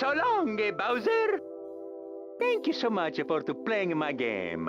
So long, Bowser. Thank you so much for playing my game.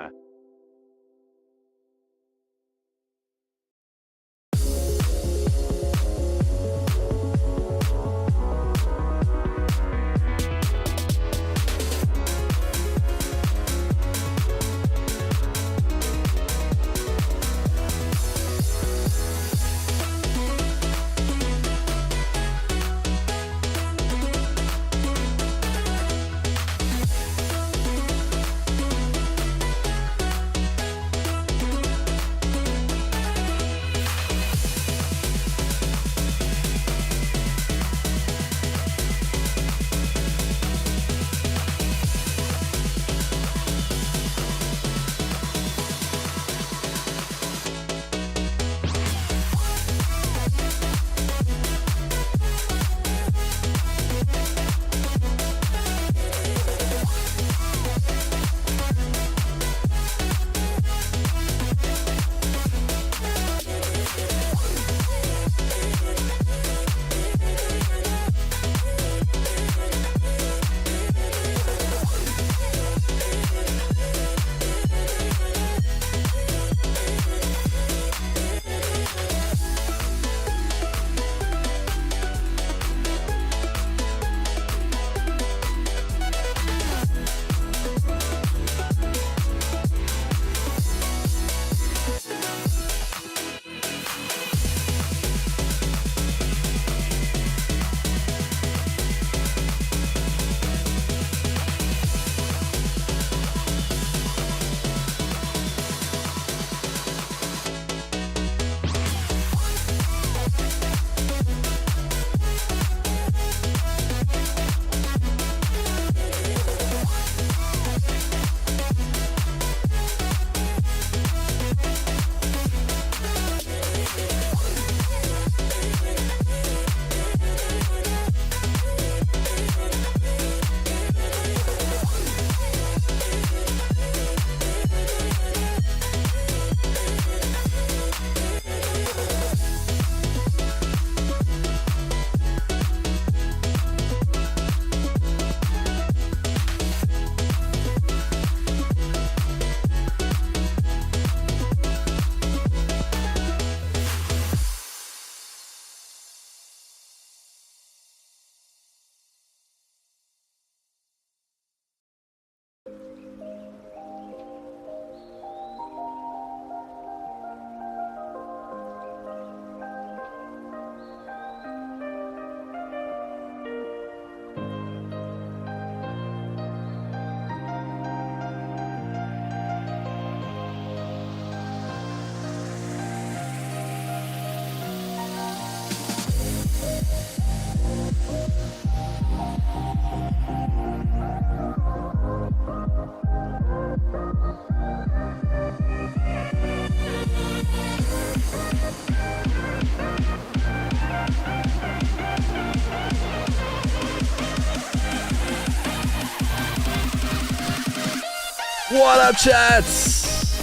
What up, chats?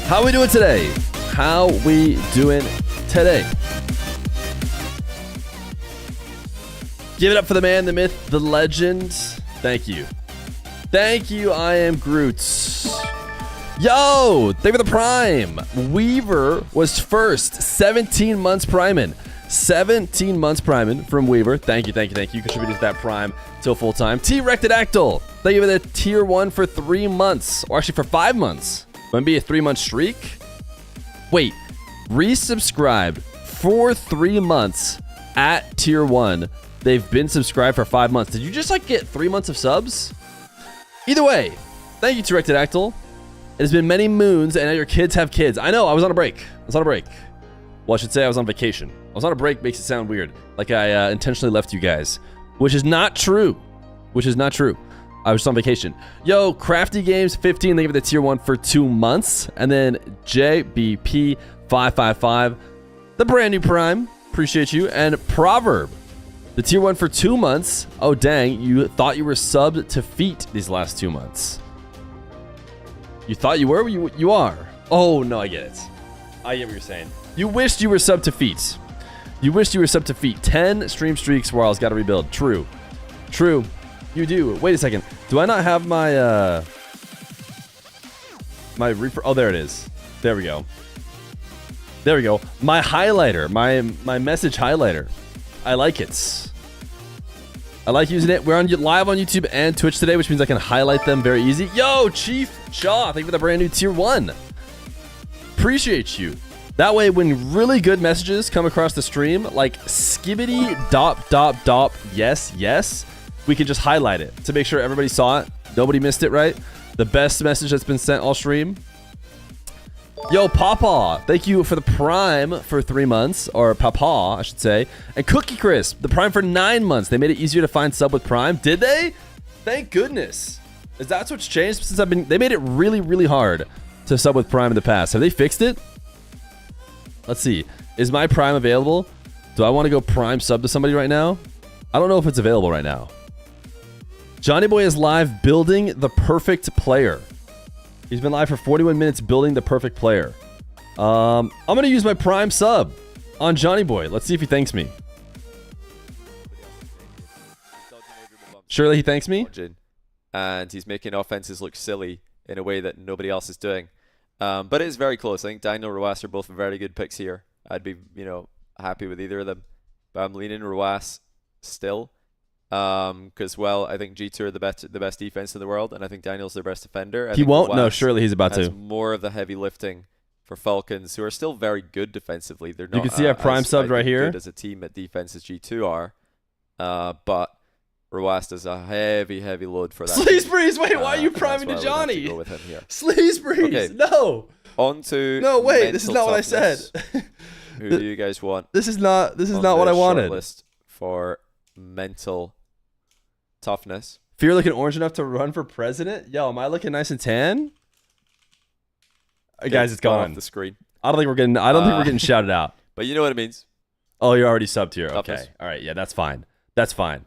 How we doing today? How we doing today? Give it up for the man, the myth, the legend. Thank you. Thank you, I am Groot. Yo, thank you for the prime. Weaver was first. 17 months priming. 17 months priming from Weaver. Thank you, thank you, thank you. Contributed to that prime till full time. T-Rectidactyl. Thank you for the tier 1 for 3 months. Or actually for 5 months. Might be a 3-month streak. Wait, resubscribed for 3 months at tier 1. They've been subscribed for 5 months. Did you just like get 3 months of subs? Either way, thank you, T-Rectidactyl. It has been many moons, and now your kids have kids. I know, I was on a break. Well, I should say I was on vacation. I was on a break makes it sound weird. Like I intentionally left you guys. Which is not true. I was on vacation. Yo, Crafty Games 15, they give it the tier 1 for 2 months. And then JBP555, the brand new prime. Appreciate you. And Proverb, the tier 1 for 2 months. Oh, dang. You thought you were subbed to Feet these last 2 months. You thought you were? You are. Oh, no, I get it. I get what you're saying. You wished you were subbed to Feet. You wished you were sub to feet. 10 stream streaks, Warl's got to rebuild. True. True. You do. Wait a second. Do I not have my, my Reaper? Oh, there it is. There we go. There we go. My highlighter. My message highlighter. I like it. I like using it. We're on live on YouTube and Twitch today, which means I can highlight them very easy. Yo, Chief Shaw, thank you for the brand new tier 1. Appreciate you. That way, when really good messages come across the stream, like skibbity dop, yes, yes, we can just highlight it to make sure everybody saw it. Nobody missed it, right? The best message that's been sent all stream. Yo, Papa, thank you for the Prime for 3 months, or Papa, I should say. And Cookie Crisp, the Prime for 9 months. They made it easier to find sub with Prime. Did they? Thank goodness. Is that what's changed since I've been... They made it really, really hard to sub with Prime in the past. Have they fixed it? Let's see. Is my Prime available? Do I want to go Prime sub to somebody right now? I don't know if it's available right now. Johnny Boy is live building the perfect player. He's been live for 41 minutes building the perfect player. I'm going to use my Prime sub on Johnny Boy. Let's see if he thanks me. Surely he thanks me? And he's making offenses look silly in a way that nobody else is doing. But it is very close. I think Daniel and Ruas are both very good picks here. I'd be, happy with either of them. But I'm leaning Ruas still. Because, well, I think G2 are the best defense in the world, and I think Daniel's their best defender. He won't? No, surely he's about to. More of the heavy lifting for Falcons, who are still very good defensively. They're not. You can see I Prime subbed right here. Good as a team at defense as G2 are. But Ruas does a heavy load for that. Sleaze Breeze, wait, why are you priming to Johnny? Go with him here. Sleaze Breeze, okay. No. On to no, wait, this is not what I said. Who do you guys want? This is not what I wanted. List for mental toughness. Fear looking orange enough to run for president? Yo, am I looking nice and tan? Guys, it's gone off the screen. I don't think we're getting shouted out. But you know what it means. Oh, you're already subbed here. Toughness. Okay. All right. Yeah, that's fine. That's fine.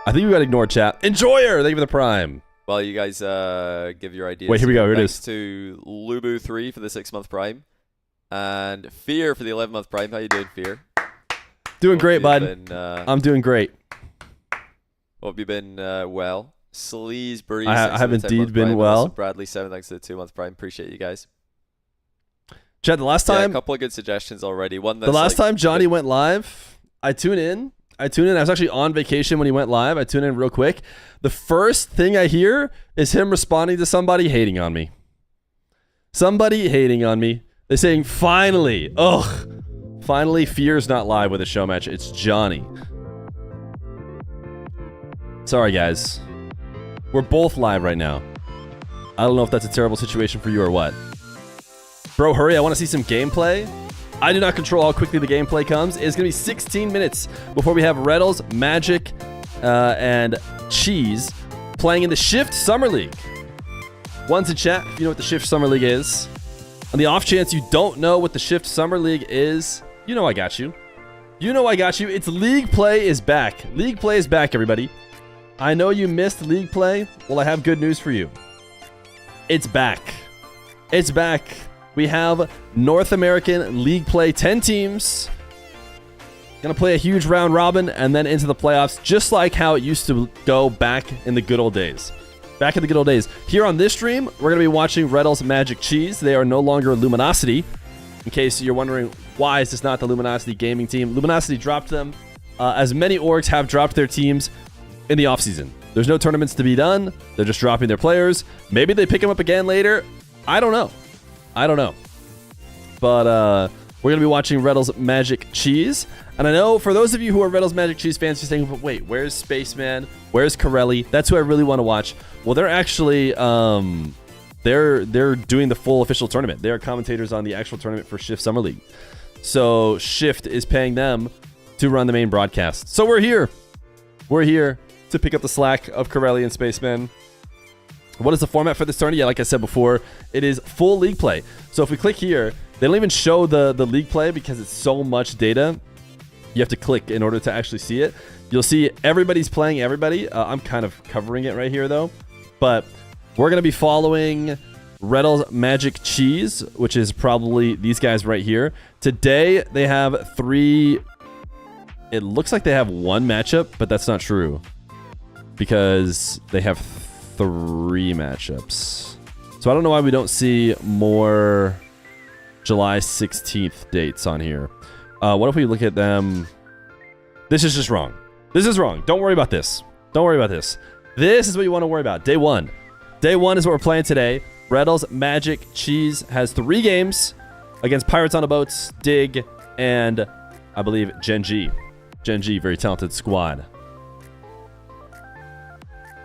I think we got to ignore chat. Enjoyer, thank you for the Prime. Well, you guys give your ideas. Wait, here we go. Here it is. Thanks to Lubu3 for the 6-month Prime. And Fear for the 11-month Prime. How you doing, Fear? Doing great, bud. I'm doing great. Hope you've been well. Sleaze Breeze. I have indeed been well. Bradley 7, thanks to the 2-month Prime. Appreciate you guys. Chad, the last time... a couple of good suggestions already. One that's the last time Johnny went live, I tuned in. I was actually on vacation when he went live. I tuned in real quick. The first thing I hear is him responding to somebody hating on me. Somebody hating on me. They're saying, finally. Ugh. Finally, Fear's not live with a show match. It's Johnny. Sorry, guys. We're both live right now. I don't know if that's a terrible situation for you or what. Bro, hurry. I want to see some gameplay. I do not control how quickly the gameplay comes. It's going to be 16 minutes before we have Retals, Magic, and Cheese playing in the Shift Summer League. One's in chat if you know what the Shift Summer League is. On the off chance you don't know what the Shift Summer League is, you know I got you. You know I got you. It's League Play is back. League Play is back, everybody. I know you missed League Play. Well, I have good news for you. It's back. It's back. We have North American League Play, 10 teams. Gonna play a huge round robin and then into the playoffs, just like how it used to go back in the good old days. Back in the good old days. Here on this stream, we're gonna be watching Retals, Magic, Cheese. They are no longer Luminosity. In case you're wondering, why is this not the Luminosity gaming team? Luminosity dropped them, as many orgs have dropped their teams in the offseason. There's no tournaments to be done. They're just dropping their players. Maybe they pick them up again later. I don't know. But we're going to be watching Retals, Magic, Cheese. And I know for those of you who are Retals, Magic, Cheese fans, you're saying, but wait, where's Spaceman? Where's Corelli? That's who I really want to watch. Well, they're actually, they're doing the full official tournament. They are commentators on the actual tournament for Shift Summer League. So Shift is paying them to run the main broadcast. So we're here. We're here to pick up the slack of Corelli and Spaceman. What is the format for this tournament? Yeah, like I said before, it is full league play. So if we click here, they don't even show the league play because it's so much data. You have to click in order to actually see it. You'll see everybody's playing everybody. I'm kind of covering it right here, though. But we're going to be following Retals Magic Cheese, which is probably these guys right here. Today, they have 3... It looks like they have 1 matchup, but that's not true. Because they have 3 matchups. So I don't know why we don't see more July 16th dates on here. What if we look at them? This is just wrong. This is wrong. Don't worry about this. Don't worry about this. This is what you want to worry about. Day 1. Day 1 is what we're playing today. Retals Magic Cheese has 3 games against Pirates on a Boats, Dig, and I believe Gen.G. Gen.G, very talented squad.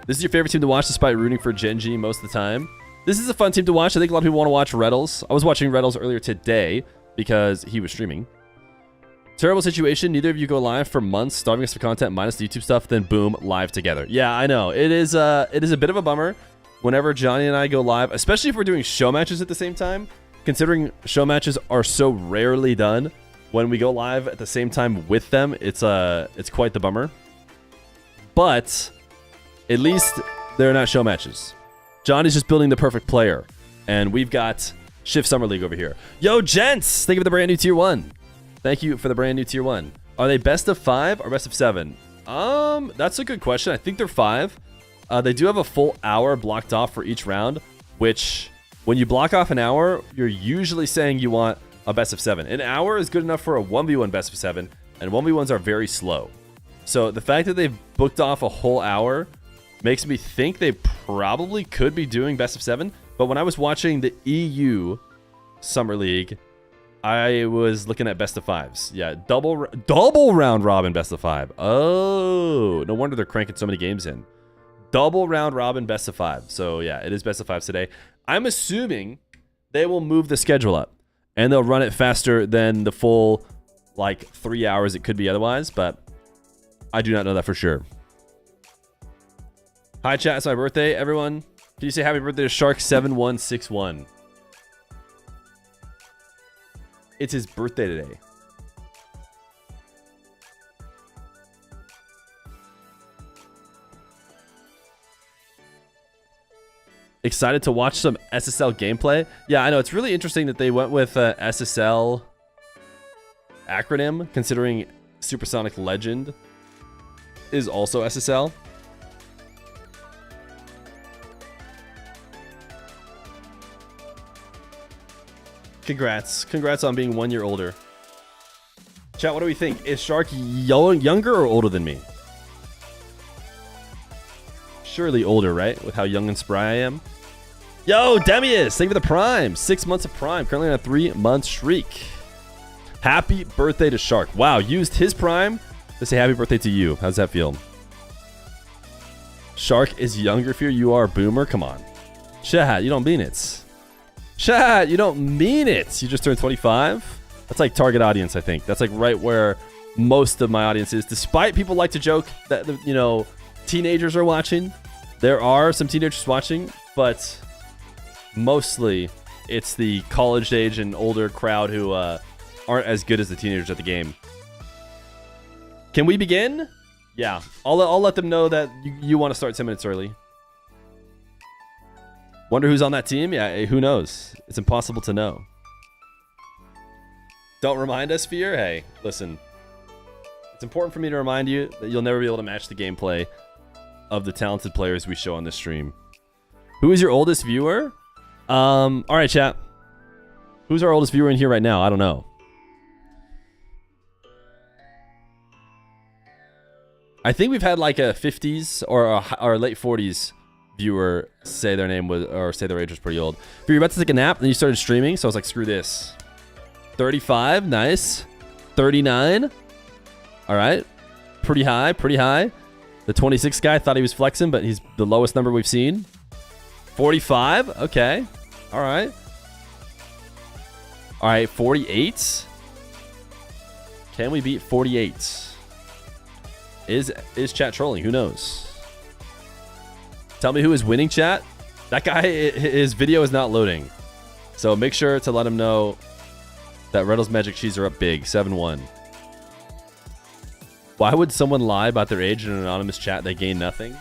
This is your favorite team to watch despite rooting for Gen.G most of the time. This is a fun team to watch. I think a lot of people want to watch Retals. I was watching Retals earlier today because he was streaming. Terrible situation. Neither of you go live for months, starving us for content minus the YouTube stuff, then boom, live together. Yeah, I know. It is a bit of a bummer whenever Johnny and I go live, especially if we're doing show matches at the same time, considering show matches are so rarely done. When we go live at the same time with them, it's quite the bummer. But at least they're not show matches. Johnny's just building the perfect player. And we've got Shift Summer League over here. Yo, gents! Thank you for the brand new Tier 1. Thank you for the brand new Tier 1. Are they best of 5 or best of 7? That's a good question. I think they're 5. They do have a full hour blocked off for each round, which when you block off an hour, you're usually saying you want a best of 7. An hour is good enough for a 1v1 best of 7, and 1v1s are very slow. So the fact that they've booked off a whole hour makes me think they probably could be doing best of 7. But when I was watching the EU Summer League, I was looking at best of 5s. Yeah, double round robin best of 5. Oh, no wonder they're cranking so many games in. Double round robin best of 5. So yeah, it is best of 5s today. I'm assuming they will move the schedule up and they'll run it faster than the full like 3 hours it could be otherwise, but I do not know that for sure. Hi chat, it's my birthday, everyone. Can you say happy birthday to Shark7161? It's his birthday today. Excited to watch some SSL gameplay? Yeah, I know. It's really interesting that they went with SSL acronym, considering Supersonic Legend is also SSL. Congrats on being 1 year older. Chat, what do we think? Is Shark younger or older than me? Surely older, right? With how young and spry I am. Yo, Demius, thank you for the Prime. 6 months of Prime, currently on a 3-month streak. Happy birthday to Shark. Wow, used his Prime to say happy birthday to you. How does that feel? Shark is younger, Fear. You are a boomer. Come on. Chat, you don't mean it. Chat, you don't mean it. You just turned 25. That's like target audience, I think. That's like right where most of my audience is. Despite people like to joke that, you know, teenagers are watching. There are some teenagers watching, but mostly it's the college age and older crowd who aren't as good as the teenagers at the game. Can we begin? Yeah, I'll let them know that you want to start 10 minutes early. Wonder who's on that team? Yeah, who knows? It's impossible to know. Don't remind us, Fear? Hey, listen. It's important for me to remind you that you'll never be able to match the gameplay of the talented players we show on this stream. Who is your oldest viewer? All right, chat. Who's our oldest viewer in here right now? I don't know. I think we've had like a 50s or late 40s viewer say their name was, or say their age was pretty old. If you're about to take a nap, then you started streaming, so I was like, screw this. 35, nice. 39. All right. Pretty high, pretty high. The 26 guy thought he was flexing, but he's the lowest number we've seen. 45, okay. All right. All right, 48. Can we beat 48? Is chat trolling? Who knows? Tell me who is winning, chat. That guy, his video is not loading. So make sure to let him know that Retals Magic Cheese are up big, 7-1. Why would someone lie about their age in an anonymous chat? They gain nothing.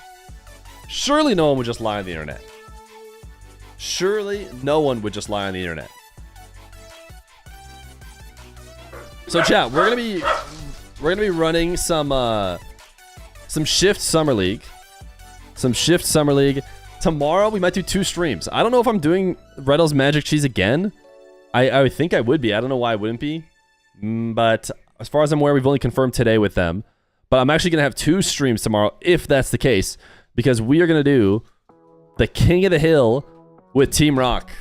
Surely no one would just lie on the internet. Surely no one would just lie on the internet. So chat, we're gonna be running some Shift Summer League. Some Shift Summer League. Tomorrow we might do 2 streams. I don't know if I'm doing Retals Magic Cheese again. I would think I would be. I don't know why I wouldn't be. But as far as I'm aware, we've only confirmed today with them. But I'm actually going to have 2 streams tomorrow, if that's the case. Because we are going to do the King of the Hill with Team Rock.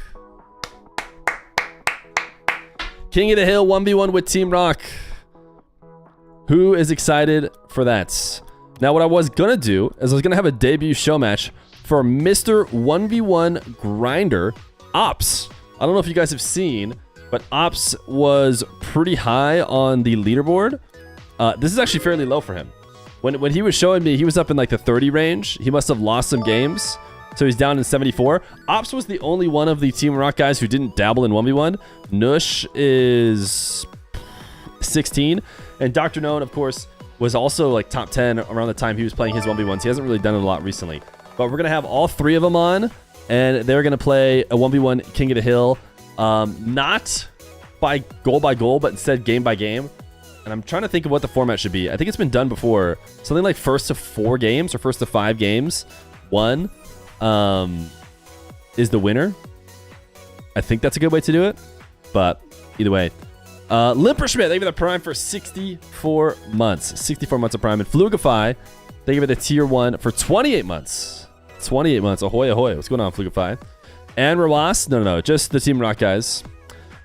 King of the Hill 1v1 with Team Rock. Who is excited for that? Now, what I was going to do is I was going to have a debut show match for Mr. 1v1 Grinder, Ops. I don't know if you guys have seen, but Ops was pretty high on the leaderboard. This is actually fairly low for him. When he was showing me, he was up in like the 30 range. He must have lost some games, so he's down in 74. Ops was the only one of the Team Rock guys who didn't dabble in 1v1. Nush is 16, and Dr. Known, of course, was also like top 10 around the time he was playing his 1v1s. He hasn't really done it a lot recently. But we're going to have all 3 of them on, and they're going to play a 1v1 King of the Hill. Not by goal, but instead game by game. And I'm trying to think of what the format should be. I think it's been done before. Something like first to 4 games or first to 5 games. 1 is the winner. I think that's a good way to do it. But either way. Limperschmidt, they give it the Prime for 64 months. 64 months of Prime. And Flugify, they give it the Tier 1 for 28 months. 28 months. Ahoy, ahoy. What's going on, Flugify? And Rawas? No. Just the Team Rock guys.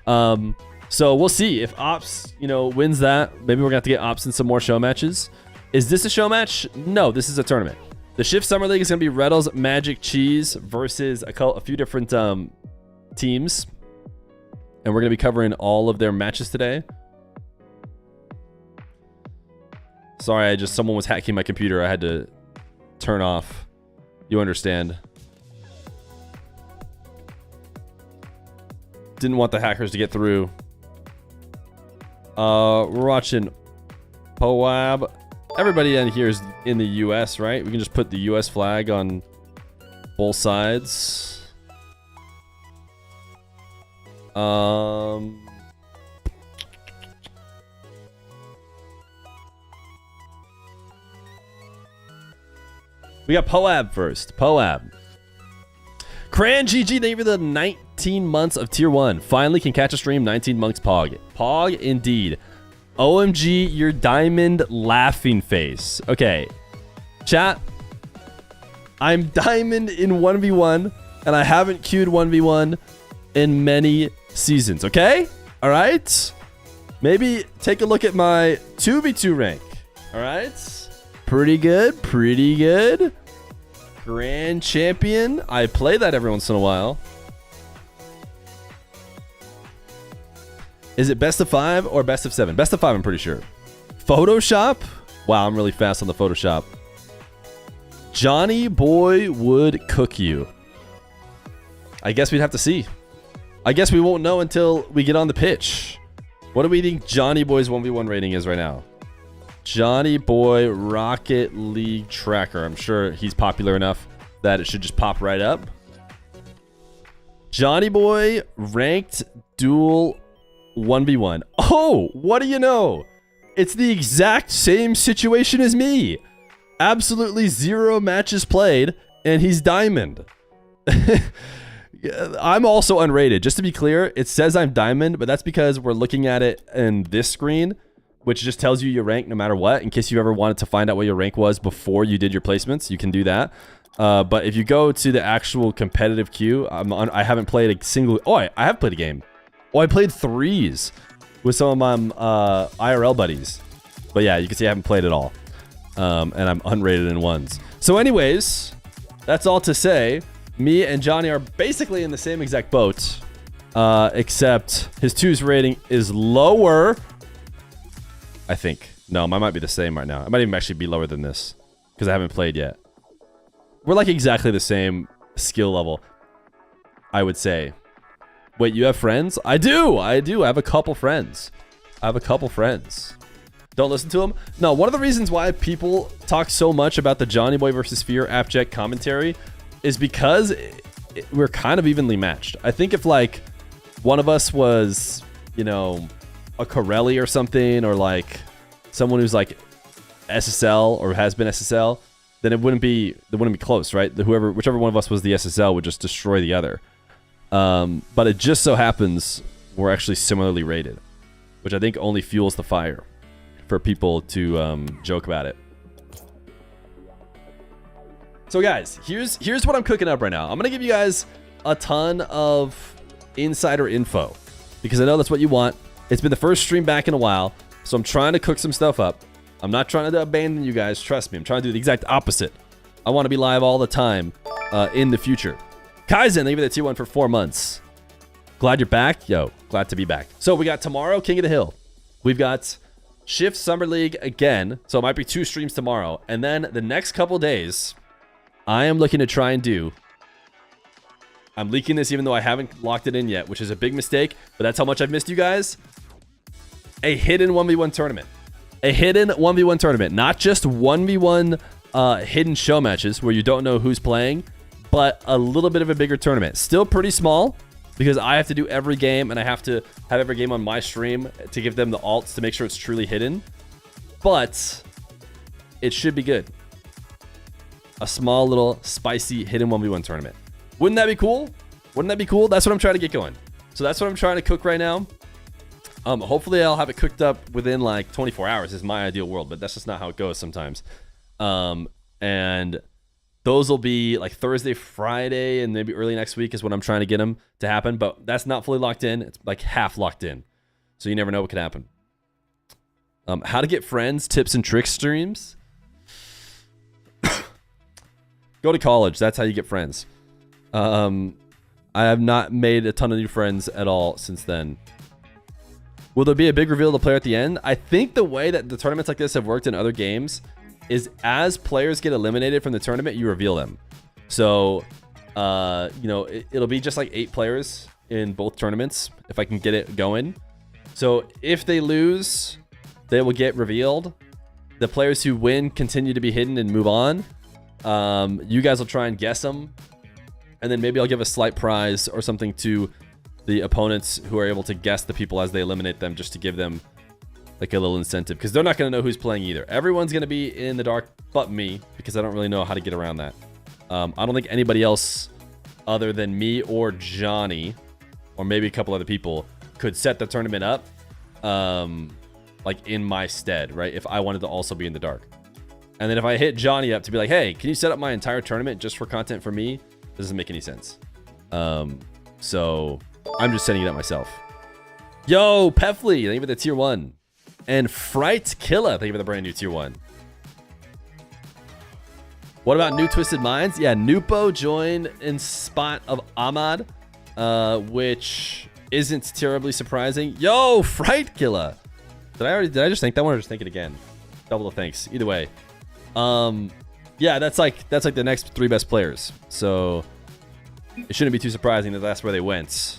So we'll see if Ops, wins that. Maybe we're going to have to get Ops in some more show matches. Is this a show match? No, this is a tournament. The Shift Summer League is going to be Retals Magic Cheese versus a few different teams. And we're going to be covering all of their matches today. Sorry, someone was hacking my computer. I had to turn off. You understand. Didn't want the hackers to get through. We're watching Poab. Everybody in here is in the US, right? We can just put the US flag on both sides. We got Poab first. Poab. Gen.G, thank you for the 19 months of Tier 1. Finally can catch a stream, 19 months Pog. Pog indeed. OMG, your diamond laughing face. Okay. Chat. I'm diamond in 1v1, and I haven't queued 1v1 in many seasons, okay? Alright? Maybe take a look at my 2v2 rank. Alright? Pretty good, pretty good. Grand Champion. I play that every once in a while. Is it best of 5 or best of 7? Best of 5, I'm pretty sure. Photoshop? Wow, I'm really fast on the Photoshop. Johnny Boy would cook you. I guess we'd have to see. I guess we won't know until we get on the pitch. What do we think Johnny Boy's 1v1 rating is right now? Johnny Boy Rocket League Tracker. I'm sure he's popular enough that it should just pop right up. Johnny Boy ranked duel 1v1. Oh, what do you know? It's the exact same situation as me. Absolutely 0 matches played, and he's diamond. I'm also unrated. Just to be clear, it says I'm diamond, but that's because we're looking at it in this screen, which just tells you your rank no matter what. In case you ever wanted to find out what your rank was before you did your placements, you can do that. But if you go to the actual competitive queue, I haven't played a single... Oh, I have played a game. Oh, I played 3s with some of my IRL buddies. But yeah, you can see I haven't played at all. And I'm unrated in 1s. So anyways, that's all to say. Me and Johnny are basically in the same exact boat. Except his 2's rating is lower... I think. No, mine might be the same right now. It might even actually be lower than this because I haven't played yet. We're like exactly the same skill level, I would say. Wait, you have friends? I do. I have a couple friends. Don't listen to them? No, one of the reasons why people talk so much about the Johnny Boy versus Feer Appjack commentary is because we're kind of evenly matched. I think if like one of us was, you know, a Corelli or something, or like someone who's like SSL or has been SSL, then it wouldn't be close, right? Whichever one of us was the SSL would just destroy the other. But it just so happens we're actually similarly rated, which I think only fuels the fire for people to joke about it. So guys, here's what I'm cooking up right now. I'm gonna give you guys a ton of insider info because I know that's what you want. It's been the first stream back in a while, so I'm trying to cook some stuff up. I'm not trying to abandon you guys, trust me. I'm trying to do the exact opposite. I want to be live all the time in the future. Kaizen, thank you for the tier 1 for 4 months. Glad you're back. Yo, glad to be back. So we got tomorrow, King of the Hill. We've got Shift Summer League again, so it might be 2 streams tomorrow. And then the next couple days, I am looking to try and do... I'm leaking this even though I haven't locked it in yet, which is a big mistake, but that's how much I've missed you guys. A hidden 1v1 tournament. A hidden 1v1 tournament. Not just 1v1 hidden show matches where you don't know who's playing, but a little bit of a bigger tournament. Still pretty small because I have to do every game and I have to have every game on my stream to give them the alts to make sure it's truly hidden. But it should be good. A small little spicy hidden 1v1 tournament. Wouldn't that be cool? Wouldn't that be cool? That's what I'm trying to get going. So that's what I'm trying to cook right now. Hopefully I'll have it cooked up within like 24 hours is my ideal world, but that's just not how it goes sometimes. And those will be like Thursday, Friday, and maybe early next week is when I'm trying to get them to happen, but that's not fully locked in. It's like half locked in. So you never know what could happen. How to get friends, tips and tricks streams. Go to college. That's how you get friends. I have not made a ton of new friends at all since then. Will there be a big reveal of the player at the end? I think the way that the tournaments like this have worked in other games is as players get eliminated from the tournament, you reveal them. So, you know, it'll be just like 8 players in both tournaments if I can get it going. So if they lose, they will get revealed. The players who win continue to be hidden and move on. You guys will try and guess them. And then maybe I'll give a slight prize or something to the opponents who are able to guess the people as they eliminate them, just to give them like a little incentive, because they're not going to know who's playing either. Everyone's going to be in the dark but me, because I don't really know how to get around that. I don't think anybody else other than me or Johnny, or maybe a couple other people, could set the tournament up like in my stead, right? If I wanted to also be in the dark. And then if I hit Johnny up to be like, hey, can you set up my entire tournament just for content for me? Doesn't make any sense. So I'm just setting it up myself. Yo, Pefley, thank you for the tier 1. And Fright Killer, thank you for the brand new tier 1. What about New Twisted Minds? Yeah, Nupo joined in spot of Ahmad, which isn't terribly surprising. Yo, Fright Killer. Did I just think that one or just think it again? Double the thanks. Either way. Yeah, that's like the next 3 best players. So it shouldn't be too surprising that that's where they went.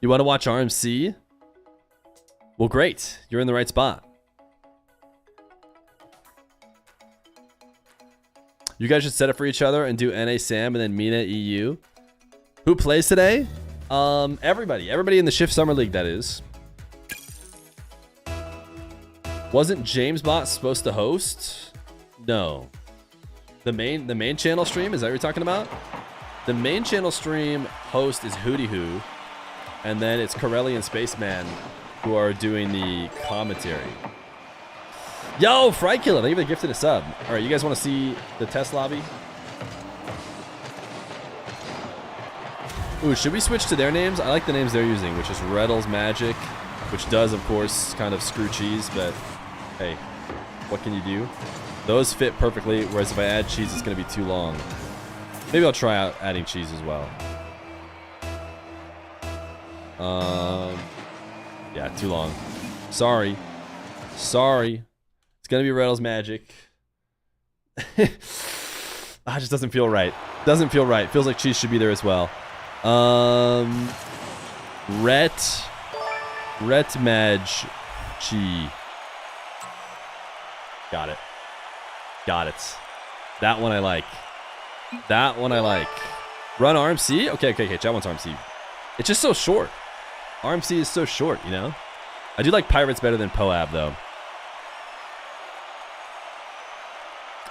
You want to watch RMC? Well, great. You're in the right spot. You guys should set up for each other and do NA Sam and then Mina EU. Who plays today? Everybody in the Shift Summer League, that is. Wasn't JamesBot supposed to host? No. The main channel stream, is that what you're talking about? The main channel stream host is Hootie Hoo, and then it's Corelli and Spaceman who are doing the commentary. Yo, Fright Killer, thank you for the gifted a sub. All right, you guys want to see the test lobby? Ooh, should we switch to their names? I like the names they're using, which is Retals Magic, which does, of course, kind of screw cheese, but hey, what can you do? Those fit perfectly, whereas if I add cheese, it's going to be too long. Maybe I'll try out adding cheese as well. Yeah, too long. Sorry. It's going to be Retals Magic. It just doesn't feel right. Doesn't feel right. Feels like cheese should be there as well. Ret Maj Chi. Got it. Got it. That one I like. That one I like. Run RMC? Okay. Chat wants RMC. It's just so short. RMC is so short, you know? I do like Pirates better than Poab, though.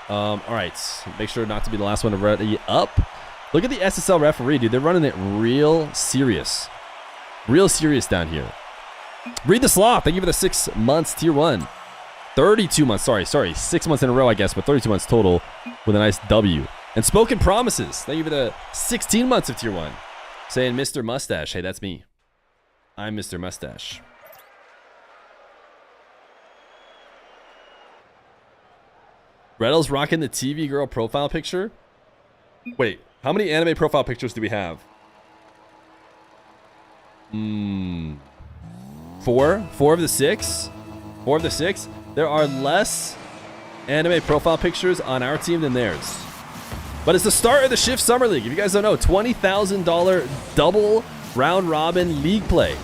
All right. Make sure not to be the last one to ready up. Look at the SSL referee, dude. They're running it real serious. Real serious down here. Read the Sloth. Thank you for the 6 months, tier 1. 32 months. Sorry. 6 months in a row, I guess, but 32 months total with a nice W. And Spoken Promises. Thank you for the 16 months of tier 1. Saying Mr. Mustache. Hey, that's me. I'm Mr. Mustache. Retals rocking the TV girl profile picture. Wait, how many anime profile pictures do we have? 4? 4 of the 6? 4 of the 6? There are less anime profile pictures on our team than theirs. But it's the start of the Shift Summer League. If you guys don't know, $20,000 double round robin league play.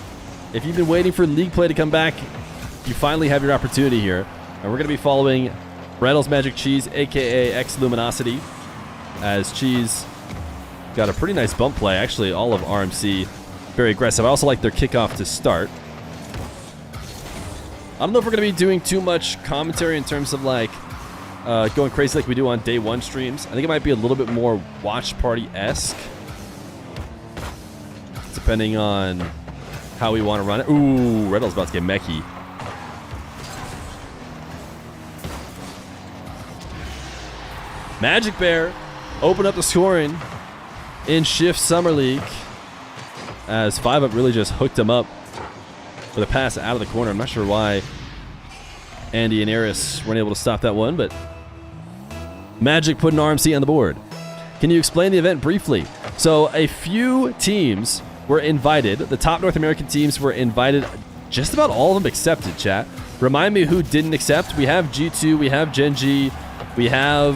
If you've been waiting for league play to come back, you finally have your opportunity here. And we're going to be following Retals Magic Cheese, aka X Luminosity, as Cheese got a pretty nice bump play. Actually, all of RMC very aggressive. I also like their kickoff to start. I don't know if we're going to be doing too much commentary in terms of like going crazy like we do on day 1 streams. I think it might be a little bit more watch party-esque, depending on how we want to run it. Ooh, Retals about to get mechy. Majicbear open up the scoring in Shift Summer League as 5-Up really just hooked him up with a pass out of the corner. I'm not sure why Andy and Eris weren't able to stop that one, but Magic put an RMC on the board. Can you explain the event briefly? So a few teams were invited. The top North American teams were invited. Just about all of them accepted, chat. Remind me who didn't accept. We have G2, we have Gen.G, we have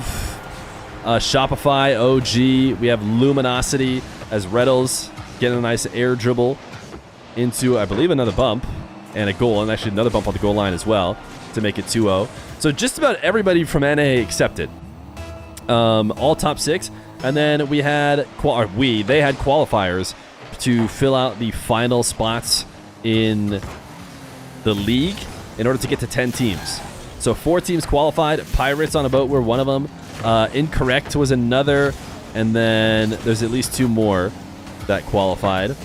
Shopify, OG, we have Luminosity as Retals getting a nice air dribble into, I believe, another bump and a goal, and actually another bump on the goal line as well to make it 2-0. So just about everybody from NA accepted. All top 6. And then we had, they had qualifiers to fill out the final spots in the league in order to get to 10 teams. So 4 teams qualified. Pirates on a boat were one of them. Incorrect was another. And then there's at least 2 more that qualified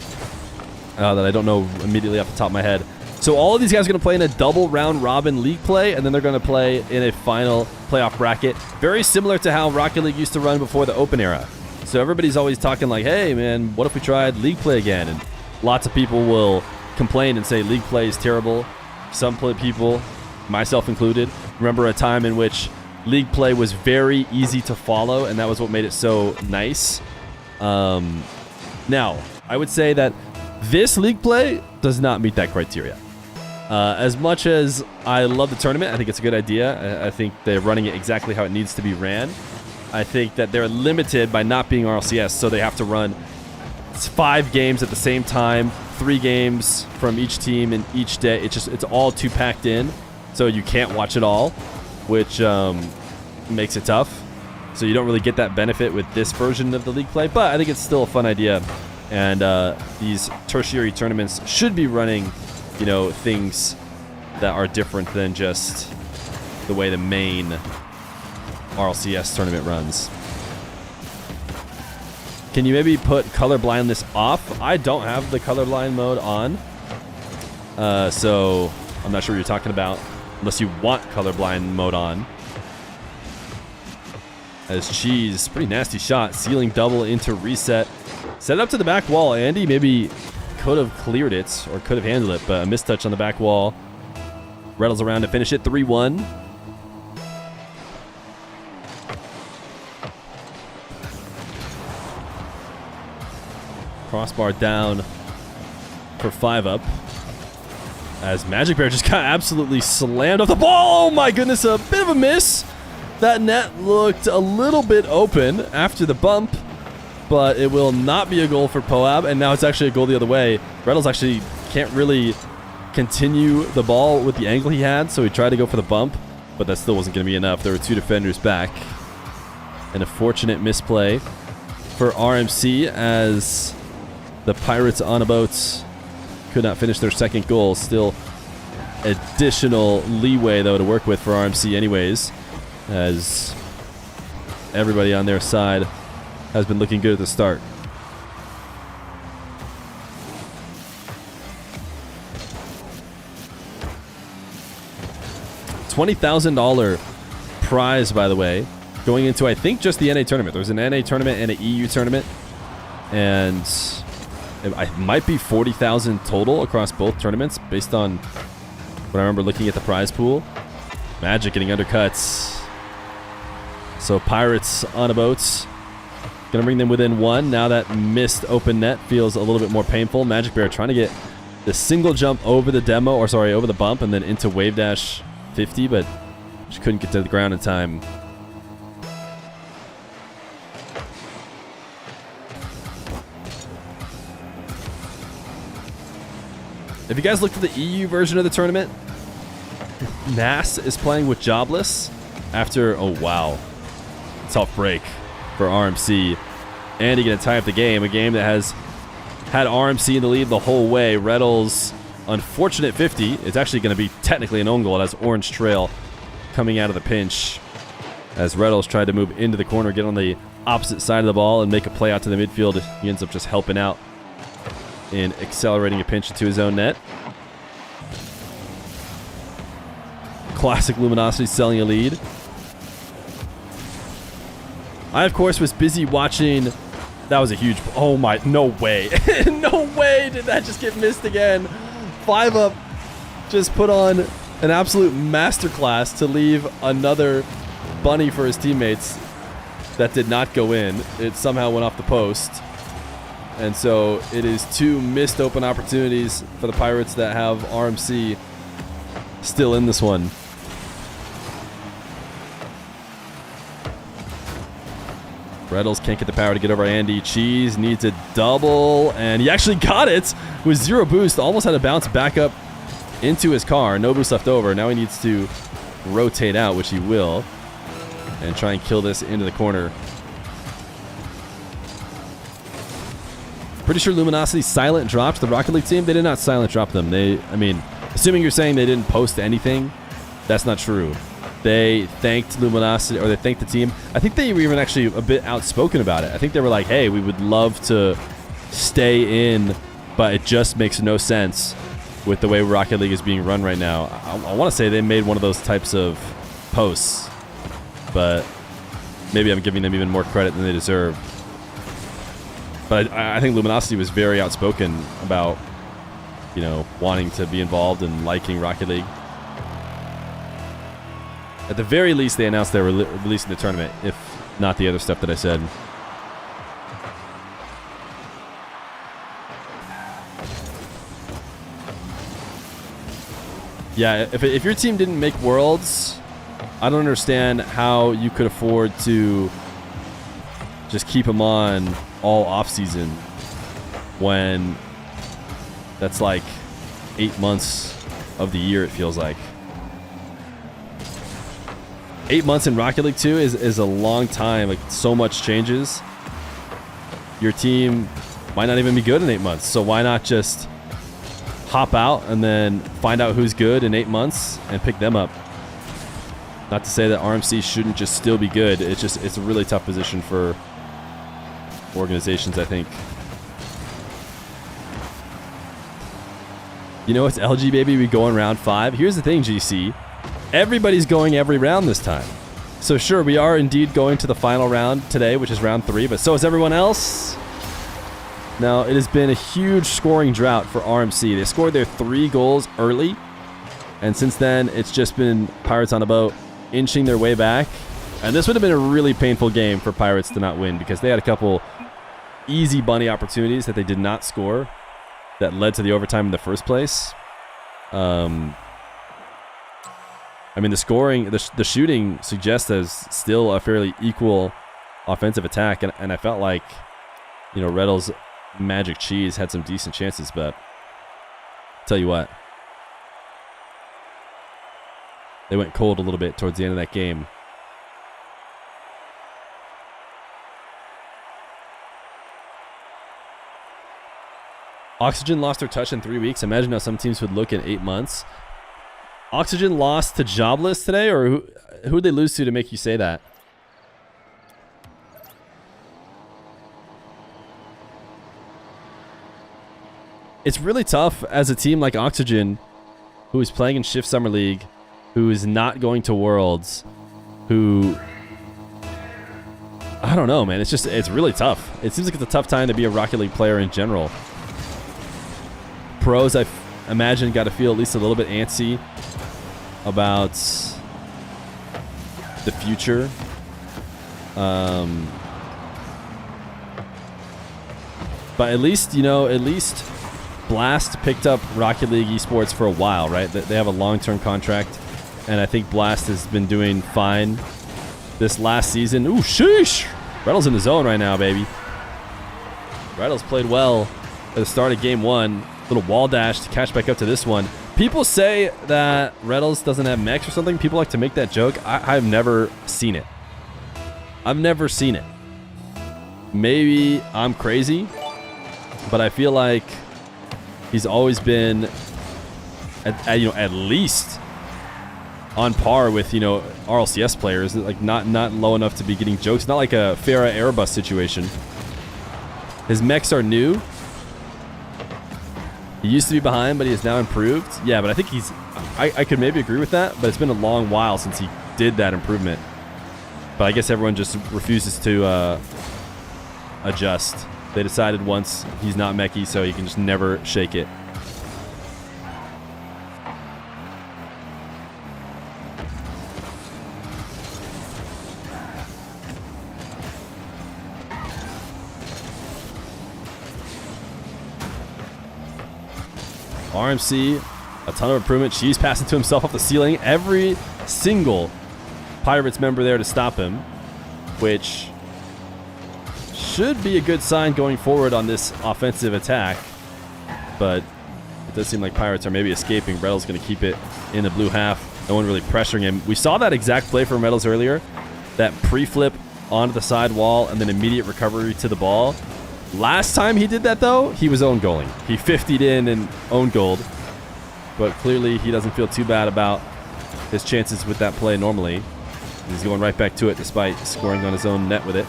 that I don't know immediately off the top of my head. So all of these guys are going to play in a double round robin league play, and then they're going to play in a final playoff bracket. Very similar to how Rocket League used to run before the open era. So everybody's always talking like, hey, man, what if we tried league play again? And lots of people will complain and say league play is terrible. Some people, myself included, remember a time in which league play was very easy to follow, and that was what made it so nice. Now, I would say that this league play does not meet that criteria. As much as I love the tournament, I think it's a good idea. I think they're running it exactly how it needs to be ran. I think that they're limited by not being RLCS, so they have to run 5 games at the same time, 3 games from each team in each day. It's all too packed in, so you can't watch it all, which makes it tough. So you don't really get that benefit with this version of the league play, but I think it's still a fun idea. And these tertiary tournaments should be running, you know, things that are different than just the way the main RLCS tournament runs. Can you maybe put colorblindness off? I don't have the colorblind mode on, so I'm not sure what you're talking about, unless you want colorblind mode on. As Cheese, pretty nasty shot, ceiling double into reset. Set it up to the back wall. Andy maybe could have cleared it or could have handled it, but a mistouch on the back wall. Retals around to finish it 3-1. Crossbar down for 5-Up. As Majicbear just got absolutely slammed off the ball. Oh my goodness, a bit of a miss. That net looked a little bit open after the bump, but it will not be a goal for Poab, and now it's actually a goal the other way. Retals actually can't really continue the ball with the angle he had, so he tried to go for the bump, but that still wasn't going to be enough. There were 2 defenders back. And a fortunate misplay for RMC as the Pirates on a boat could not finish their second goal. Still additional leeway, though, to work with for RMC anyways, as everybody on their side has been looking good at the start. $20,000 prize, by the way, going into, I think, just the NA tournament. There's an NA tournament and an EU tournament, and it might be 40,000 total across both tournaments based on what I remember looking at the prize pool. Magic getting undercuts. So Pirates on a boat. Gonna bring them within 1. Now that missed open net feels a little bit more painful. Majicbear trying to get the single jump over the over the bump and then into wave dash 50, but she couldn't get to the ground in time. If you guys looked at the EU version of the tournament, Nas is playing with Jobless after, oh wow, tough break for RMC. And he going to tie up the game, a game that has had RMC in the lead the whole way. Retals, unfortunate 50. It's actually going to be technically an own goal. It has Orange Trail coming out of the pinch as Retals tried to move into the corner, get on the opposite side of the ball and make a play out to the midfield. He ends up just helping out in accelerating a pinch into his own net. Classic Luminosity selling a lead. I, of course, was busy watching. That was a huge... Oh, my... No way. No way did that just get missed again. 5 up just put on an absolute masterclass to leave another bunny for his teammates that did not go in. It somehow went off the post. And so it is 2 missed open opportunities for the Pirates that have RMC still in this one. Retals can't get the power to get over Andy. Cheese needs a double, and he actually got it with 0 boost. Almost had to bounce back up into his car. No boost left over. Now he needs to rotate out, which he will, and try and kill this into the corner. Pretty sure Luminosity silent dropped the Rocket League team. They did not silent drop them. I mean, assuming you're saying they didn't post anything, that's not true. They thanked Luminosity, or they thanked the team. I think they were even actually a bit outspoken about it. I think they were like, hey, we would love to stay in, but it just makes no sense with the way Rocket League is being run right now. I want to say they made one of those types of posts, but maybe I'm giving them even more credit than they deserve. But I think Luminosity was very outspoken about, you know, wanting to be involved and liking Rocket League. At the very least, they announced they were releasing the tournament, if not the other stuff that I said. Yeah, if your team didn't make Worlds, I don't understand how you could afford to just keep them on all off-season when that's like 8 months of the year, it feels like. 8 months in Rocket League 2 is a long time. Like, so much changes. Your team might not even be good in 8 months. So why not just hop out and then find out who's good in 8 months and pick them up? Not to say that RMC shouldn't just still be good. It's a really tough position for organizations, I think. You know, it's LG, baby. We go in round 5. Here's the thing, GC. Everybody's going every round this time. So sure, we are indeed going to the final round today, which is round 3, but so is everyone else. Now, it has been a huge scoring drought for RMC. They scored their 3 goals early, and since then, it's just been Pirates on a boat inching their way back. And this would have been a really painful game for Pirates to not win, because they had a couple easy bunny opportunities that they did not score that led to the overtime in the first place. I mean, the scoring, the shooting suggests there's still a fairly equal offensive attack, and I felt like, you know, Retals' Magic Cheese had some decent chances, but tell you what, they went cold a little bit towards the end of that game. Oxygen lost their touch in 3 weeks. Imagine how some teams would look in 8 months. Oxygen lost to Jobless today, or who would they lose to make you say that? It's really tough as a team like Oxygen, who is playing in Shift Summer League, who is not going to Worlds, who... I don't know, man. It's really tough. It seems like it's a tough time to be a Rocket League player in general. Pros, I imagine, got to feel at least a little bit antsy about the future. But at least, you know, Blast picked up Rocket League esports for a while, right? They have a long-term contract, and I think Blast has been doing fine this last season. Ooh, sheesh! Retals in the zone right now, baby. Retals played well at the start of game 1. Little wall dash to catch back up to this one. People say that Retals doesn't have mechs or something. People like to make that joke. I've never seen it. I've never seen it. Maybe I'm crazy, but I feel like he's always been at least on par with, you know, RLCS players. Like not low enough to be getting jokes. Not like a Feer Airbus situation. His mechs are new. He used to be behind, but he has now improved. Yeah, but I think I could maybe agree with that, but it's been a long while since he did that improvement. But I guess everyone just refuses to adjust. They decided once he's not mechy, so he can just never shake it. RMC, a ton of improvement. She's passing to himself off the ceiling. Every single Pirates member there to stop him, which should be a good sign going forward on this offensive attack. But it does seem like Pirates are maybe escaping. Retals going to keep it in the blue half. No one really pressuring him. We saw that exact play from Retals earlier. That pre-flip onto the side wall and then immediate recovery to the ball. Last time he did that, though, he was own goaling. He 50'd in and own goaled. But clearly he doesn't feel too bad about his chances with that play normally. He's going right back to it despite scoring on his own net with it.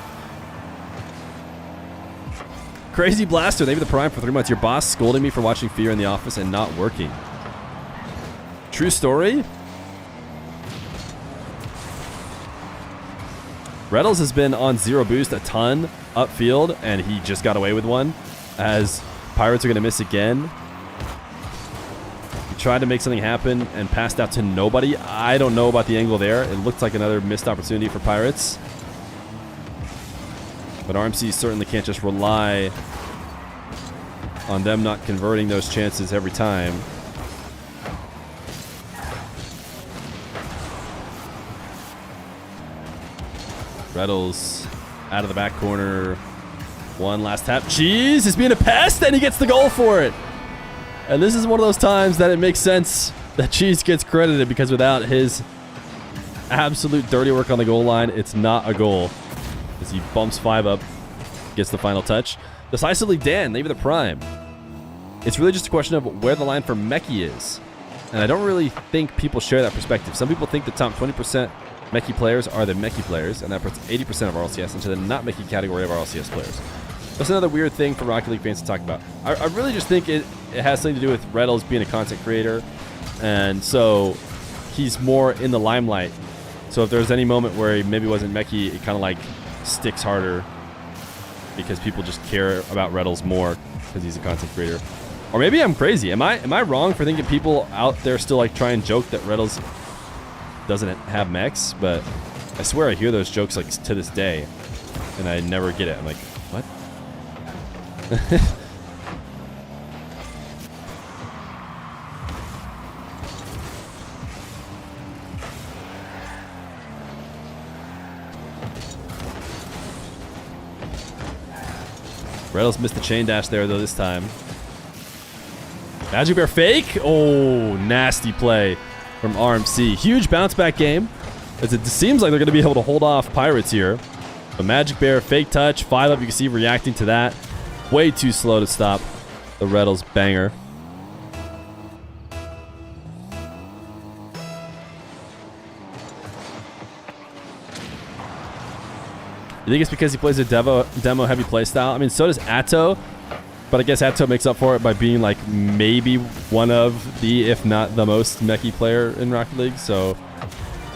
Crazy Blaster, thank you for the Prime for 3 months. Your boss scolding me for watching Fear in the office and not working. True story? Retals has been on zero boost a ton upfield, and he just got away with one, as Pirates are going to miss again. He tried to make something happen and passed out to nobody. I don't know about the angle there. It looked like another missed opportunity for Pirates. But RMC certainly can't just rely on them not converting those chances every time. Retals out of the back corner. One last tap. Cheese is being a pest, and he gets the goal for it. And this is one of those times that it makes sense that Cheese gets credited, because without his absolute dirty work on the goal line, it's not a goal. As he bumps 5 up, gets the final touch. Decisively Dan, maybe the Prime. It's really just a question of where the line for mechy is. And I don't really think people share that perspective. Some people think the top 20% mechy players are the mechy players, and that puts 80% of RLCS into the not mechy category of RLCS players. That's another weird thing for Rocket League fans to talk about. I really just think it has something to do with Retals being a content creator, and so he's more in the limelight. So if there's any moment where he maybe wasn't mechy, it kind of like sticks harder because people just care about Retals more because he's a content creator. Or maybe I'm crazy. Am I wrong for thinking people out there still like try and joke that Retals doesn't have mechs? But I swear I hear those jokes like to this day, and I never get it. I'm like, what? Retals missed the chain dash there though this time. Majicbear fake? Oh, nasty play. from RMC. Huge bounce back game, as it seems like they're going to be able to hold off Pirates here. But Majicbear, fake touch, 5-up, you can see reacting to that. Way too slow to stop the Retals banger. You think it's because he plays a demo heavy playstyle? I mean, so does Atto, but I guess Atto makes up for it by being like maybe one of the, if not the most mechy player in Rocket League. So,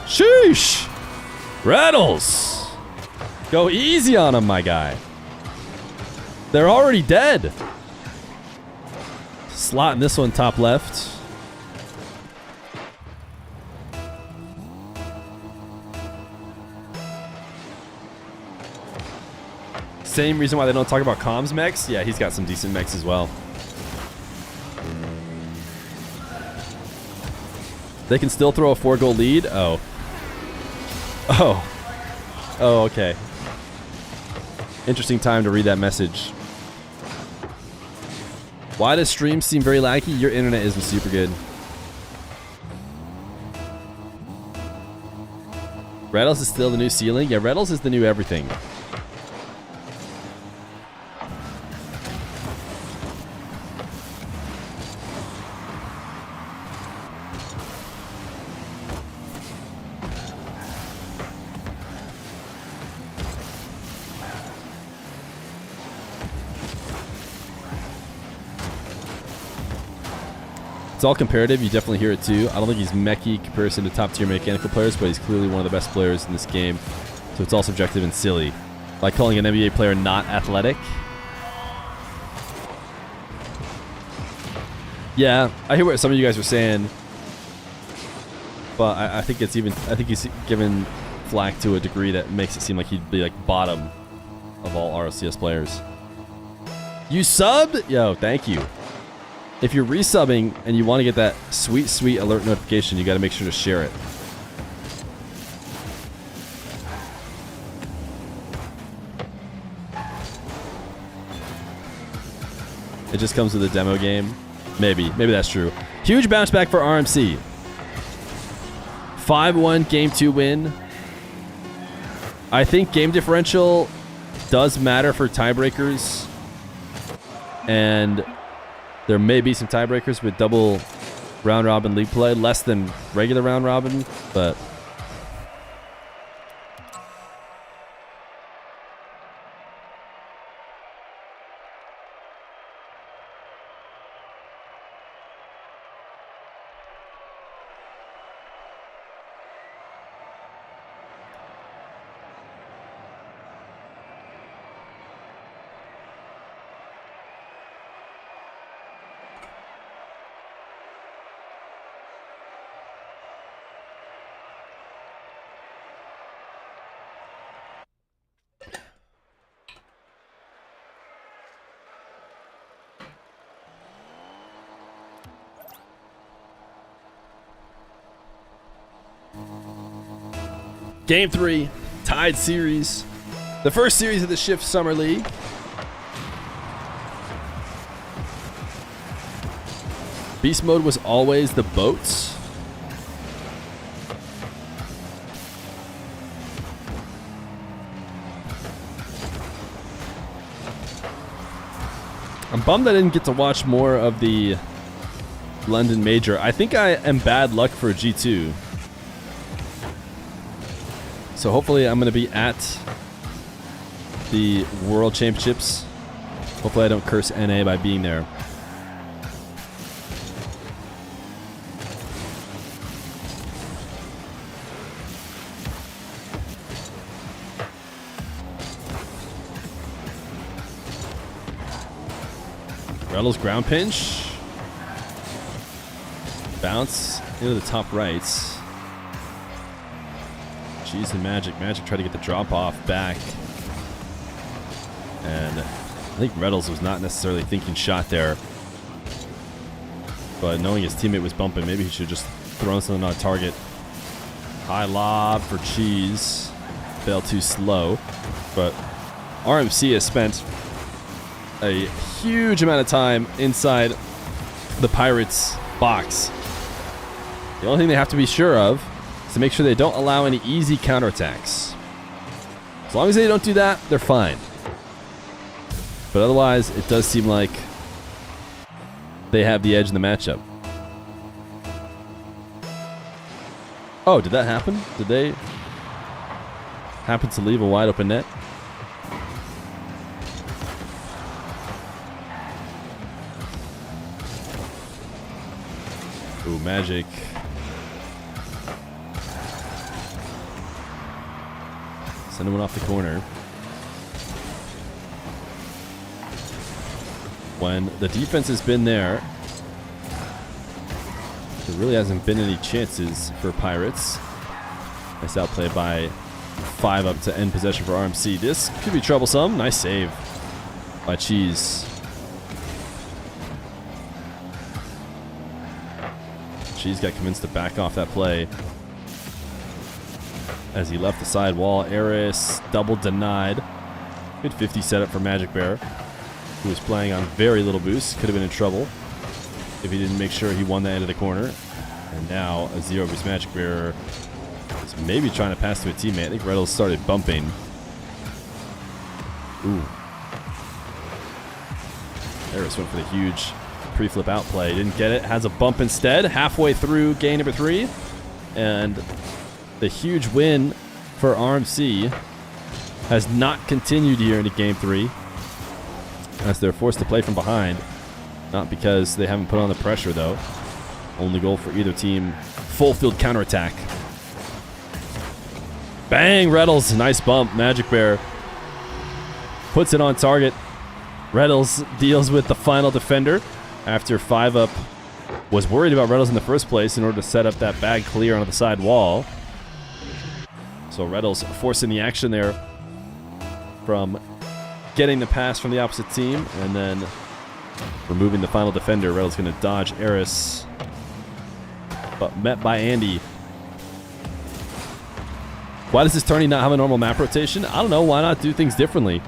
sheesh! Retals! Go easy on him, my guy. They're already dead. Slotting this one top left. Same reason why they don't talk about comms mechs. Yeah, he's got some decent mechs as well. They can still throw a 4-goal lead. Oh. Oh, okay. Interesting time to read that message. Why does stream seem very laggy? Your internet isn't super good. Retals is still the new ceiling? Yeah, Retals is the new everything. It's all comparative. You definitely hear it too. I don't think he's mechy in comparison to top tier mechanical players, but he's clearly one of the best players in this game. So it's all subjective and silly. Like calling an NBA player not athletic. Yeah, I hear what some of you guys are saying, but I think it's even. I think he's given flack to a degree that makes it seem like he'd be like bottom of all RLCS players. You subbed? Yo, thank you. If you're resubbing and you want to get that sweet, sweet alert notification, you got to make sure to share it. It just comes with a demo game. Maybe that's true. Huge bounce back for RMC. 5-1 game 2 win. I think game differential does matter for tiebreakers. And there may be some tiebreakers with double round robin league play, less than regular round robin, but Game 3, tied series. The first series of the Shift Summer League. Beast mode was always the boats. I'm bummed I didn't get to watch more of the London Major. I think I am bad luck for G2. So hopefully I'm going to be at the World Championships. Hopefully I don't curse NA by being there. Retals ground pinch. Bounce into the top right. Jeez, and Magic tried to get the drop off back. And I think Retals was not necessarily thinking shot there. But knowing his teammate was bumping, maybe he should have just thrown something on target. High lob for Cheese. Fell too slow. But RMC has spent a huge amount of time inside the Pirates box. The only thing they have to be sure of is to make sure they don't allow any easy counterattacks. As long as they don't do that, they're fine. But otherwise, it does seem like they have the edge in the matchup. Oh, did that happen? Did they happen to leave a wide open net? Ooh, Magic. Send one off the corner. When the defense has been there, there really hasn't been any chances for Pirates. Nice outplay by 5-up to end possession for RMC. This could be troublesome. Nice save by Cheese. Cheese got convinced to back off that play as he left the side wall. Eris double denied. Good 50 setup for Majicbear, who was playing on very little boost. Could have been in trouble if he didn't make sure he won that end of the corner. And now a 0 boost Majicbear is maybe trying to pass to a teammate. I think Retals started bumping. Ooh. Eris went for the huge pre-flip outplay. Didn't get it. Has a bump instead. Halfway through game number 3. And the huge win for RMC has not continued here into game 3, as they're forced to play from behind. Not because they haven't put on the pressure, though. Only goal for either team, full field counterattack. Bang! Retals, nice bump. Majicbear puts it on target. Retals deals with the final defender after 5-up was worried about Retals in the first place in order to set up that bag clear onto the side wall. So Retals forcing the action there from getting the pass from the opposite team and then removing the final defender. Retals going to dodge Eris, but met by Andy. Why does this tourney not have a normal map rotation? I don't know. Why not do things differently?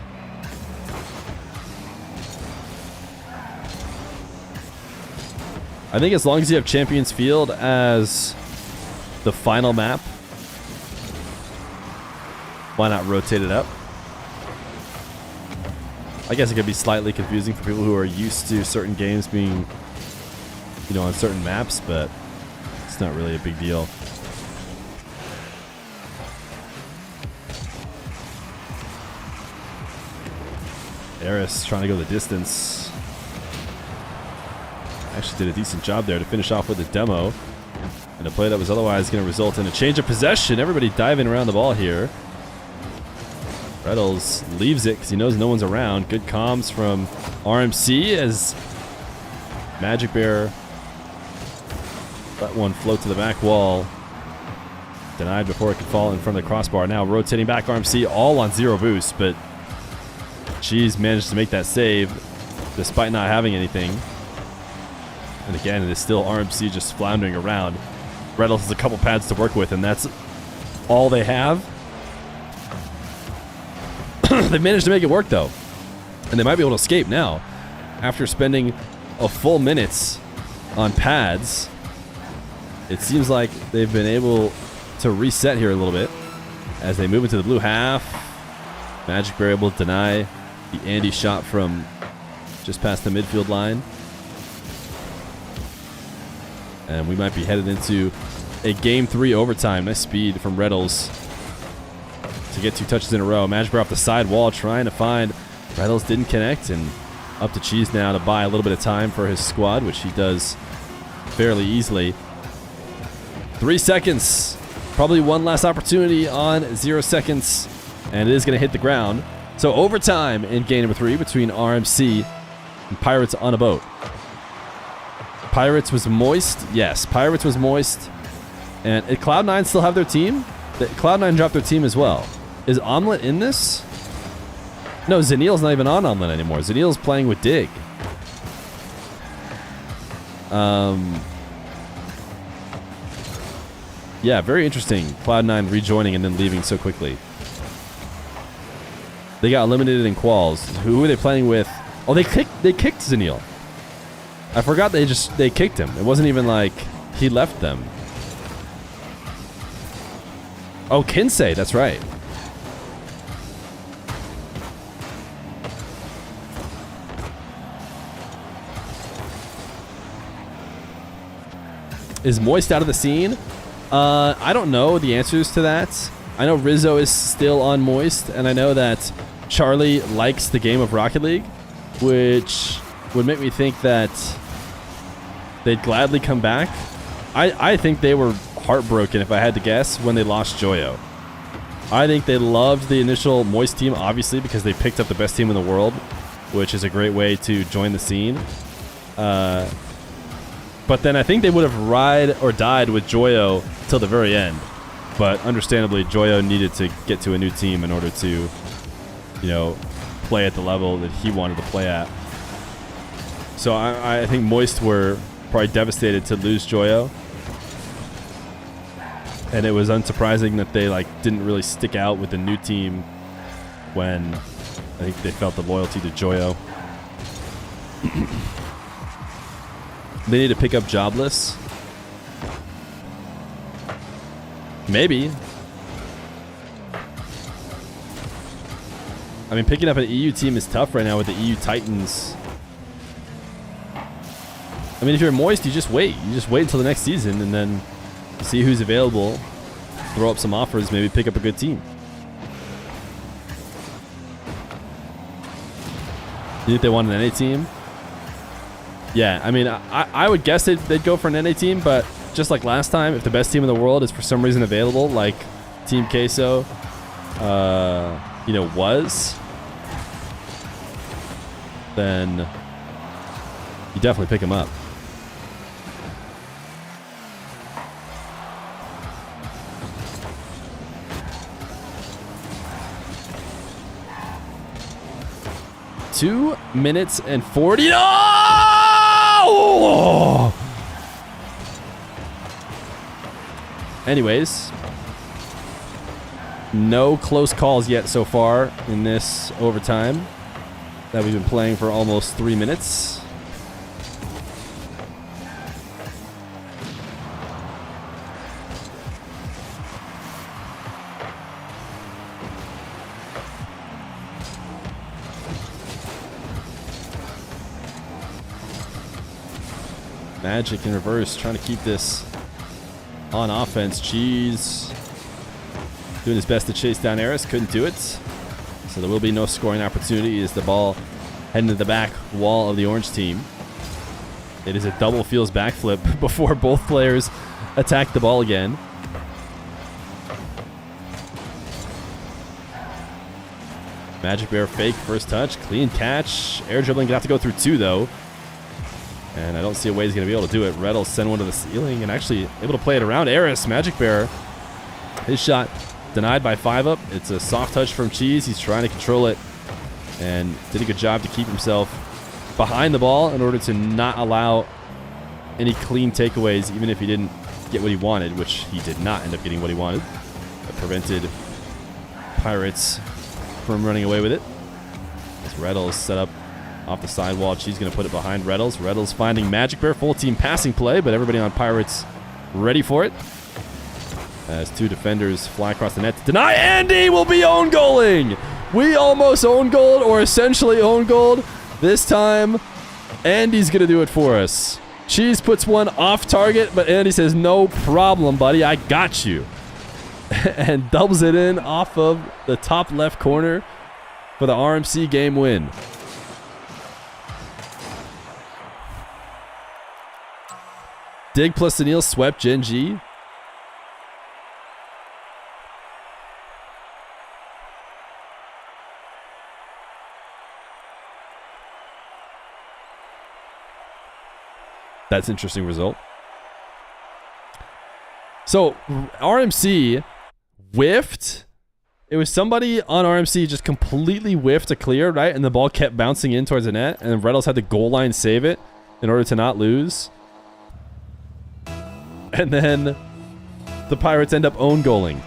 I think as long as you have Champions Field as the final map, why not rotate it up? I guess it could be slightly confusing for people who are used to certain games being, you know, on certain maps, but it's not really a big deal. Eris trying to go the distance. Actually did a decent job there to finish off with a demo. And a play that was otherwise going to result in a change of possession. Everybody diving around the ball here. Retals leaves it because he knows no one's around. Good comms from RMC as Majicbear let one float to the back wall. Denied before it could fall in front of the crossbar. Now rotating back RMC all on 0 boost, but Cheese managed to make that save despite not having anything. And again, it is still RMC just floundering around. Retals has a couple pads to work with, and that's all they have. They've managed to make it work, though. And they might be able to escape now. After spending a full minutes on pads, it seems like they've been able to reset here a little bit as they move into the blue half. Majicbear able to deny the Andy shot from just past the midfield line. And we might be headed into a game 3 overtime. Nice speed from Retals to get 2 touches in a row. Majicbear off the side wall trying to find. Retals didn't connect, and up to Cheese now to buy a little bit of time for his squad, which he does fairly easily. 3 seconds. Probably one last opportunity on 0 seconds, and it is going to hit the ground. So overtime in game number 3 between RMC and Pirates on a boat. Pirates was moist. Yes, Pirates was moist. And did Cloud9 still have their team? Cloud9 dropped their team as well. Is Omelette in this? No, Zenil's not even on Omelette anymore. Zenil's playing with Dig. Yeah, very interesting. Cloud9 rejoining and then leaving so quickly. They got eliminated in quals. Who were they playing with? Oh, they kicked Zenil. I forgot they kicked him. It wasn't even like he left them. Oh, Kinsey, that's right. Is Moist out of the scene? I don't know the answers to that. I know Rizzo is still on Moist, and I know that Charlie likes the game of Rocket League, which would make me think that they'd gladly come back. I think they were heartbroken, if I had to guess, when they lost Joyo. I think they loved the initial Moist team, obviously, because they picked up the best team in the world, which is a great way to join the scene. But then I think they would have ride or died with Joyo till the very end. But understandably, Joyo needed to get to a new team in order to, you know, play at the level that he wanted to play at. So I think Moist were probably devastated to lose Joyo. And it was unsurprising that they didn't really stick out with the new team when I think they felt the loyalty to Joyo. They need to pick up Jobless. Maybe. I mean, picking up an EU team is tough right now with the EU Titans. I mean, if you're Moist, you just wait. You just wait until the next season and then see who's available. Throw up some offers, maybe pick up a good team. You think they want an NA team? Yeah, I mean, I would guess they'd go for an NA team, but just like last time, if the best team in the world is for some reason available, like Team Queso, was, then you definitely pick them up. Two minutes and 40. Oh! Anyways, no close calls yet so far in this overtime that we've been playing for almost 3 minutes. Magic in reverse, trying to keep this on offense. Cheese doing his best to chase down Eris, couldn't do it. So there will be no scoring opportunity as the ball heading to the back wall of the orange team. It is a double feels backflip before both players attack the ball again. Majicbear fake first touch, clean catch. Air dribbling, gonna have to go through two though. And I don't see a way he's going to be able to do it. Retals send one to the ceiling and actually able to play it around Eris. Majicbear, his shot denied by 5-up. It's a soft touch from Cheese. He's trying to control it and did a good job to keep himself behind the ball in order to not allow any clean takeaways, even if he didn't get what he wanted, which he did not end up getting what he wanted. That prevented Pirates from running away with it. As Retals set up off the sidewall, she's going to put it behind Retals. Retals finding Majicbear, full team passing play, but everybody on Pirates ready for it. As two defenders fly across the net to deny. Andy will be own goaling. We almost own goaled, or essentially own goaled. This time, Andy's going to do it for us. Cheese puts one off target, but Andy says, no problem, buddy. I got you. And doubles it in off of the top left corner for the RMC game win. Dig plus Sunil swept Gen.G. That's an interesting result. So RMC whiffed. It was somebody on RMC just completely whiffed a clear, right? And the ball kept bouncing in towards the net. And Retals had the goal line save it in order to not lose. And then the Pirates end up own goaling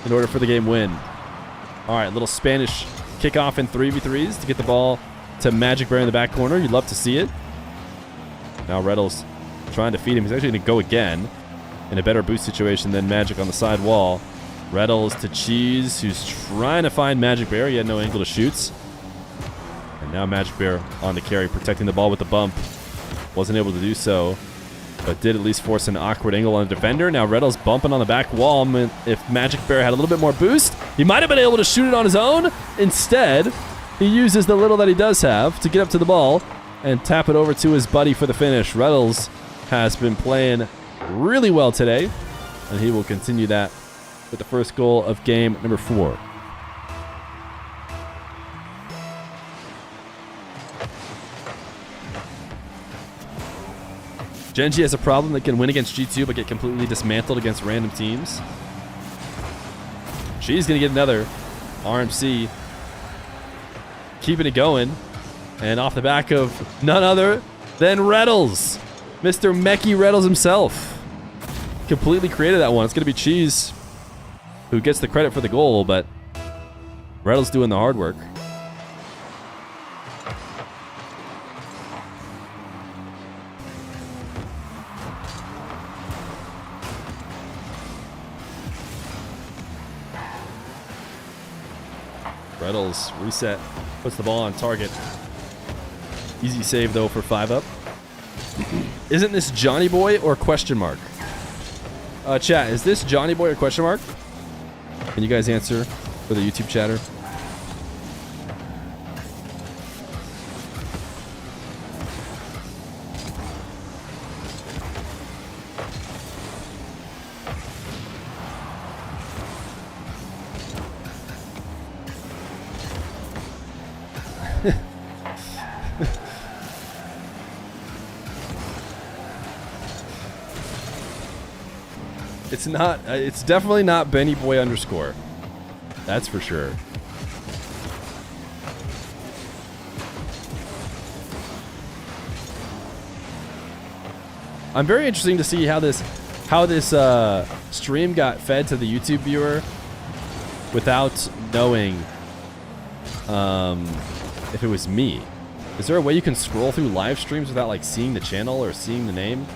in order for the game win. All right, little Spanish kickoff in 3v3s to get the ball to Majicbear in the back corner. You'd love to see it. Now Retals trying to feed him. He's actually going to go again. in a better boost situation than Magic on the side wall. Retals to Cheese, who's trying to find Majicbear. He had no angle to shoot. And now Majicbear on the carry, protecting the ball with the bump. Wasn't able to do so, but did at least force an awkward angle on the defender. Now Retals bumping on the back wall. If Majicbear had a little bit more boost, he might have been able to shoot it on his own. Instead, he uses the little that he does have to get up to the ball and tap it over to his buddy for the finish. Retals has been playing really well today, and he will continue that with the first goal of game number 4. Gen.G has a problem that can win against G2 but get completely dismantled against random teams. She's going to get another RMC. Keeping it going. And off the back of none other than Retals. Mr. Mechie Retals himself. Completely created that one. It's going to be Cheese who gets the credit for the goal, but Retals doing the hard work. Retals reset, puts the ball on target. Easy save though for 5-up. Isn't this Johnny Boy or question mark? Chat, is this Johnny Boy or question mark? Can you guys answer for the YouTube chatter? It's not. It's definitely not Benny Boy _ That's for sure. I'm very interested to see how this stream got fed to the YouTube viewer without knowing if it was me. Is there a way you can scroll through live streams without like seeing the channel or seeing the name?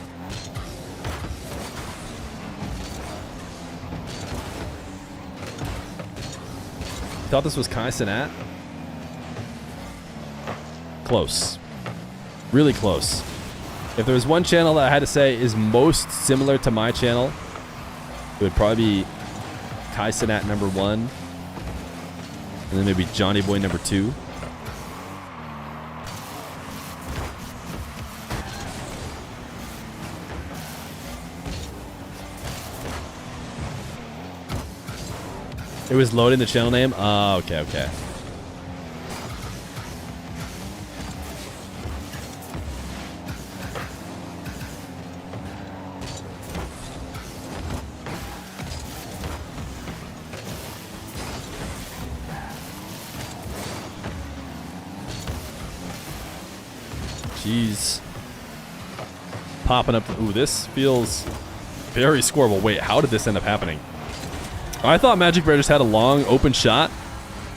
Thought this was Kai Cenat. Close. Really close. If there was one channel that I had to say is most similar to my channel, it would probably be Kai Cenat #1. And then maybe Johnny Boy #2. It was loading the channel name? Oh, okay, okay. Jeez. Popping up. Ooh, this feels very scoreable. Wait, how did this end up happening? I thought Majicbear just had a long open shot,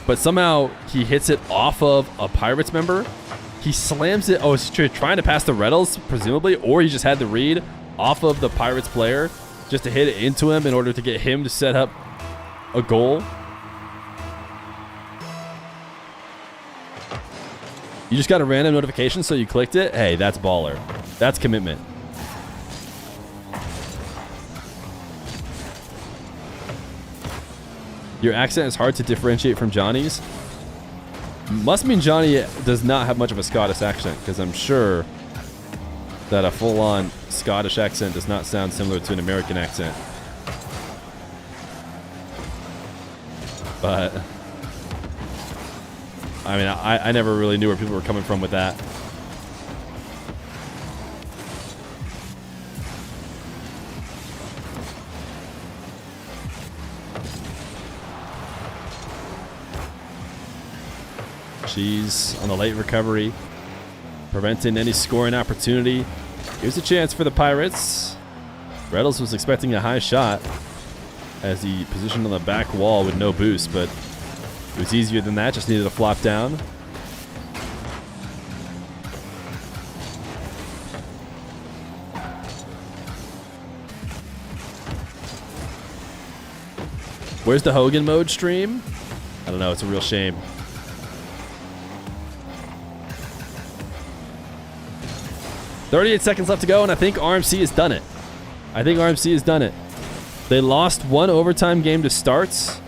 but somehow he hits it off of a Pirates member. He slams it. Oh, he's trying to pass the Retals, presumably, or he just had the read off of the Pirates player just to hit it into him in order to get him to set up a goal. You just got a random notification, so you clicked it? Hey, that's baller. That's commitment. Your accent is hard to differentiate from Johnny's. Must mean Johnny does not have much of a Scottish accent, because I'm sure that a full-on Scottish accent does not sound similar to an American accent. But I mean, I never really knew where people were coming from with that. Cheese on the late recovery, preventing any scoring opportunity. Here's a chance for the Pirates. Retals was expecting a high shot as he positioned on the back wall with no boost, but it was easier than that, just needed a flop down. Where's the Hogan mode stream? I don't know. It's a real shame. .38 seconds left to go, and I think RMC has done it. They lost one overtime game to starts.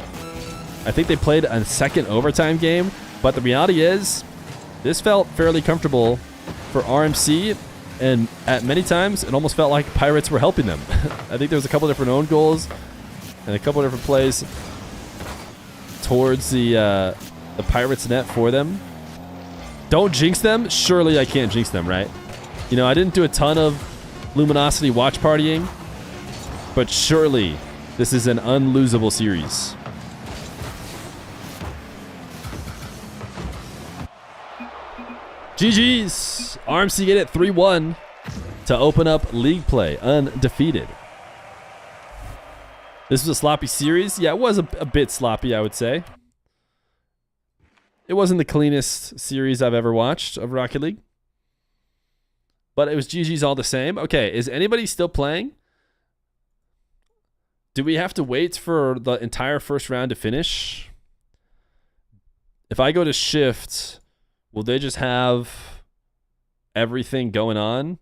I think they played a second overtime game, but the reality is this felt fairly comfortable for RMC, and at many times it almost felt like Pirates were helping them. I think there was a couple different own goals and a couple different plays towards the Pirates net for them. Don't jinx them? Surely I can't jinx them, right? You know, I didn't do a ton of Luminosity watch partying, but surely this is an unlosable series. GG's. RMC get it 3-1 to open up league play undefeated. This was a sloppy series. Yeah, it was a bit sloppy, I would say. It wasn't the cleanest series I've ever watched of Rocket League. But it was GG's all the same. Okay, is anybody still playing? Do we have to wait for the entire first round to finish? If I go to shift, will they just have everything going on?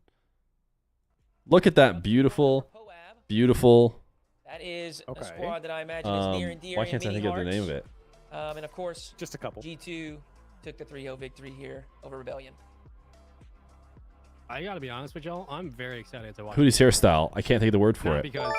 Look at that beautiful, beautiful. That is a squad that I imagine is near and dear. Why can't I think of the name of it? And of course, just a couple. G2 took the 3-0 victory here over Rebellion. I gotta be honest with y'all, I'm very excited to watch. Hooties hairstyle. I can't think of the word for Not it. because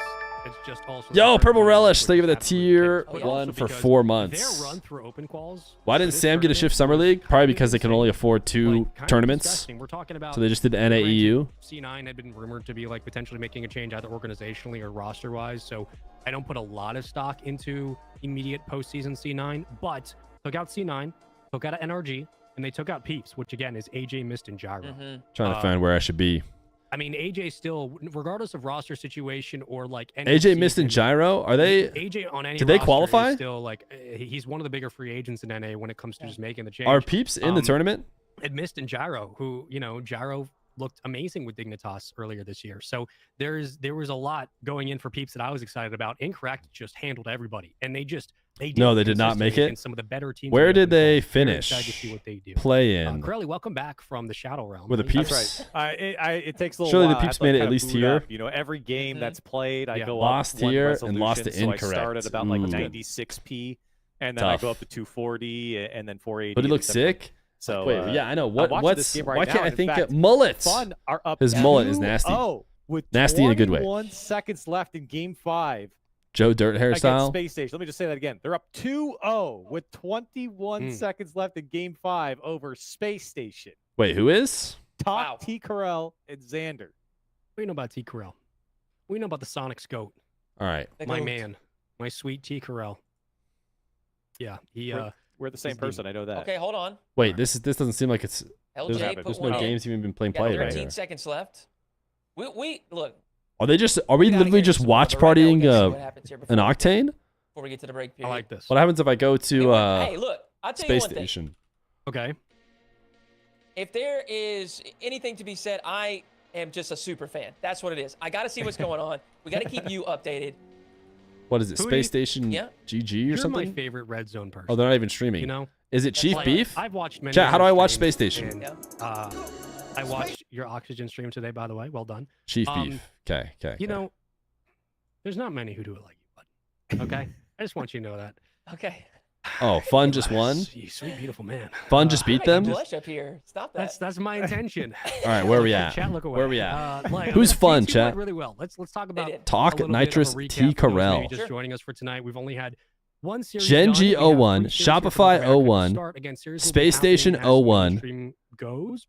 it's just also Yo, Purple Relish, thank you for the tier 1 for 4 months. Their run through open quals. Why didn't Sam get a shift summer league? Probably because they can only afford 2 tournaments. We're talking about, so they just did NAEU. C9 had been rumored to be like potentially making a change either organizationally or roster wise. So I don't put a lot of stock into immediate postseason C9, but took out C9, took out NRG, and they took out Peeps, which again is AJ, Mist, and Gyro. Trying to find where I should be. I mean, AJ still, regardless of roster situation or like AJ, Mist, and Gyro, are they? AJ on any did they roster qualify? is still like he's one of the bigger free agents in NA when it comes to just making the change. Are Peeps in the tournament? And Mist and Gyro, who Gyro looked amazing with Dignitas earlier this year. So there was a lot going in for Peeps that I was excited about. Incorrect just handled everybody, and they did not make it. Some of the better teams. Where did they finish? To see what they do. Play in. Curly, welcome back from the Shadow Realm. Were the Peeps? That's right. It takes a little Surely while. the Peeps made it at least here. You know, every game that's played, I go lost up one here resolution, and lost to so incorrect. I started about like Ooh. 96p, and then I go up to 240, and then 480. But he looks sick. So wait, yeah, I know. What's right why now, can't I in think fact, mullets? Fun are up. His mullet is nasty. With nasty in a good way. 21 seconds left in Game 5. Joe Dirt hairstyle. Against Space Station. Let me just say that again. They're up 2-0 with 21 seconds left in Game 5 over Space Station. Wait, who is? Top T. Corell and Xander. We know about T. Corell. We know about the Sonics GOAT. All right. My man. My sweet T. Corell. Yeah, we're the same person. I know that. Okay, hold on. Wait, this doesn't seem like it's. LJ There's no games even been played right 13 here. seconds left. We look. Are we literally just watch partying an Octane? Before we get to the break period. I like this. What happens if I go to hey, look, I'll tell you Space one thing. Station? Okay. If there is anything to be said, I am just a super fan. That's what it is. I got to see what's going on. We got to keep you updated. What is it? Space Station GG or something? You're my favorite Red Zone person. Oh, they're not even streaming. You know? Is it Chief Beef? I've watched many. Chat, how do I watch Space Station? And, I watched your Oxygen stream today, by the way. Well done. Chief Beef. Okay. You know, there's not many who do it like you, bud. Okay? I just want you to know that. Okay. Oh, Fun just won? You sweet, beautiful man. Fun just beat them? Blush up here. Stop that. That's my intention. All right, where are we at? Chat, look away. Where are we at? Who's Fun, T2 chat? went really well. Let's talk about Talk Nitrous T. Corell. Just joining us for tonight. We've only had one series. Gen.G 01, Shopify 01, Space Station 01.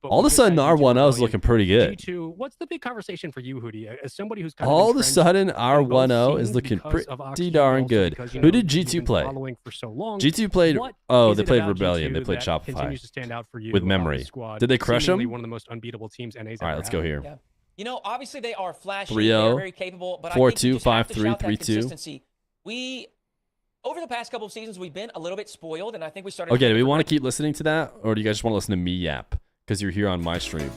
All of a sudden, our 1-0 is looking pretty good. G2, what's the big conversation for you, Hootie? As somebody who's kind all of of a sudden, our 1-0 is looking pretty darn good. Who did G2 play? G2 played. Oh, they played Rebellion. They played Shopify with memory. Did they crush them? One of the most unbeatable teams NA's all right, let's go here. Yeah. You know, obviously they are flashy. 3-0, They're very capable, but 4-2, I think 5-3, 3-2. We, over the past couple of seasons, we've been a little bit spoiled, and I think we started. Okay, do we want to keep listening to that, or do you guys just want to listen to me yap? Because you're here on my stream.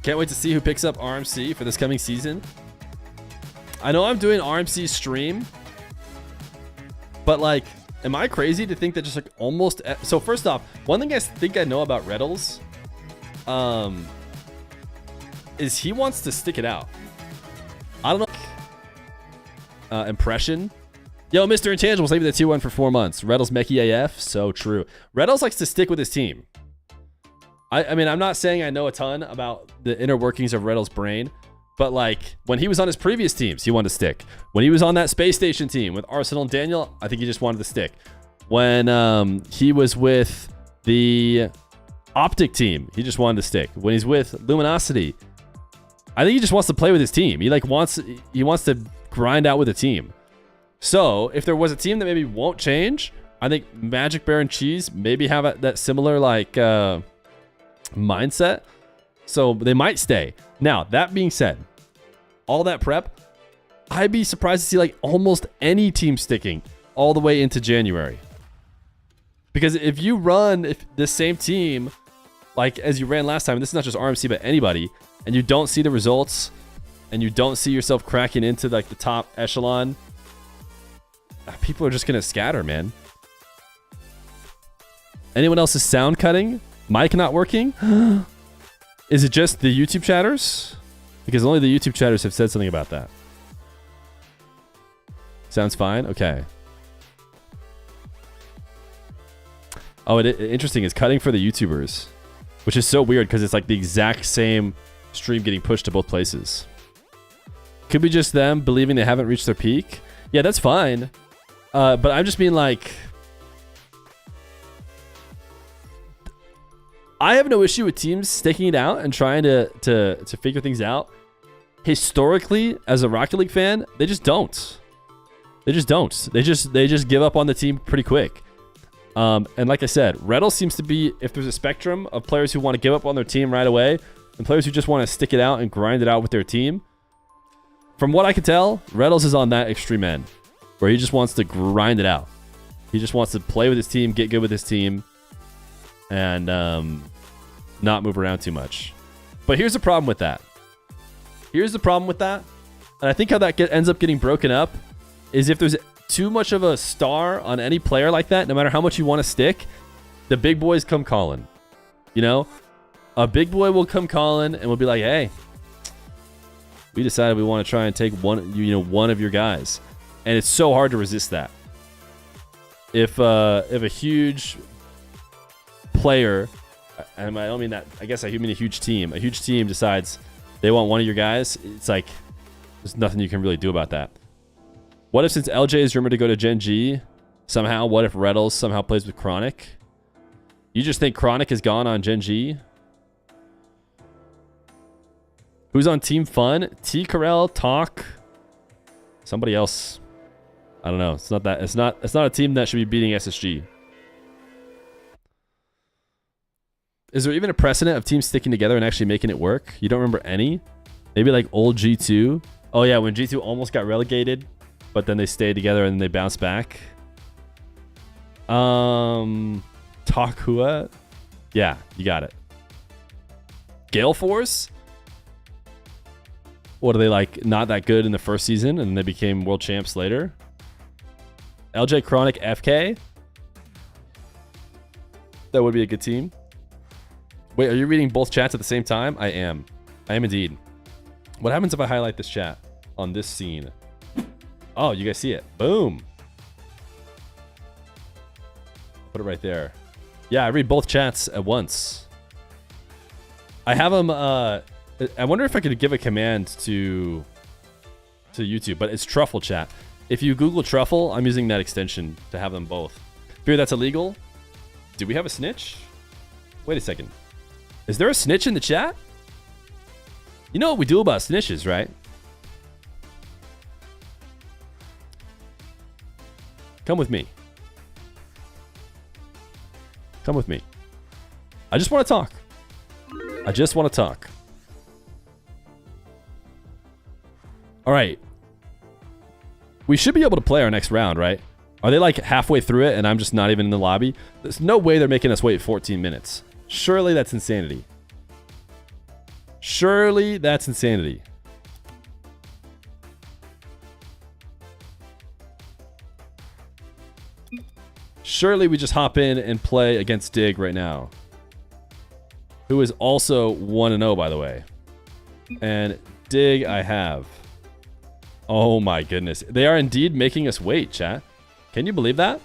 Can't wait to see who picks up RMC for this coming season. I know I'm doing RMC stream, but like, am I crazy to think that just like almost... So first off, one thing I think I know about Retals is he wants to stick it out. I don't know. Impression. Yo, Mr. Intangible, saving the 2-1 for 4 months. Retals Mechie AF. So true. Retals likes to stick with his team. I mean, I'm not saying I know a ton about the inner workings of Retals' brain, but like when he was on his previous teams, he wanted to stick. When he was on that space station team with Arsenal and Daniel, I think he just wanted to stick. When he was with the Optic team, he just wanted to stick. When he's with Luminosity, I think he just wants to play with his team. He wants to grind out with a team. So if there was a team that maybe won't change, I think Majicbear and Cheese maybe have that similar like mindset. So they might stay. Now, that being said, all that prep, I'd be surprised to see like almost any team sticking all the way into January. Because if you run the same team like as you ran last time, and this is not just RMC but anybody, and you don't see the results and you don't see yourself cracking into like the top echelon, people are just gonna scatter, man. Anyone else's sound cutting? Mic not working? Is it just the YouTube chatters? Because only the YouTube chatters have said something about that. Sounds fine? Okay. Oh, interesting. It's cutting for the YouTubers, which is so weird because it's like the exact same stream getting pushed to both places. Could be just them believing they haven't reached their peak. Yeah, that's fine. But I'm just being like... I have no issue with teams sticking it out and trying to figure things out. Historically, as a Rocket League fan, they just don't. They just don't. They just give up on the team pretty quick. And like I said, Retals seems to be, if there's a spectrum of players who want to give up on their team right away and players who just want to stick it out and grind it out with their team. From what I can tell, Retals is on that extreme end where he just wants to grind it out. He just wants to play with his team, get good with his team, and not move around too much. But here's the problem with that. And I think how that ends up getting broken up is if there's too much of a star on any player like that, no matter how much you want to stick, the big boys come calling. You know? A big boy will come calling and will be like, hey, we decided we want to try and take one of your guys. And it's so hard to resist that. If a huge player, and I don't mean that, I guess I mean a huge team decides they want one of your guys, it's like there's nothing you can really do about that. What if, since LJ is rumored to go to Gen.G, somehow, what if Retals somehow plays with Chronic? You just think Chronic is gone on Gen.G? Who's on Team Fun? T. Carell, Talk, somebody else. I don't know. It's not that. It's not a team that should be beating SSG. Is there even a precedent of teams sticking together and actually making it work? You don't remember any? Maybe like old G2. Oh yeah, when G2 almost got relegated, but then they stayed together and then they bounced back. Takhua? Yeah, you got it. Gale Force? What are they, like, not that good in the first season and they became world champs later? LJ Chronic FK? That would be a good team. Wait, are you reading both chats at the same time? I am. I am indeed. What happens if I highlight this chat on this scene? Oh, you guys see it. Boom. Put it right there. Yeah, I read both chats at once. I have them... I wonder if I could give a command to YouTube, but it's Truffle chat. If you Google Truffle, I'm using that extension to have them both. Fear that's illegal? Do we have a snitch? Wait a second. Is there a snitch in the chat? You know what we do about snitches, right? Come with me. Come with me. I just want to talk. I just want to talk. All right. We should be able to play our next round, right? Are they like halfway through it and I'm just not even in the lobby? There's no way they're making us wait 14 minutes. Surely that's insanity. Surely that's insanity. Surely we just hop in and play against Dig right now. Who is also 1-0, by the way. And Dig I have. Oh my goodness. They are indeed making us wait, chat. Can you believe that?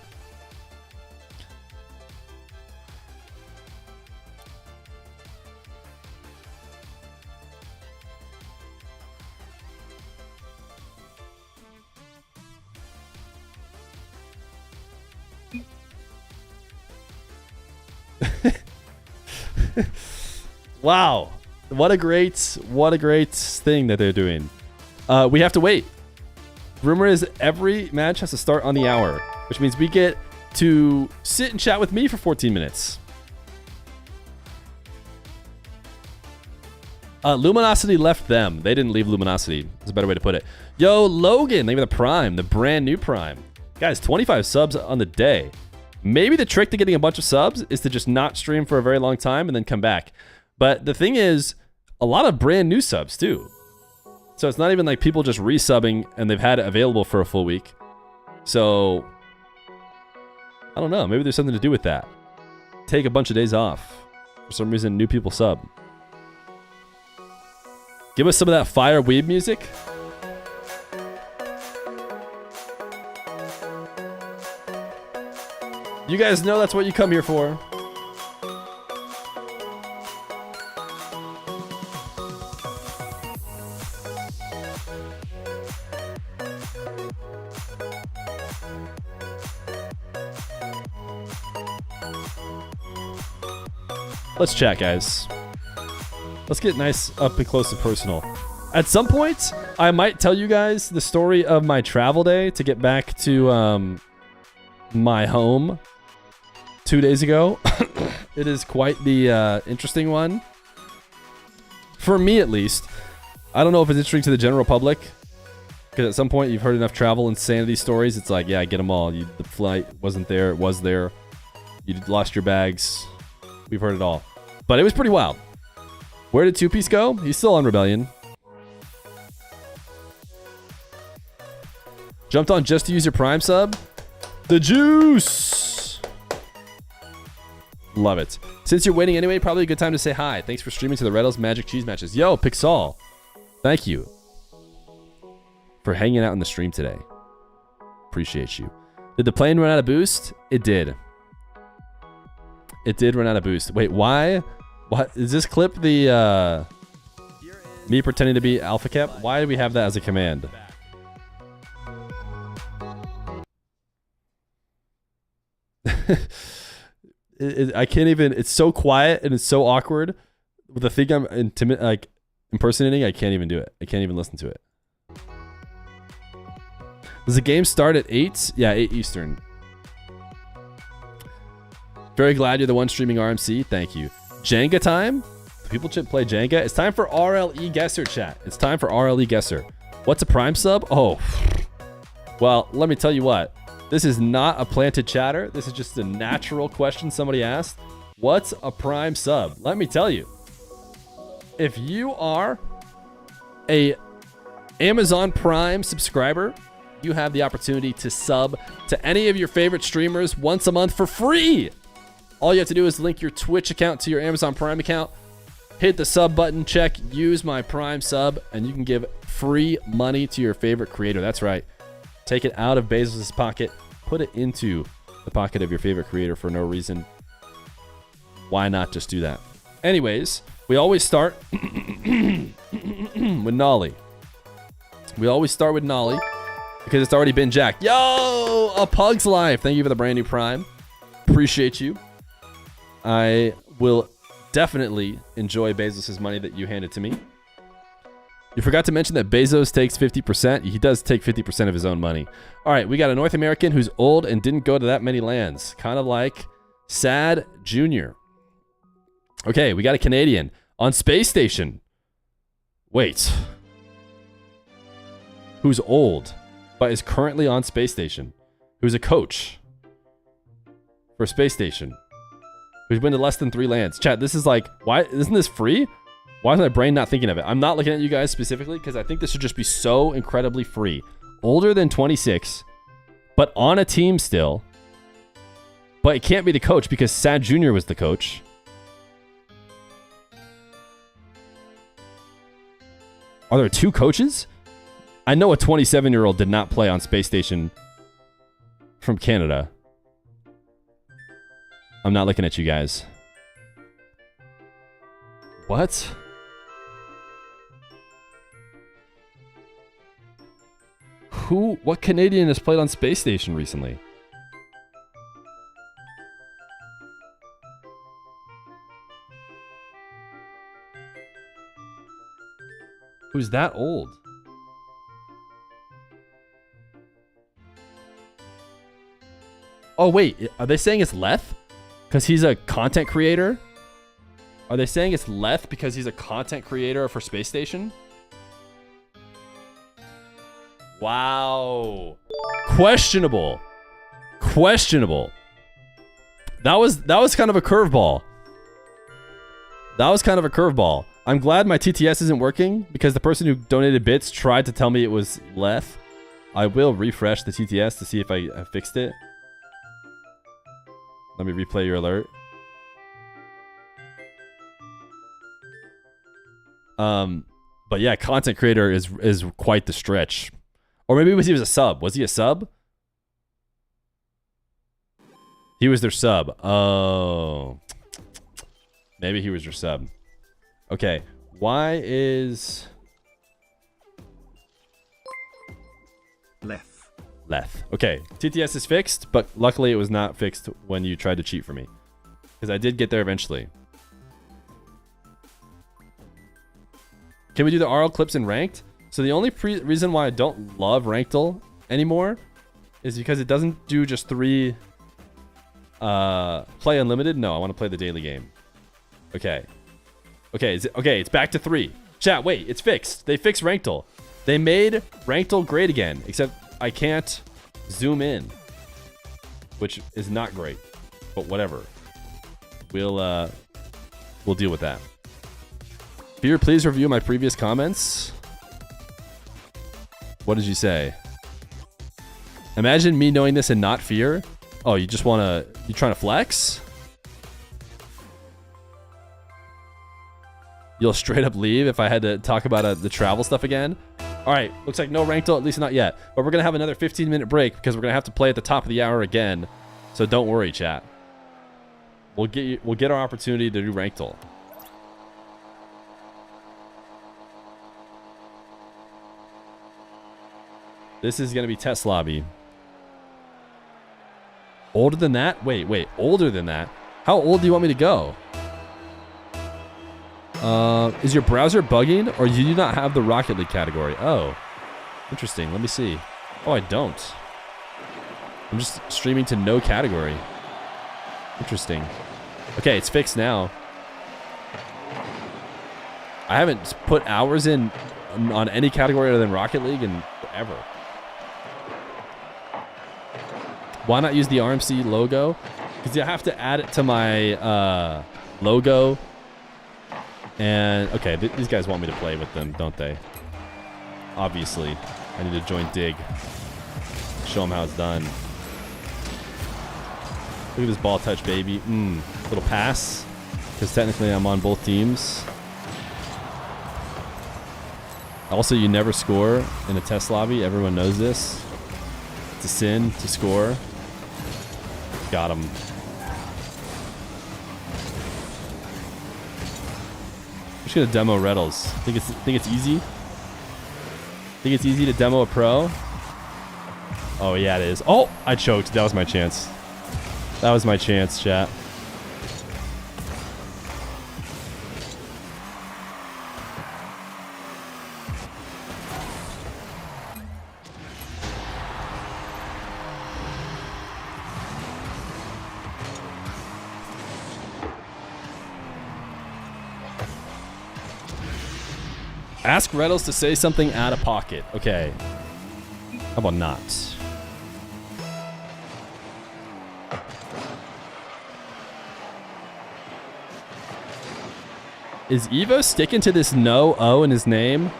Wow. What a great thing that they're doing. We have to wait. Rumor is every match has to start on the hour, which means we get to sit and chat with me for 14 minutes. Luminosity left them. They didn't leave Luminosity. That's a better way to put it. Yo, Logan, thank you for the Prime, the brand new Prime. Guys, 25 subs on the day. Maybe the trick to getting a bunch of subs is to just not stream for a very long time and then come back. But the thing is, a lot of brand new subs too. So it's not even like people just resubbing and they've had it available for a full week. So, I don't know. Maybe there's something to do with that. Take a bunch of days off. For some reason, new people sub. Give us some of that fire weeb music. You guys know that's what you come here for. Let's chat, guys. Let's get nice up and close and personal. At some point, I might tell you guys the story of my travel day to get back to my home 2 days ago. It is quite the interesting one. For me, at least. I don't know if it's interesting to the general public. Because at some point, you've heard enough travel insanity stories. It's like, yeah, I get them all. The flight wasn't there. It was there. You lost your bags. We've heard it all. But it was pretty wild. Where did Two Piece go? He's still on Rebellion. Jumped on just to use your Prime sub. The juice! Love it. Since you're waiting anyway, probably a good time to say hi. Thanks for streaming to the Retals Magic Cheese matches. Yo, Pixel. Thank you for hanging out in the stream today. Appreciate you. Did the plane run out of boost? It did. It did run out of boost. Wait, why? What is this clip? The me pretending to be Alpha Cap? Why do we have that as a command? I can't even. It's so quiet and it's so awkward. With the thing I'm impersonating, I can't even do it. I can't even listen to it. Does the game start at 8? Yeah, 8 Eastern. Very glad you're the one streaming RMC. Thank you. Jenga time? Do people play Jenga? It's time for RLE Guesser, chat. It's time for RLE Guesser. What's a Prime sub? Oh. Well, let me tell you what. This is not a planted chatter. This is just a natural question somebody asked. What's a Prime sub? Let me tell you. If you are a Amazon Prime subscriber, you have the opportunity to sub to any of your favorite streamers once a month for free. All you have to do is link your Twitch account to your Amazon Prime account, hit the sub button, check use my Prime sub, and you can give free money to your favorite creator. That's right. Take it out of Bezos' pocket, put it into the pocket of your favorite creator for no reason. Why not just do that? Anyways, we always start with Nolly. We always start with Nolly because it's already been jacked. Yo, a pug's life. Thank you for the brand new Prime. Appreciate you. I will definitely enjoy Bezos' money that you handed to me. You forgot to mention that Bezos takes 50%. He does take 50% of his own money. All right, we got a North American who's old and didn't go to that many lands. Kind of like Sad Jr. Okay, we got a Canadian on Space Station. Wait. Who's old, but is currently on Space Station. Who's a coach for Space Station. Who's been to less than 3 lands. Chat, this is like, why isn't this free? Why is my brain not thinking of it? I'm not looking at you guys specifically because I think this should just be so incredibly free. Older than 26, but on a team still. But it can't be the coach because Sad Jr. was the coach. Are there 2 coaches? I know a 27-year-old did not play on Space Station from Canada. I'm not looking at you guys. What? What Canadian has played on Space Station recently? Who's that old? Oh, wait. Are they saying it's Leth? Because he's a content creator? Are they saying it's Leth because he's a content creator for Space Station? Wow. Questionable. Questionable. That was kind of a curveball. That was kind of a curveball. I'm glad my TTS isn't working because the person who donated bits tried to tell me it was Leth. I will refresh the TTS to see if I fixed it. Let me replay your alert. But yeah, content creator is quite the stretch. Or maybe he was a sub. Was he a sub? He was their sub. Oh. Maybe he was your sub. Okay. Why is... Leth. Okay. TTS is fixed, but luckily it was not fixed when you tried to cheat for me. Because I did get there eventually. Can we do the RL clips in ranked? So the only reason why I don't love Ranked anymore is because it doesn't do just 3 play unlimited. No, I want to play the daily game. Okay. Okay, it's back to 3. Chat, wait, it's fixed. They fixed Ranked. They made Ranked great again, except I can't zoom in, which is not great, but whatever. We'll deal with that. Fear, please review my previous comments. What did you say? Imagine me knowing this and not Fear. Oh, you trying to flex? You'll straight up leave if I had to talk about the travel stuff again? All right, looks like no Ranked, at least not yet. But we're going to have another 15-minute break because we're going to have to play at the top of the hour again. So don't worry, chat. We'll get our opportunity to do Ranked. This is going to be test lobby. Older than that? Wait, older than that? How old do you want me to go? Is your browser bugging or you do not have the Rocket League category? Oh, interesting. Let me see. Oh, I don't. I'm just streaming to no category. Interesting. Okay, it's fixed now. I haven't put hours in on any category other than Rocket League in forever. Why not use the RMC logo? Because you have to add it to my logo. And, okay, these guys want me to play with them, don't they? Obviously. I need to join Dig. Show them how it's done. Look at this ball touch, baby. Little pass. Because technically I'm on both teams. Also, you never score in a test lobby. Everyone knows this. It's a sin to score. Got him. I'm just gonna demo Retals. Think it's easy? Think it's easy to demo a pro? Oh yeah, it is. Oh, I choked. That was my chance. That was my chance, chat. Ask Retals to say something out of pocket. Okay. How about not? Is Evo sticking to this no O in his name?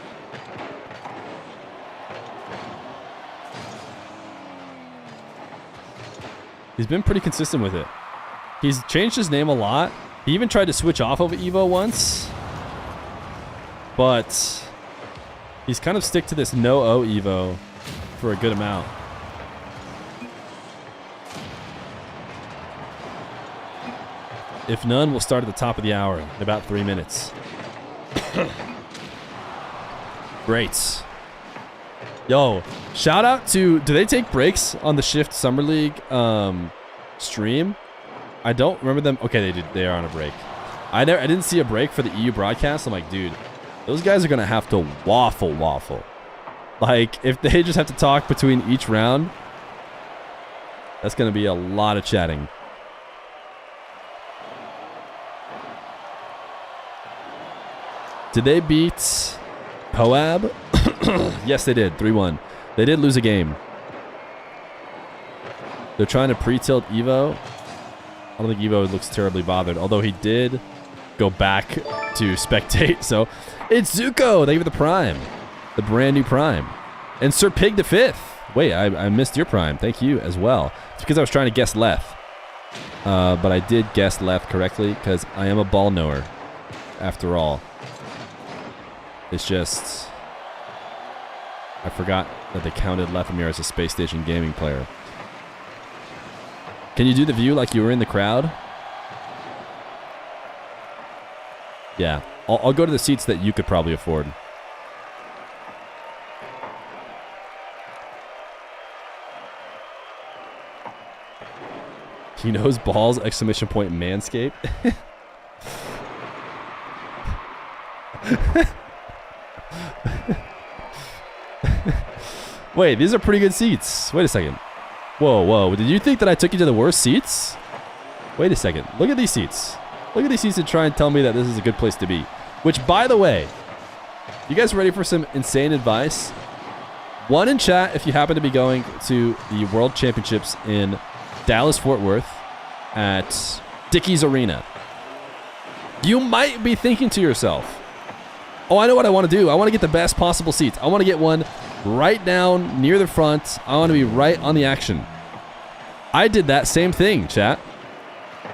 He's been pretty consistent with it. He's changed his name a lot. He even tried to switch off of Evo once. But he's kind of stick to this no O Evo for a good amount. If none, we'll start at the top of the hour in about 3 minutes. Great. Yo, shout out to... Do they take breaks on the Shift Summer League stream? I don't remember them. Okay, they did. They are on a break. I didn't see a break for the EU broadcast. I'm like, dude, those guys are going to have to waffle. Like, if they just have to talk between each round, that's going to be a lot of chatting. Did they beat Poab? Yes, they did. 3-1. They did lose a game. They're trying to pre-tilt Evo. I don't think Evo looks terribly bothered, although he did go back to spectate. So it's Zuko. Thank you for the Prime. The brand new Prime. And Sir Pig the 5th. Wait, I missed your Prime. Thank you as well. It's because I was trying to guess Leth. But I did guess Leth correctly because I am a ball knower after all. It's just, I forgot that they counted Lethemir as a Space Station gaming player. Can you do the view like you were in the crowd? Yeah, I'll go to the seats that you could probably afford. He knows balls! Exclamation point! Manscaped. Wait, these are pretty good seats. Wait a second. Whoa. Did you think that I took you to the worst seats? Wait a second. Look at these seats. Look at these seats and try and tell me that this is a good place to be. Which, by the way, you guys ready for some insane advice? One in chat if you happen to be going to the World Championships in Dallas-Fort Worth at Dickies Arena. You might be thinking to yourself, oh, I know what I want to do. I want to get the best possible seats. I want to get one right down near the front. I want to be right on the action. I did that same thing, chat.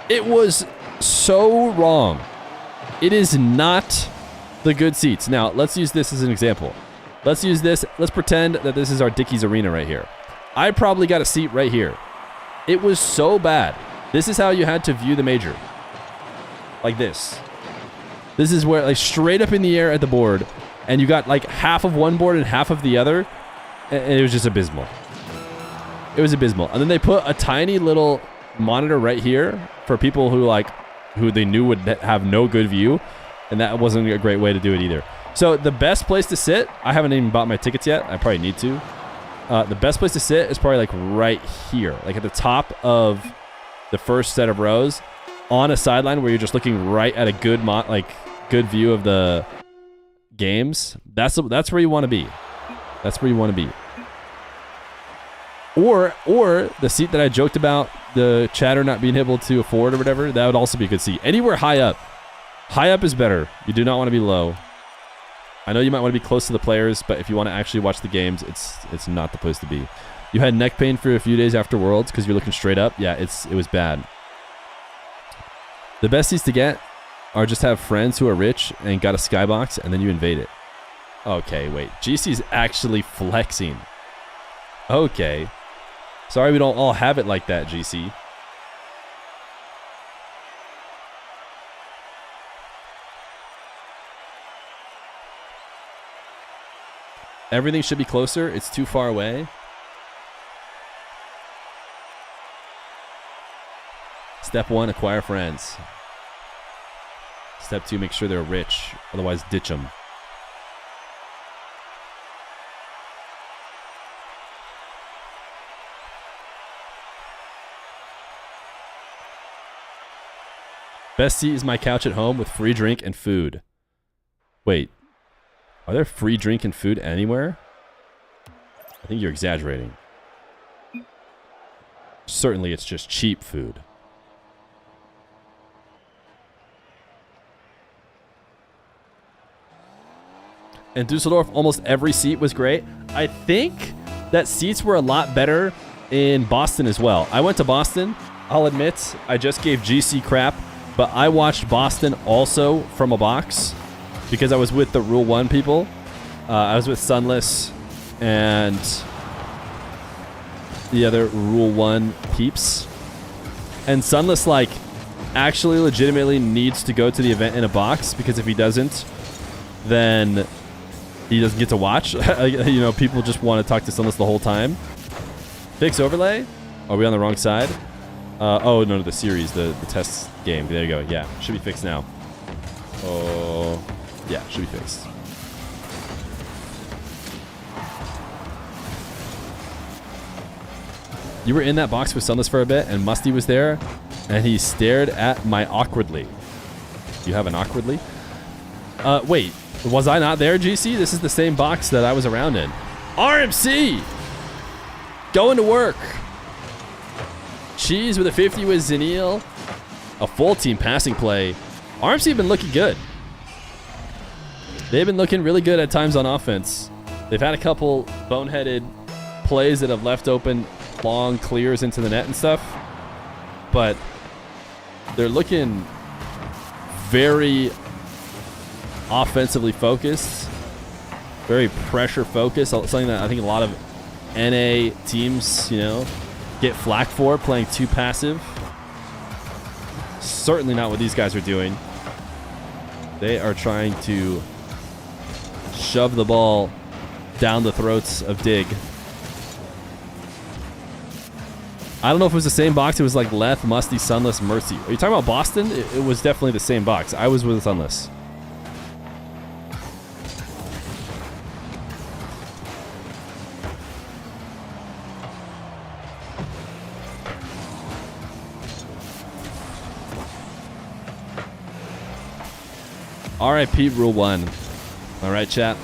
It was so wrong. It is not the good seats. Now, let's use this as an example. Let's use this. Let's pretend that this is our Dickies Arena right here. I probably got a seat right here. It was so bad. This is how you had to view the major. Like this. This is where, like, straight up in the air at the board, and you got, like, half of one board and half of the other, and it was just abysmal. It was abysmal. And then they put a tiny little monitor right here for people who they knew would have no good view, and that wasn't a great way to do it either. So the best place to sit, I haven't even bought my tickets yet. I probably need to. The best place to sit is probably, like, right here, like at the top of the first set of rows, on a sideline where you're just looking right at a good good view of the games. That's where you want to be. That's where you want to be. Or the seat that I joked about, the chatter not being able to afford or whatever, that would also be a good seat. Anywhere high up. High up is better. You do not want to be low. I know you might want to be close to the players, but if you want to actually watch the games, it's not the place to be. You had neck pain for a few days after Worlds because you're looking straight up. Yeah, it was bad. The best seats to get are just have friends who are rich and got a skybox, and then you invade it. Okay, wait. GC's actually flexing. Okay. Sorry we don't all have it like that, GC. Everything should be closer. It's too far away. Step 1, acquire friends. Step 2, make sure they're rich. Otherwise, ditch them. Best seat is my couch at home with free drink and food. Wait. Are there free drink and food anywhere? I think you're exaggerating. Certainly, it's just cheap food. In Dusseldorf, almost every seat was great. I think that seats were a lot better in Boston as well. I went to Boston. I'll admit, I just gave GC crap, but I watched Boston also from a box because I was with the Rule 1 people. I was with Sunless and the other Rule 1 peeps. And Sunless, like, actually legitimately needs to go to the event in a box because if he doesn't, then he doesn't get to watch. You know, people just want to talk to Sunless the whole time. Fix overlay? Are we on the wrong side? Oh, no, the series, the test game. There you go. Yeah, should be fixed now. Oh, yeah, should be fixed. You were in that box with Sunless for a bit, and Musty was there, and he stared at my awkwardly. You have an awkwardly? Wait, was I not there, GC? This is the same box that I was around in. RMC! Going to work. Cheese with a 50 with Zenil. A full team passing play. RMC have been looking good. They've been looking really good at times on offense. They've had a couple boneheaded plays that have left open long clears into the net and stuff, but they're looking very offensively focused, very pressure focused, something that I think a lot of NA teams, you know, get flack for, playing too passive. Certainly not what these guys are doing. They are trying to shove the ball down the throats of Dig. I don't know if it was the same box. It was like Leth, Musty, Sunless, Mercy. Are you talking about Boston? It was definitely the same box. I was with Sunless. RIP Rule 1. All right, chat.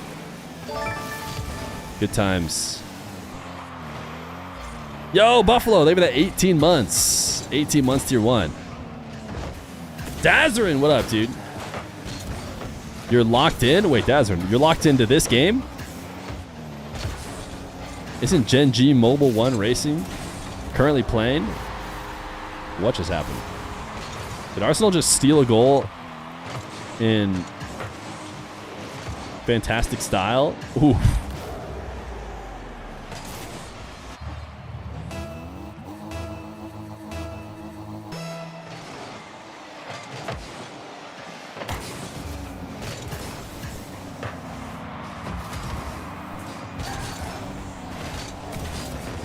Good times. Yo, Buffalo, they've been at 18 months. 18 months tier 1. Dazarin, what up, dude? You're locked in? Wait, Dazarin, you're locked into this game? Isn't Gen.G Mobile 1 Racing currently playing? What just happened? Did Arsenal just steal a goal in fantastic style? Ooh.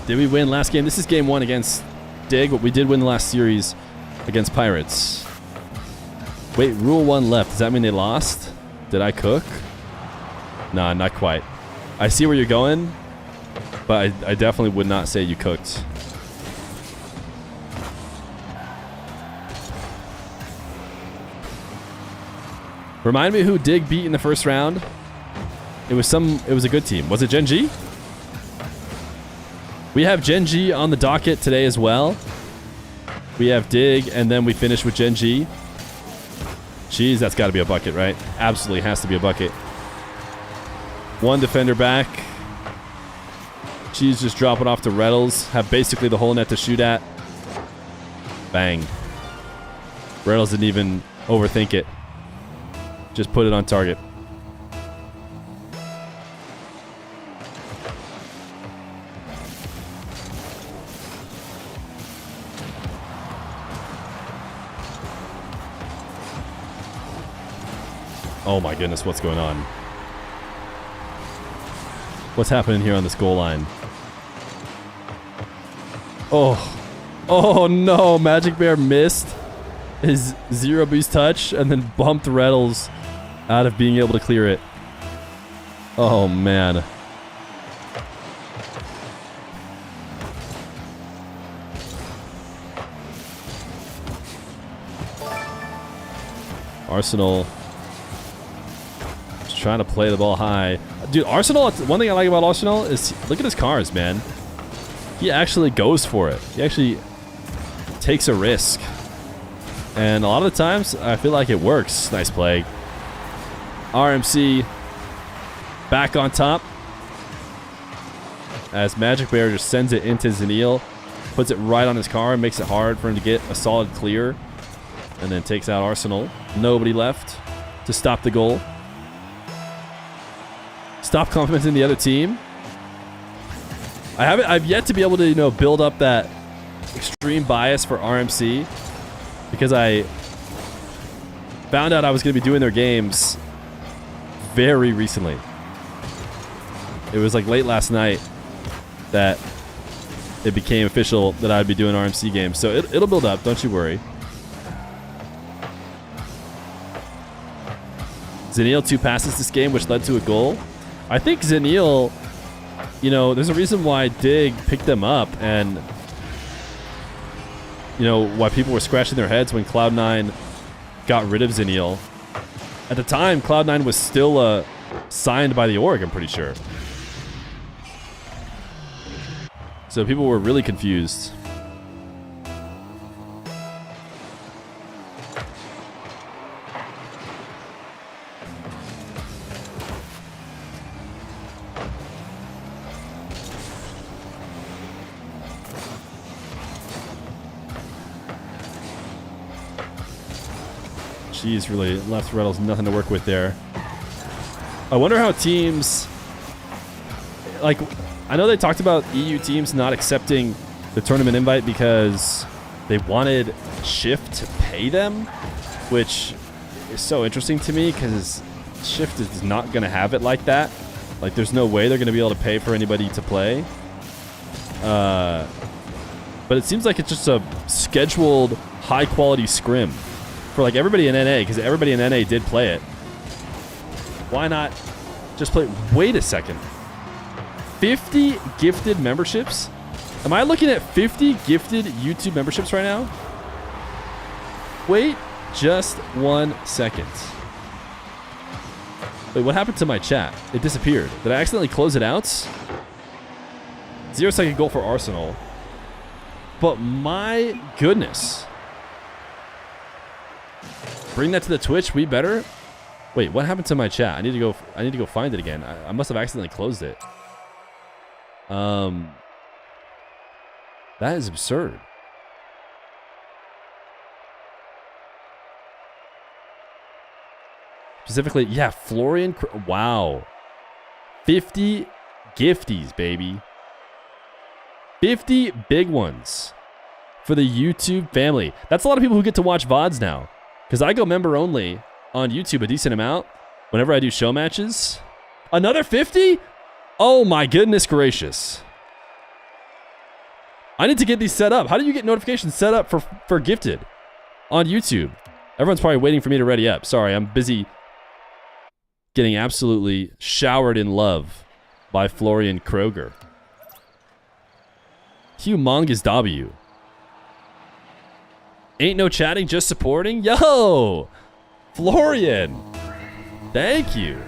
Did we win last game? This is game 1 against Dig, but we did win the last series against Pirates. Wait, Rule 1 left. Does that mean they lost? Did I cook? Nah, not quite. I see where you're going, but I definitely would not say you cooked. Remind me who Dig beat in the first round. It was a good team. Was it Gen.G? We have Gen.G on the docket today as well. We have Dig, and then we finish with Gen.G. Jeez, that's got to be a bucket, right? Absolutely has to be a bucket. One defender back. Cheese just dropping off to Retals. Have basically the whole net to shoot at. Bang. Retals didn't even overthink it. Just put it on target. Oh my goodness, what's going on? What's happening here on this goal line? Oh no, Majicbear missed his zero boost touch and then bumped Retals out of being able to clear it. Oh man. Arsenal trying to play the ball high. Dude, Arsenal, one thing I like about Arsenal is look at his cars, man. He actually goes for it. He actually takes a risk. And a lot of the times, I feel like it works. Nice play. RMC back on top. As Majicbear just sends it into Zenil, puts it right on his car and makes it hard for him to get a solid clear. And then takes out Arsenal. Nobody left to stop the goal. Stop complimenting the other team. I've yet to be able to, build up that extreme bias for RMC because I found out I was going to be doing their games very recently. It was like late last night that it became official that I'd be doing RMC games. So it'll build up. Don't you worry. Zenil 2 passes this game, which led to a goal. I think Zenil, there's a reason why Dig picked them up and, why people were scratching their heads when Cloud9 got rid of Zenil. At the time, Cloud9 was still signed by the org, I'm pretty sure. So people were really confused. Jeez, really left Retals nothing to work with there. I wonder how teams, I know they talked about EU teams not accepting the tournament invite because they wanted Shift to pay them, which is so interesting to me because Shift is not going to have it like that. There's no way they're going to be able to pay for anybody to play. But it seems like it's just a scheduled high-quality scrim for everybody in NA, because everybody in NA did play it. Why not just play? Wait a second. 50 gifted memberships? Am I looking at 50 gifted YouTube memberships right now? Wait just 1 second. Wait, what happened to my chat? It disappeared. Did I accidentally close it out? 0-second goal for Arsenal. But my goodness. Bring that to the Twitch. We better. Wait, what happened to my chat? I need to go find it again. I must have accidentally closed it. That is absurd. Specifically, yeah, Florian. Wow. 50 gifties, baby. 50 big ones for the YouTube family. That's a lot of people who get to watch VODs now. Because I go member only on YouTube a decent amount whenever I do show matches. Another 50? Oh my goodness gracious. I need to get these set up. How do you get notifications set up for gifted on YouTube? Everyone's probably waiting for me to ready up. Sorry, I'm busy getting absolutely showered in love by Florian Kroger. Humongous W. Ain't no chatting, just supporting. Yo, Florian. Thank you.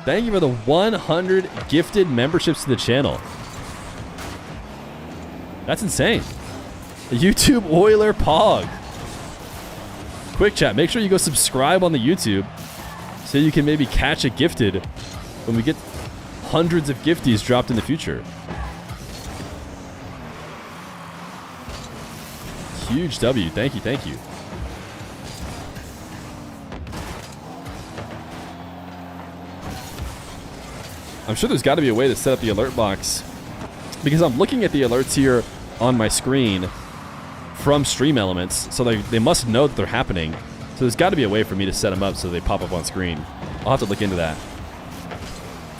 Thank you for the 100 gifted memberships to the channel. That's insane. The YouTube Oiler Pog. Quick chat, make sure you go subscribe on the YouTube so you can maybe catch a gifted when we get hundreds of gifties dropped in the future. Huge W. Thank you. Thank you. I'm sure there's got to be a way to set up the alert box because I'm looking at the alerts here on my screen from Stream Elements, so they must know that they're happening. So there's got to be a way for me to set them up so they pop up on screen. I'll have to look into that.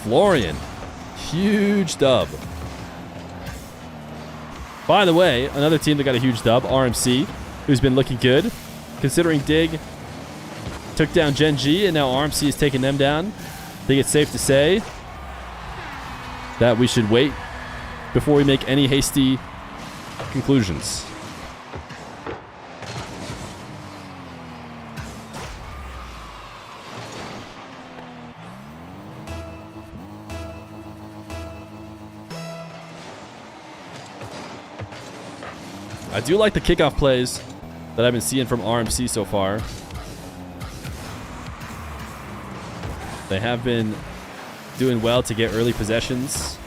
Florian. Huge dub. By the way, another team that got a huge dub, RMC, who's been looking good. Considering Dig took down Gen.G and now RMC is taking them down, I think it's safe to say that we should wait before we make any hasty conclusions. I do like the kickoff plays that I've been seeing from RMC so far. They have been doing well to get early possessions.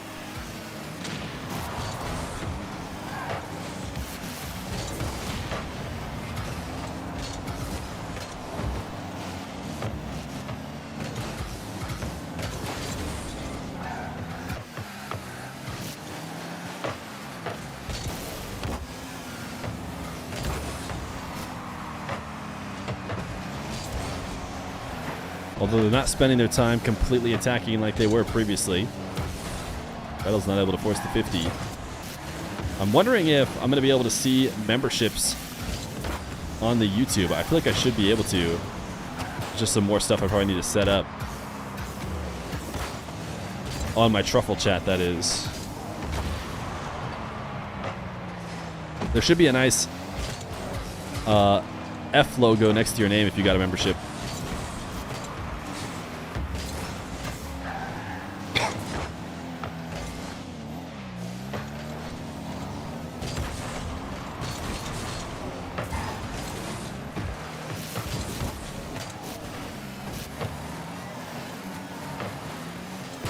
Although they're not spending their time completely attacking like they were previously. Retals not able to force the 50. I'm wondering if I'm going to be able to see memberships on the YouTube. I feel like I should be able to. Just some more stuff I probably need to set up. On my truffle chat, that is. There should be a nice F logo next to your name if you got a membership.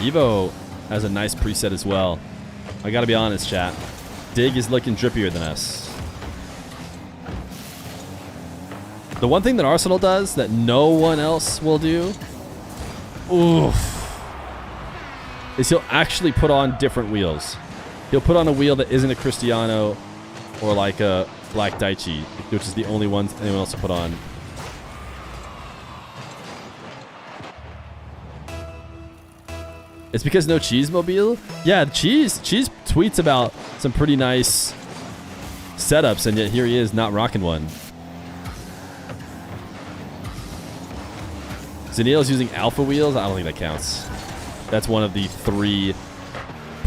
Evo has a nice preset as well. I gotta be honest, chat. Dig is looking drippier than us. The one thing that Arsenal does that no one else will do, is he'll actually put on different wheels. He'll put on a wheel that isn't a Cristiano or like a Black Daichi, which is the only ones anyone else will put on. It's because no Cheese Mobile? Yeah, Cheese tweets about some pretty nice setups, and yet here he is not rocking one. Zaniel's using alpha wheels? I don't think that counts. That's one of the 3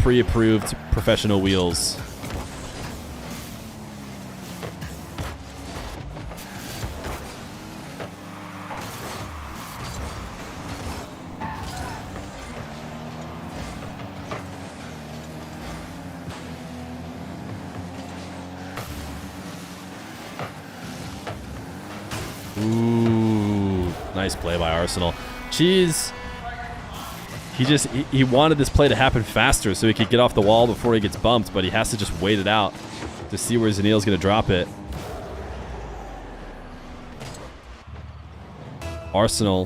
pre-approved professional wheels. Ooh, nice play by Arsenal. Cheese, he wanted this play to happen faster so he could get off the wall before he gets bumped, but he has to just wait it out to see where Zaniel's going to drop it. Arsenal,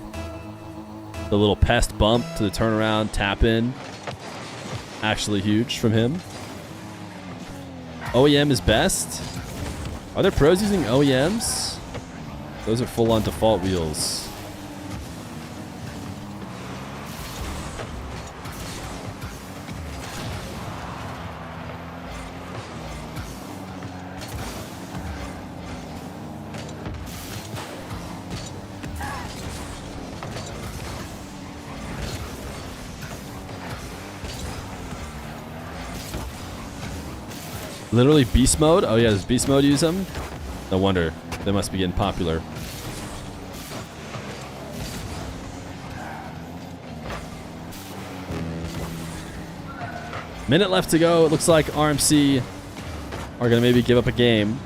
the little pest bump to the turnaround, tap in. Actually huge from him. OEM is best. Are there pros using OEMs? Those are full-on default wheels. Literally beast mode? Oh yeah, does beast mode use them? No wonder. They must be getting popular. Minute left to go. It looks like RMC are going to maybe give up a game.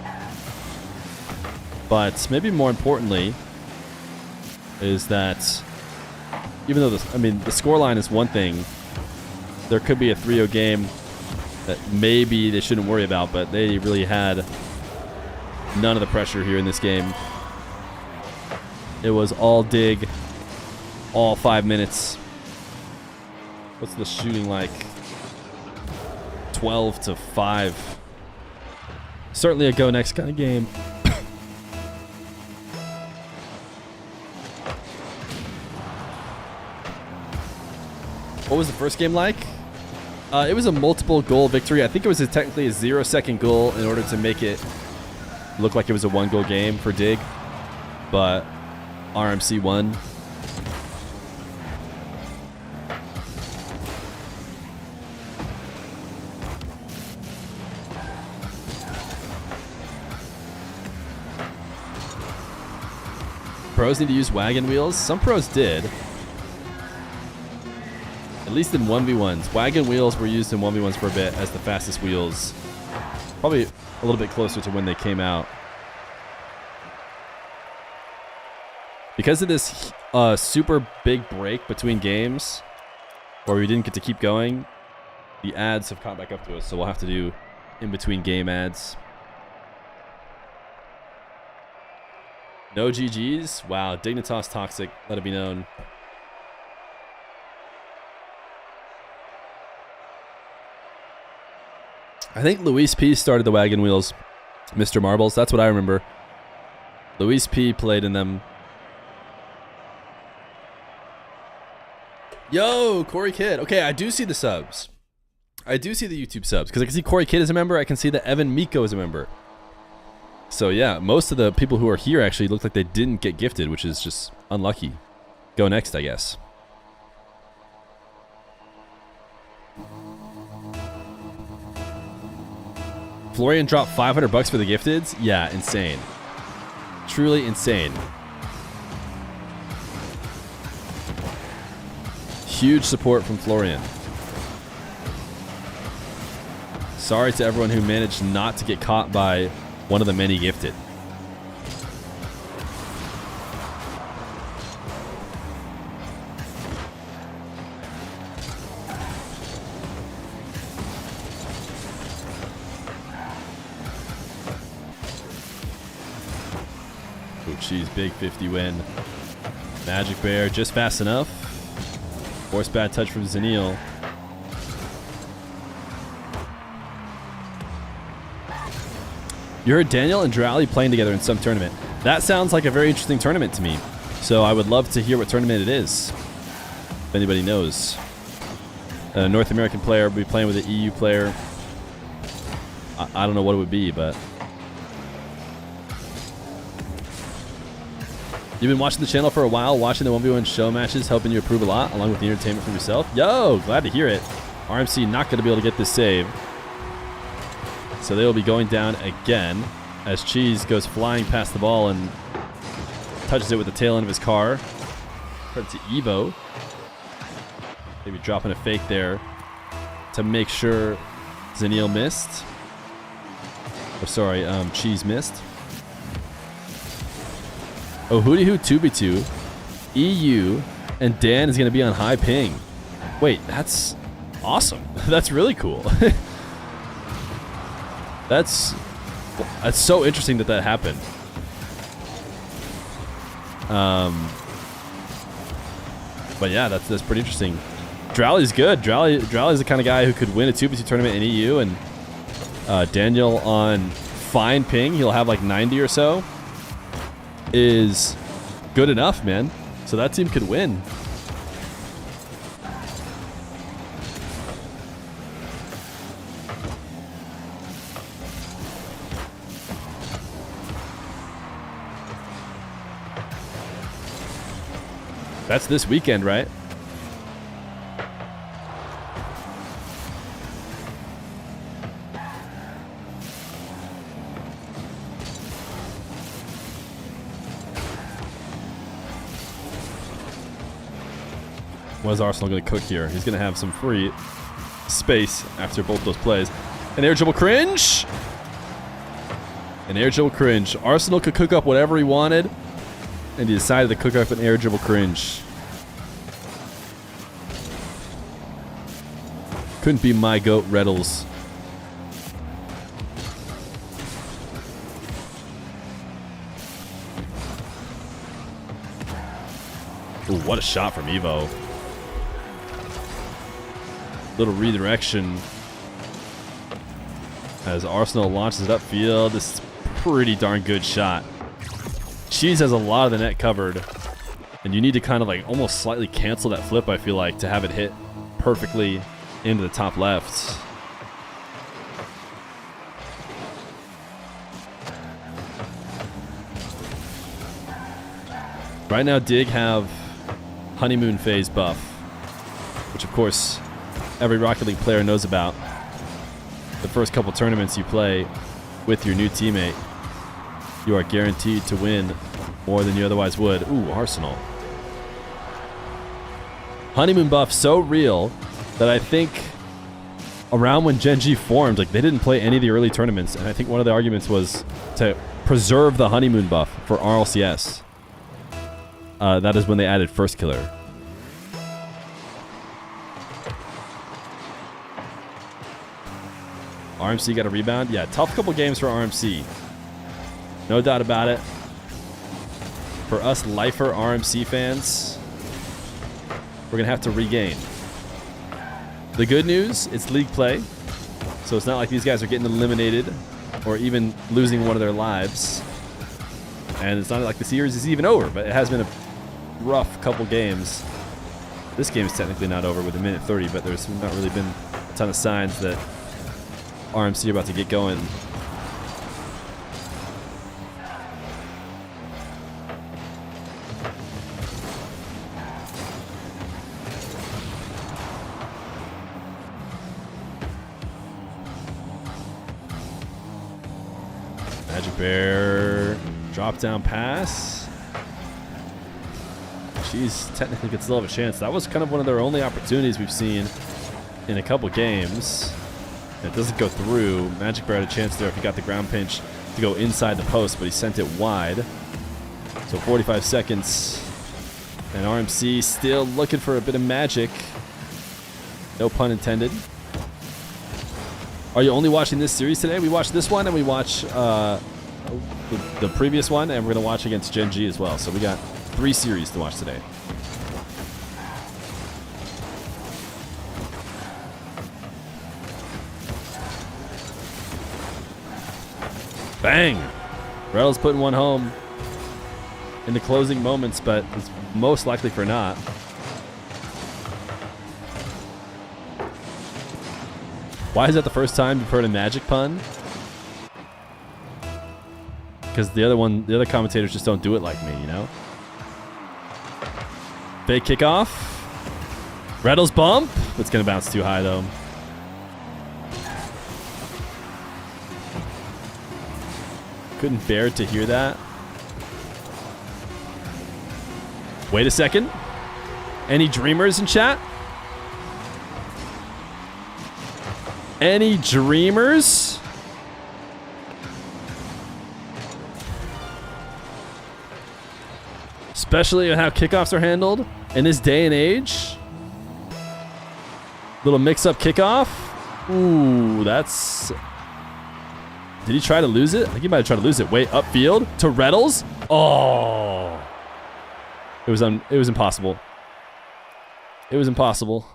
But maybe more importantly is that even though the scoreline is one thing, there could be a 3-0 game that maybe they shouldn't worry about, but they really had none of the pressure here in this game. It was all dig, all 5 minutes. What's the shooting like? 12-5. Certainly a go next kind of game. What was the first game like? It was a multiple goal victory. I think it was technically a 0-second goal in order to make it look like it was a 1-goal game for Dig, but RMC won. Pros need to use wagon wheels. Some pros did. At least in 1v1s. Wagon wheels were used in 1v1s for a bit as the fastest wheels. Probably a little bit closer to when they came out. Because of this super big break between games, where we didn't get to keep going, the ads have caught back up to us, so we'll have to do in-between game ads. No GGs? Wow, Dignitas toxic, let it be known. I think Luis P started the wagon wheels, Mr. Marbles. That's what I remember. Luis P played in them. Yo, Corey Kidd. Okay, I do see the subs. I do see the YouTube subs because I can see Corey Kidd as a member. I can see that Evan Miko is a member. So yeah, most of the people who are here actually look like they didn't get gifted, which is just unlucky. Go next, I guess. Florian dropped $500 for the gifteds? Yeah, insane. Truly insane. Huge support from Florian. Sorry to everyone who managed not to get caught by one of the many gifted. Oh, geez, big 50 win. Majicbear just fast enough. Force bad touch from Zenil. You heard Daniel and Drowley playing together in some tournament. That sounds like a very interesting tournament to me. So I would love to hear what tournament it is. If anybody knows. A North American player will be playing with an EU player. I don't know what it would be, but... You've been watching the channel for a while, watching the 1v1 show matches, helping you improve a lot, along with the entertainment for yourself. Yo, glad to hear it. RMC not going to be able to get this save. So they will be going down again as Cheese goes flying past the ball and touches it with the tail end of his car. Credit to Evo. Maybe dropping a fake there to make sure Zenil missed. Oh, sorry, Cheese missed. Oh, Hootie Hoo 2v2, EU, and Dan is going to be on high ping. Wait, that's awesome. That's really cool. That's so interesting that that happened. But yeah, that's pretty interesting. Drowley's good. Drowley's the kind of guy who could win a 2v2 tournament in EU, and Daniel on fine ping, he'll have like 90 or so, is good enough, man. So that team could win. That's this weekend, right? What is Arsenal going to cook here? He's going to have some free space after both those plays. An air dribble cringe. An air dribble cringe. Arsenal could cook up whatever he wanted, and he decided to cook up an air dribble cringe. Couldn't be my goat, Retals. Ooh, what a shot from Evo. Little redirection as Arsenal launches it upfield. This is a pretty darn good shot. Cheese has a lot of the net covered, and you need to kind of like almost slightly cancel that flip, I feel like, to have it hit perfectly into the top left. Right now, Dig have honeymoon phase buff, which of course every Rocket League player knows about. The first couple tournaments you play with your new teammate, you are guaranteed to win more than you otherwise would. Ooh, Arsenal. Honeymoon buff so real that I think around when Gen.G formed, like, they didn't play any of the early tournaments, and I think one of the arguments was to preserve the honeymoon buff for RLCS. that is when they added First Killer. RMC got a rebound. Yeah, tough couple games for RMC. No doubt about it. For us lifer RMC fans, we're going to have to regain. The good news, it's league play. So it's not like these guys are getting eliminated or even losing one of their lives. And it's not like the series is even over, but it has been a rough couple games. This game is technically not over with a minute 30, but there's not really been a ton of signs that RMC are about to get going. Majicbear drop down pass. She's technically could still have a chance. That was kind of one of their only opportunities we've seen in a couple games. It doesn't go through. Majicbear had a chance there if he got the ground pinch to go inside the post, but he sent it wide. So 45 seconds. And RMC still looking for a bit of magic. No pun intended. Are you only watching this series today? We watched this one and we watch the previous one, and we're going to watch against Gen.G as well. So we got 3 series to watch today. Bang! Retals putting one home in the closing moments, but it's most likely for not. Why is that the first time you've heard a magic pun? Because the other commentators just don't do it like me, you know? Fake kickoff. Retals bump. It's going to bounce too high, though. Couldn't bear to hear that. Wait a second. Any dreamers in chat? Any dreamers? Especially on how kickoffs are handled in this day and age. Little mix-up kickoff. Ooh, that's... Did he try to lose it? I think he might have tried to lose it. Wait, upfield to Retals. Oh. It was impossible. It was impossible.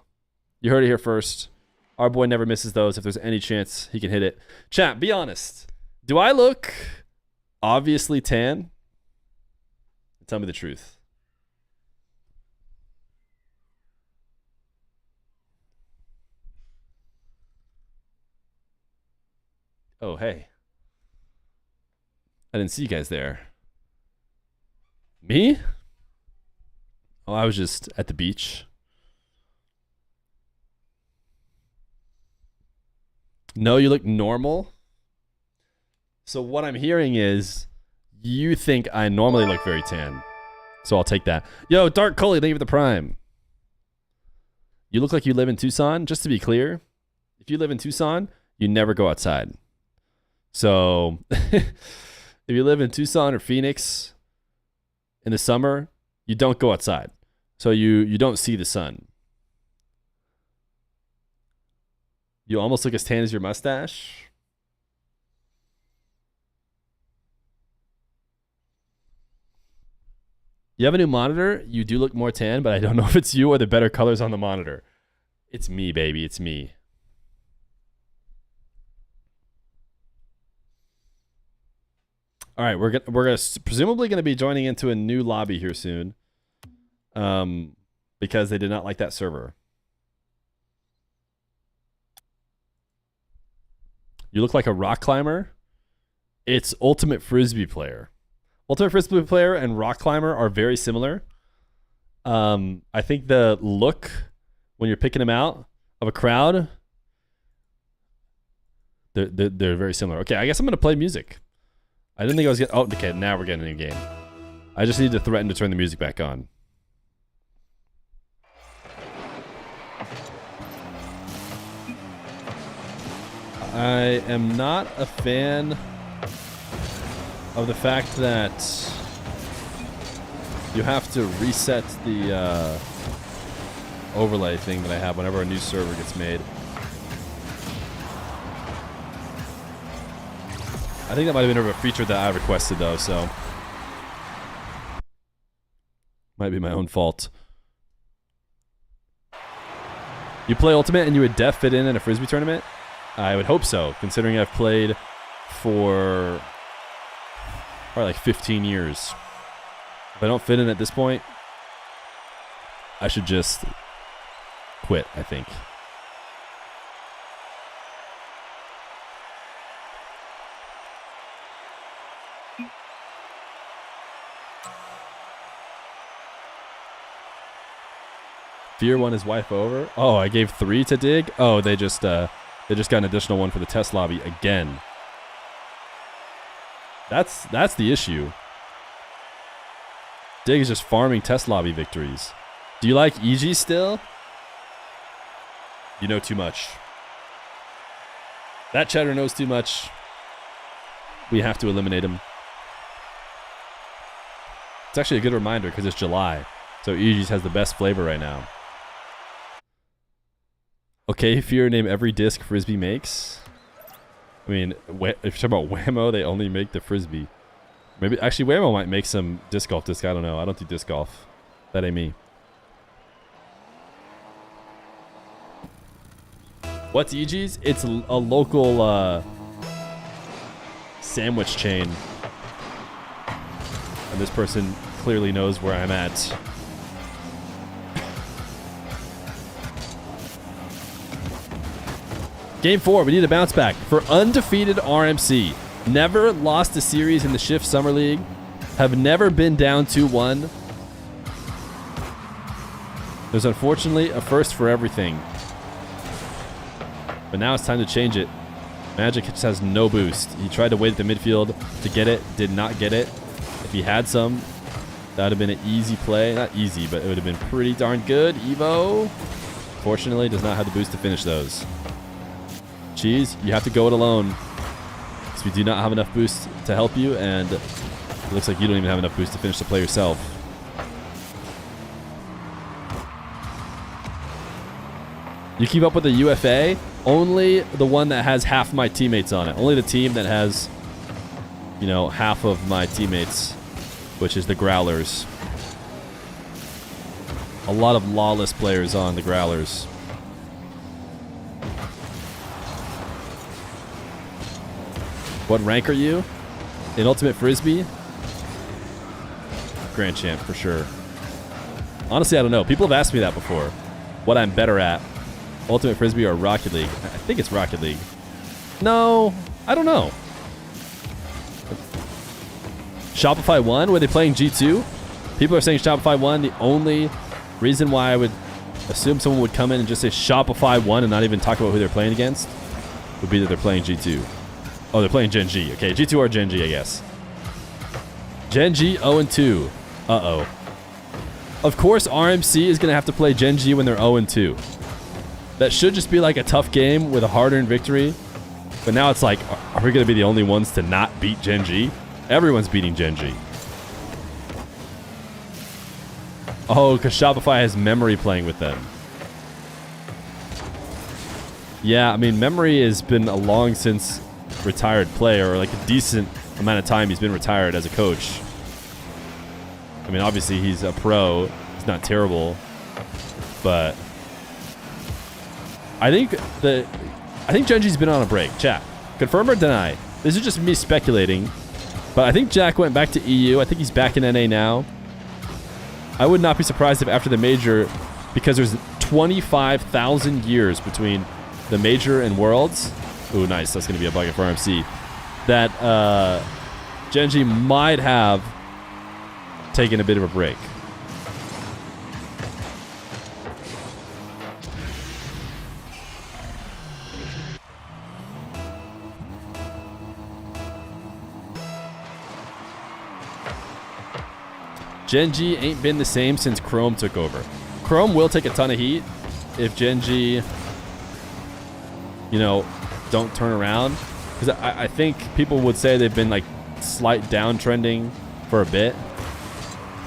You heard it here first. Our boy never misses those if there's any chance he can hit it. Chat, be honest. Do I look obviously tan? Tell me the truth. Oh, hey. I didn't see you guys there. Me? Oh, I was just at the beach. No, you look normal. So what I'm hearing is you think I normally look very tan. So I'll take that. Yo, Dark Coley, thank you for the prime. You look like you live in Tucson. Just to be clear, if you live in Tucson, you never go outside. So if you live in Tucson or Phoenix in the summer, you don't go outside. So you don't see the sun. You almost look as tan as your mustache. You have a new monitor. You do look more tan, but I don't know if it's you or the better colors on the monitor. It's me, baby. It's me. All right, we're presumably gonna be joining into a new lobby here soon, because they did not like that server. You look like a rock climber. It's Ultimate Frisbee player. Ultimate Frisbee player and rock climber are very similar. I think the look when you're picking them out of a crowd, they're very similar. Okay, I guess I'm gonna play music. I didn't think I was getting... Oh, okay, now we're getting a new game. I just need to threaten to turn the music back on. I am not a fan of the fact that You have to reset the overlay thing that I have whenever a new server gets made. I think that might have been a feature that I requested though, so might be my own fault. You play Ultimate and you would def fit in a Frisbee tournament? I would hope so, considering I've played for probably like 15 years. If I don't fit in at this point, I should just quit, I think. Feer won his wife over. Oh, I gave 3 to Dig. Oh, they just got an additional 1 for the test lobby again. That's the issue. Dig is just farming test lobby victories. Do you like EG still? You know too much. That chatter knows too much. We have to eliminate him. It's actually a good reminder because it's July. So EG's has the best flavor right now. Okay, Fear, name every disc Frisbee makes. I mean, if you're talking about Whammo, they only make the Frisbee. Maybe, actually, Whammo might make some disc golf disc. I don't know. I don't do disc golf. That ain't me. What's EG's? It's a local sandwich chain. And this person clearly knows where I'm at. Game 4, we need a bounce back. For undefeated RMC, never lost a series in the Shift Summer League, have never been down 2-1. There's unfortunately a first for everything. But now it's time to change it. Magic just has no boost. He tried to wait at the midfield to get it, did not get it. If he had some, that would have been an easy play. Not easy, but it would have been pretty darn good. Evo, fortunately, does not have the boost to finish those. Cheese, you have to go it alone. Because we do not have enough boost to help you, and it looks like you don't even have enough boost to finish the play yourself. You keep up with the UFA? Only the one that has half my teammates on it. Only the team that has, you know, half of my teammates, which is the Growlers. A lot of lawless players on the Growlers. What rank are you? In Ultimate Frisbee? Grand Champ, for sure. Honestly, I don't know. People have asked me that before. What I'm better at. Ultimate Frisbee or Rocket League? I think it's Rocket League. No, I don't know. Shopify 1? Were they playing G2? People are saying Shopify 1. The only reason why I would assume someone would come in and just say Shopify 1 and not even talk about who they're playing against would be that they're playing G2. Oh, they're playing Gen.G. Okay, G2 or Gen.G, I guess. Gen.G 0-2. Uh-oh. Of course, RMC is going to have to play Gen.G when they're 0-2. That should just be like a tough game with a hard-earned victory. But now it's like, are we going to be the only ones to not beat Gen.G? Everyone's beating Gen.G. Oh, because Shopify has Memory playing with them. Yeah, I mean, Memory has been a long since retired player, or like a decent amount of time he's been retired as a coach. I mean, obviously he's a pro. He's not terrible, but I think Gen.G's been on a break. Chat, confirm or deny? This is just me speculating, but I think Jack went back to EU. I think he's back in NA now. I would not be surprised if after the major, because there's 25,000 years between the major and Worlds. Ooh, nice. That's going to be a bucket for RMC. That Gen.G might have taken a bit of a break. Gen.G ain't been the same since Chrome took over. Chrome will take a ton of heat if Gen.G, you know, don't turn around, because I think people would say they've been like slight downtrending for a bit.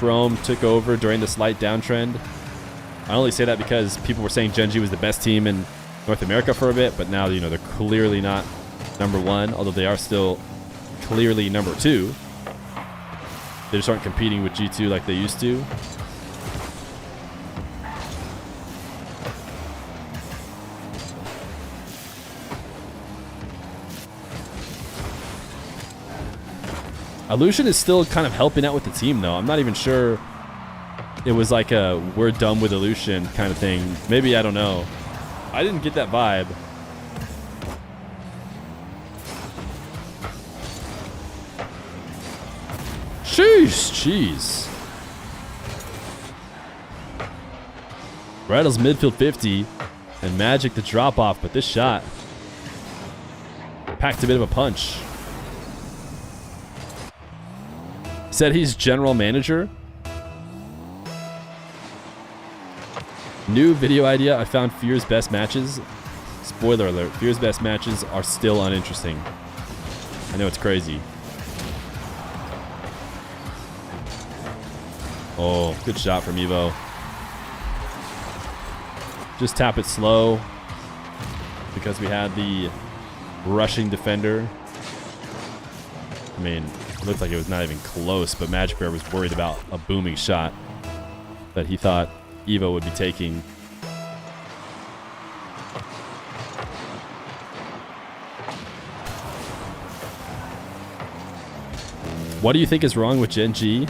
Chrome took over during the slight downtrend. I only say that because people were saying Gen.G was the best team in North America for a bit, but now, they're clearly not #1, although they are still clearly #2. They just aren't competing with G2 like they used to. Illusion is still kind of helping out with the team, though. I'm not even sure it was like a we're done with Illusion kind of thing. Maybe, I don't know. I didn't get that vibe. Jeez. Retals midfield 50 and Magic the drop off, but this shot packed a bit of a punch. Said he's general manager. New video idea. I found Feer's best matches. Spoiler alert. Feer's best matches are still uninteresting. I know it's crazy. Oh, good shot from Evo. Just tap it slow because we had the rushing defender. I mean, it looked like it was not even close, but Majicbear was worried about a booming shot that he thought Evo would be taking. What do you think is wrong with Gen.G?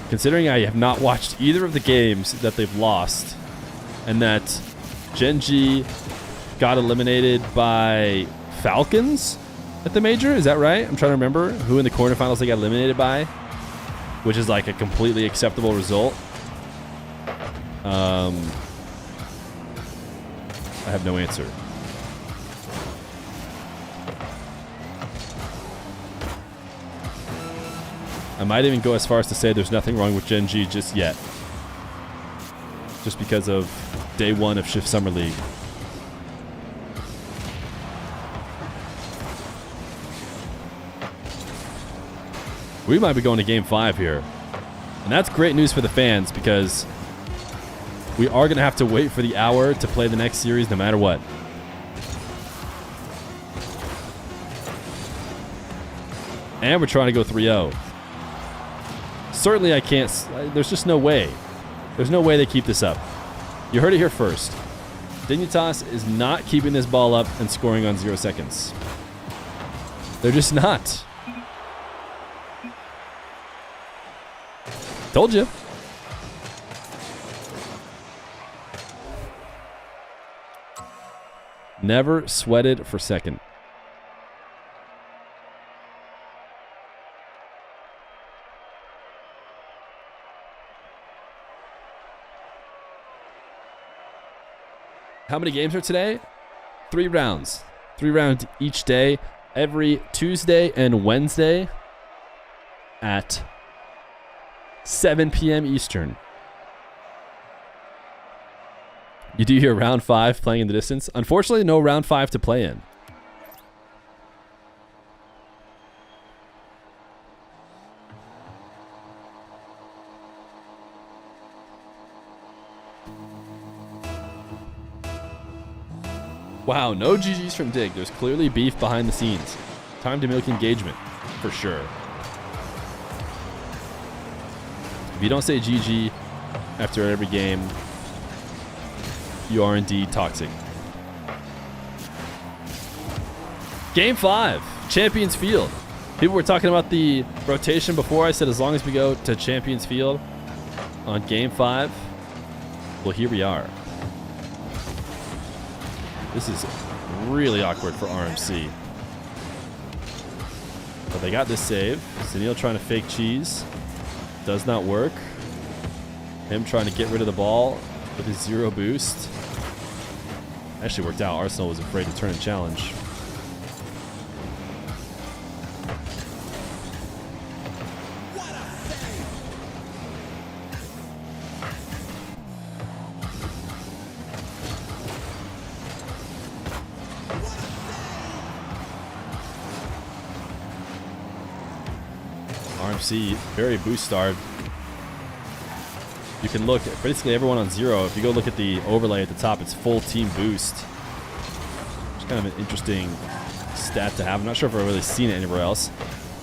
Considering I have not watched either of the games that they've lost, and that Gen.G got eliminated by Falcons at the major, is that right? I'm trying to remember who in the quarterfinals they got eliminated by, which is like a completely acceptable result. I have no answer. I might even go as far as to say there's nothing wrong with Gen.G just yet. Just because of day 1 of Shift Summer League. We might be going to Game 5 here. And that's great news for the fans because we are going to have to wait for the hour to play the next series no matter what. And we're trying to go 3-0. Certainly I can't. There's just no way. There's no way they keep this up. You heard it here first. Dignitas is not keeping this ball up and scoring on 0 seconds. They're just not. Told you. Never sweated for second. How many games are today? 3 rounds. 3 rounds each day, every Tuesday and Wednesday at 7 p.m. Eastern. You do hear round 5 playing in the distance. Unfortunately, no round 5 to play in. Wow, no GGs from Dig. There's clearly beef behind the scenes. Time to milk engagement, for sure. If you don't say GG after every game, you are indeed toxic. Game 5, Champions Field. People were talking about the rotation before. I said as long as we go to Champions Field on Game 5, well, here we are. This is really awkward for RMC. But they got this save. Sunil trying to fake cheese. Does not work. Him trying to get rid of the ball with his 0 boost. Actually worked out. Arsenal was afraid to turn and challenge. RMC very boost starved. you can look at basically everyone on 0. If you go look at the overlay at the top, it's full team boost. It's kind of an interesting stat to have. I'm not sure if I've really seen it anywhere else.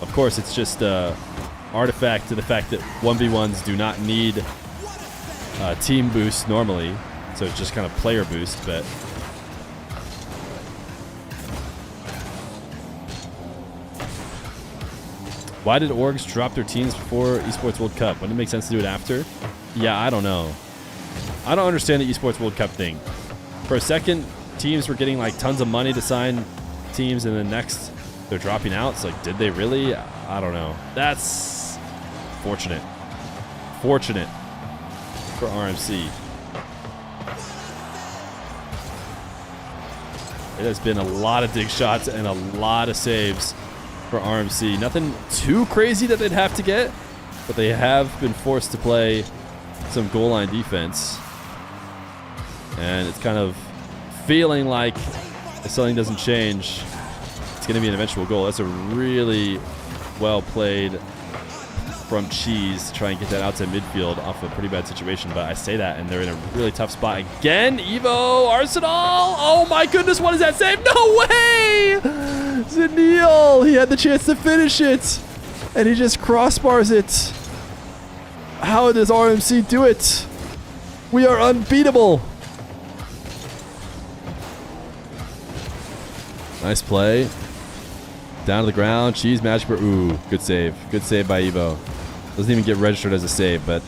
Of course, it's just artifact to the fact that 1v1s do not need team boost normally, so it's just kind of player boost. But why did orgs drop their teams before Esports World Cup? Wouldn't it make sense to do it after? Yeah, I don't know. I don't understand the Esports World Cup thing. For a second, teams were getting like tons of money to sign teams, and then next they're dropping out. It's like, did they really? I don't know. That's fortunate. Fortunate for RMC. It has been a lot of dig shots and a lot of saves for RMC. Nothing too crazy that they'd have to get, but they have been forced to play some goal line defense. And it's kind of feeling like if something doesn't change, it's going to be an eventual goal. That's a really well played from Cheese to try and get that outside midfield off a pretty bad situation. But I say that, and they're in a really tough spot again. Evo, Arsenal. Oh my goodness, what is that save? No way! Zanil, he had the chance to finish it, and he just crossbars it. How does RMC do it? We are unbeatable. Nice play. Down to the ground. Cheese, Majicbear. Ooh, good save. Good save by Evo. Doesn't even get registered as a save, but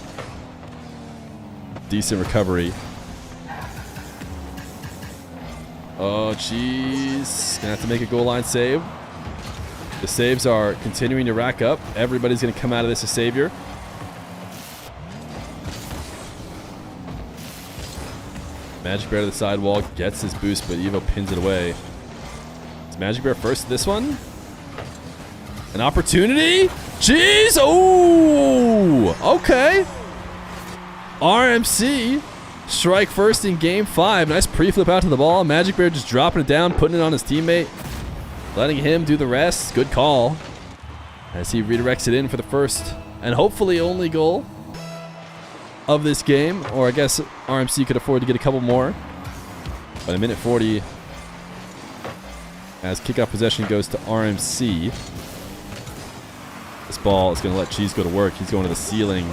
decent recovery. Oh, Cheese. Gonna have to make a goal line save. The saves are continuing to rack up. Everybody's gonna come out of this a savior. Majicbear to the sidewall, gets his boost, but Evo pins it away. Is Majicbear first to this one? An opportunity? Jeez! Oh! Okay. RMC strike first in game 5. Nice pre-flip out to the ball. Majicbear just dropping it down, putting it on his teammate. Letting him do the rest. Good call. As he redirects it in for the first and hopefully only goal of this game. Or I guess RMC could afford to get a couple more. But a minute 40 as kickoff possession goes to RMC. This ball is going to let Cheese go to work. He's going to the ceiling.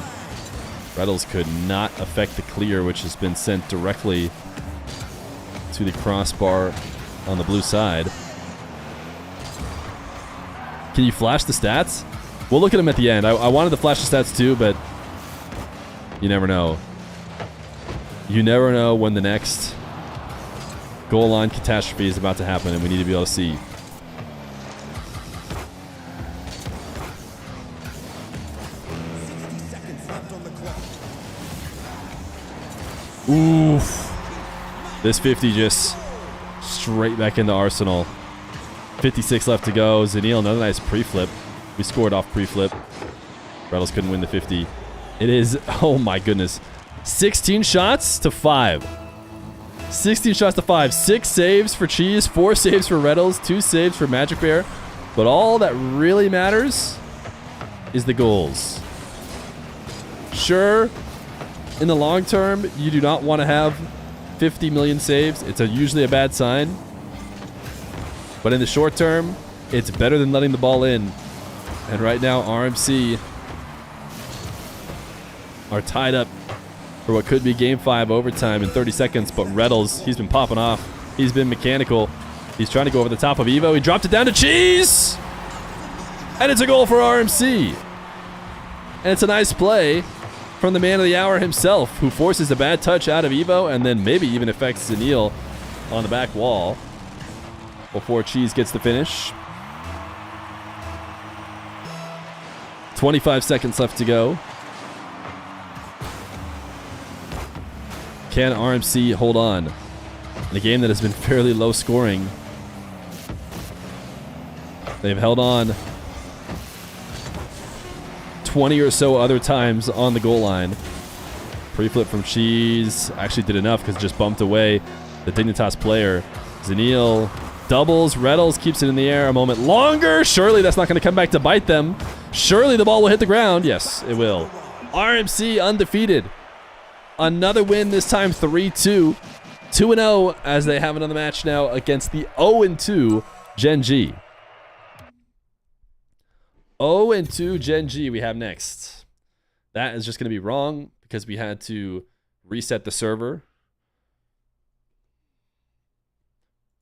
Retals could not affect the clear, which has been sent directly to the crossbar on the blue side. Can you flash the stats? We'll look at them at the end. I wanted to flash the stats too, but you never know. You never know when the next goal line catastrophe is about to happen, and we need to be able to see. Oof. This 50 just straight back into Arsenal. 56 left to go. Zanil, another nice pre-flip. We scored off pre-flip. Retals couldn't win the 50. It is, oh my goodness, 16 shots to 5. 16 shots to 5. 6 saves for Cheese, 4 saves for Retals, 2 saves for Majicbear. But all that really matters is the goals. Sure, in the long term, you do not want to have 50 million saves. It's usually a bad sign. But in the short term, it's better than letting the ball in. And right now, RMC are tied up for what could be Game 5 overtime in 30 seconds. But Retals, he's been popping off. He's been mechanical. He's trying to go over the top of Evo. He dropped it down to Cheese! And it's a goal for RMC. And it's a nice play from the man of the hour himself, who forces a bad touch out of Evo and then maybe even affects Zanil on the back wall before Cheese gets the finish. 25 seconds left to go. Can RMC hold on in a game that has been fairly low scoring? They've held on 20 or so other times on the goal line. Pre-flip from Cheese actually did enough because it just bumped away the Dignitas player. Zanil doubles. Retals keeps it in the air a moment longer. Surely that's not going to come back to bite them. Surely the ball will hit the ground. Yes, it will. RMC undefeated Another win, this time 3-2. 2-0 as they have another match now against the 0-2 Gen.G. 0-2 Gen.G we have next. That is just going to be wrong because we had to reset the server.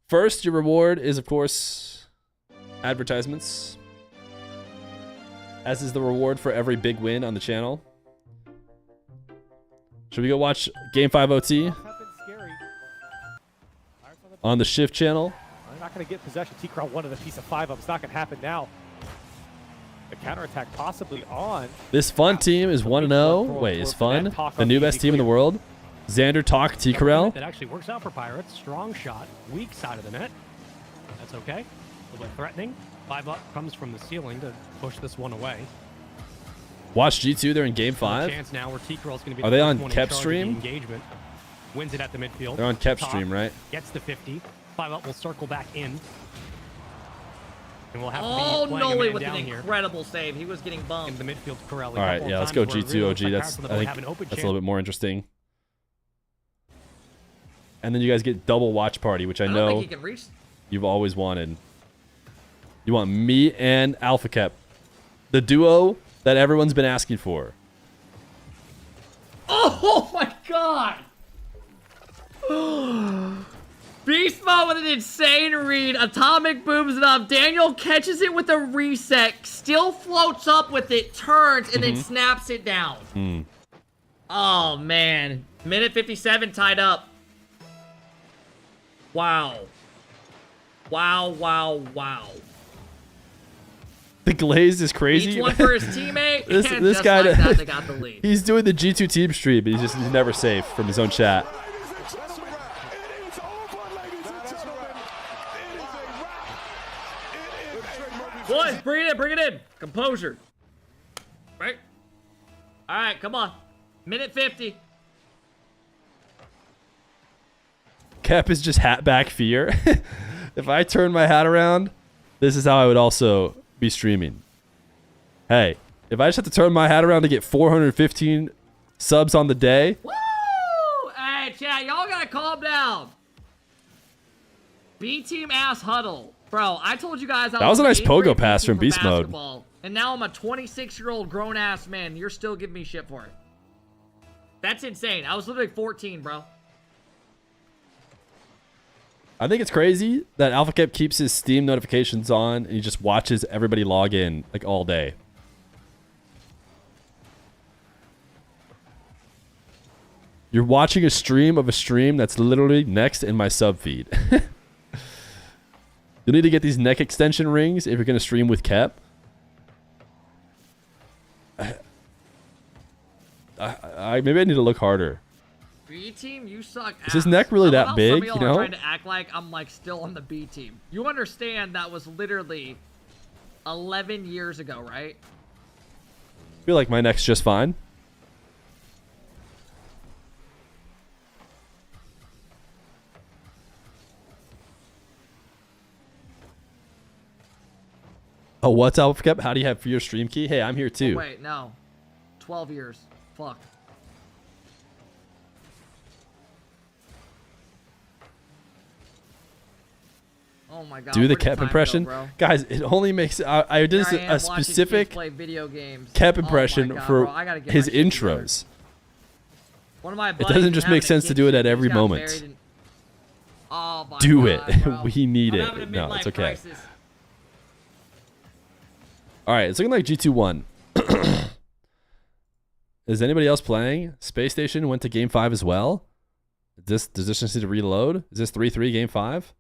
First, your reward is, of course, advertisements. As is the reward for every big win on the channel. Should we go watch Game 5 OT on the Shift channel? I'm not going to get possession. T-Crow wanted a piece of 5-up. It's not going to happen now. The counterattack possibly on. This Fun team is 1-0. Wait, is Fun the new best team in the world? Xander, Talk, T-Corral. That actually works out for Pirates. Strong shot. Weak side of the net. That's okay. A little bit threatening. 5-up comes from the ceiling to push this one away. Watch G2. They're in Game 5. Chance now where T-Corral's going to be Are they on Kep stream? Engagement. Wins it at the midfield. They're on Kep stream, right? Gets the 50. 5-up will circle back in. And we'll have oh, to be playing Noli a man with down an here incredible save. He was getting bumped. In the midfield, Corral. All right, yeah, let's go G2 OG. That's I think that's a little bit more interesting. And then you guys get double watch party, which I know think he can reach. You've always wanted. You want me and Alpha Kep, the duo that everyone's been asking for. Oh my god! Beast mode with an insane read. Atomic booms it up. Daniel catches it with a reset. Still floats up with it, turns, and then snaps it down. Oh man. Minute 57 tied up. Wow. Wow, wow, wow. The glaze is crazy. Each one for his teammate. this and this just guy, like that, they got the lead. He's doing the G2 team stream, but he's never safe from his own chat. Boys, bring it in. Composure. Right? All right, come on. Minute 50. Kep is just hat back Fear. If I turn my hat around, this is how I would also be streaming. Hey, if I just have to turn my hat around to get 415 subs on the day. Woo! Hey, chat, y'all gotta calm down. B-team ass huddle. Bro, I told you guys that was a nice pogo pass from Beast Mode. And now I'm a 26-year-old grown-ass man. You're still giving me shit for it. That's insane. I was literally 14, bro. I think it's crazy that Alpha Kep keeps his Steam notifications on and he just watches everybody log in like all day. You're watching a stream of a stream that's literally next in my sub feed. You'll need to get these neck extension rings if you're going to stream with Kep. Maybe I need to look harder. B-team, you suck ass. Is his neck really that big, you know? Trying to act like I'm like still on the B-team. You understand that was literally 11 years ago, right? I feel like my neck's just fine. Oh, what's Alpha Kep? How do you have for your stream key? Hey, I'm here too. Oh, wait, no. 12 years. Fuck. Oh my god. Do the Kep impression. Guys, it only makes I did a specific play video games. Kep impression God, for his my intros. One of my It doesn't just make sense to do it at every moment. Oh my do God, it. bro. We need I'm having a it. No, midlife it's okay. crisis. All right, it's looking like G2 won. Is anybody else playing? Space Station went to Game 5 as well. Does this just need to reload? Is this 3-3 Game 5?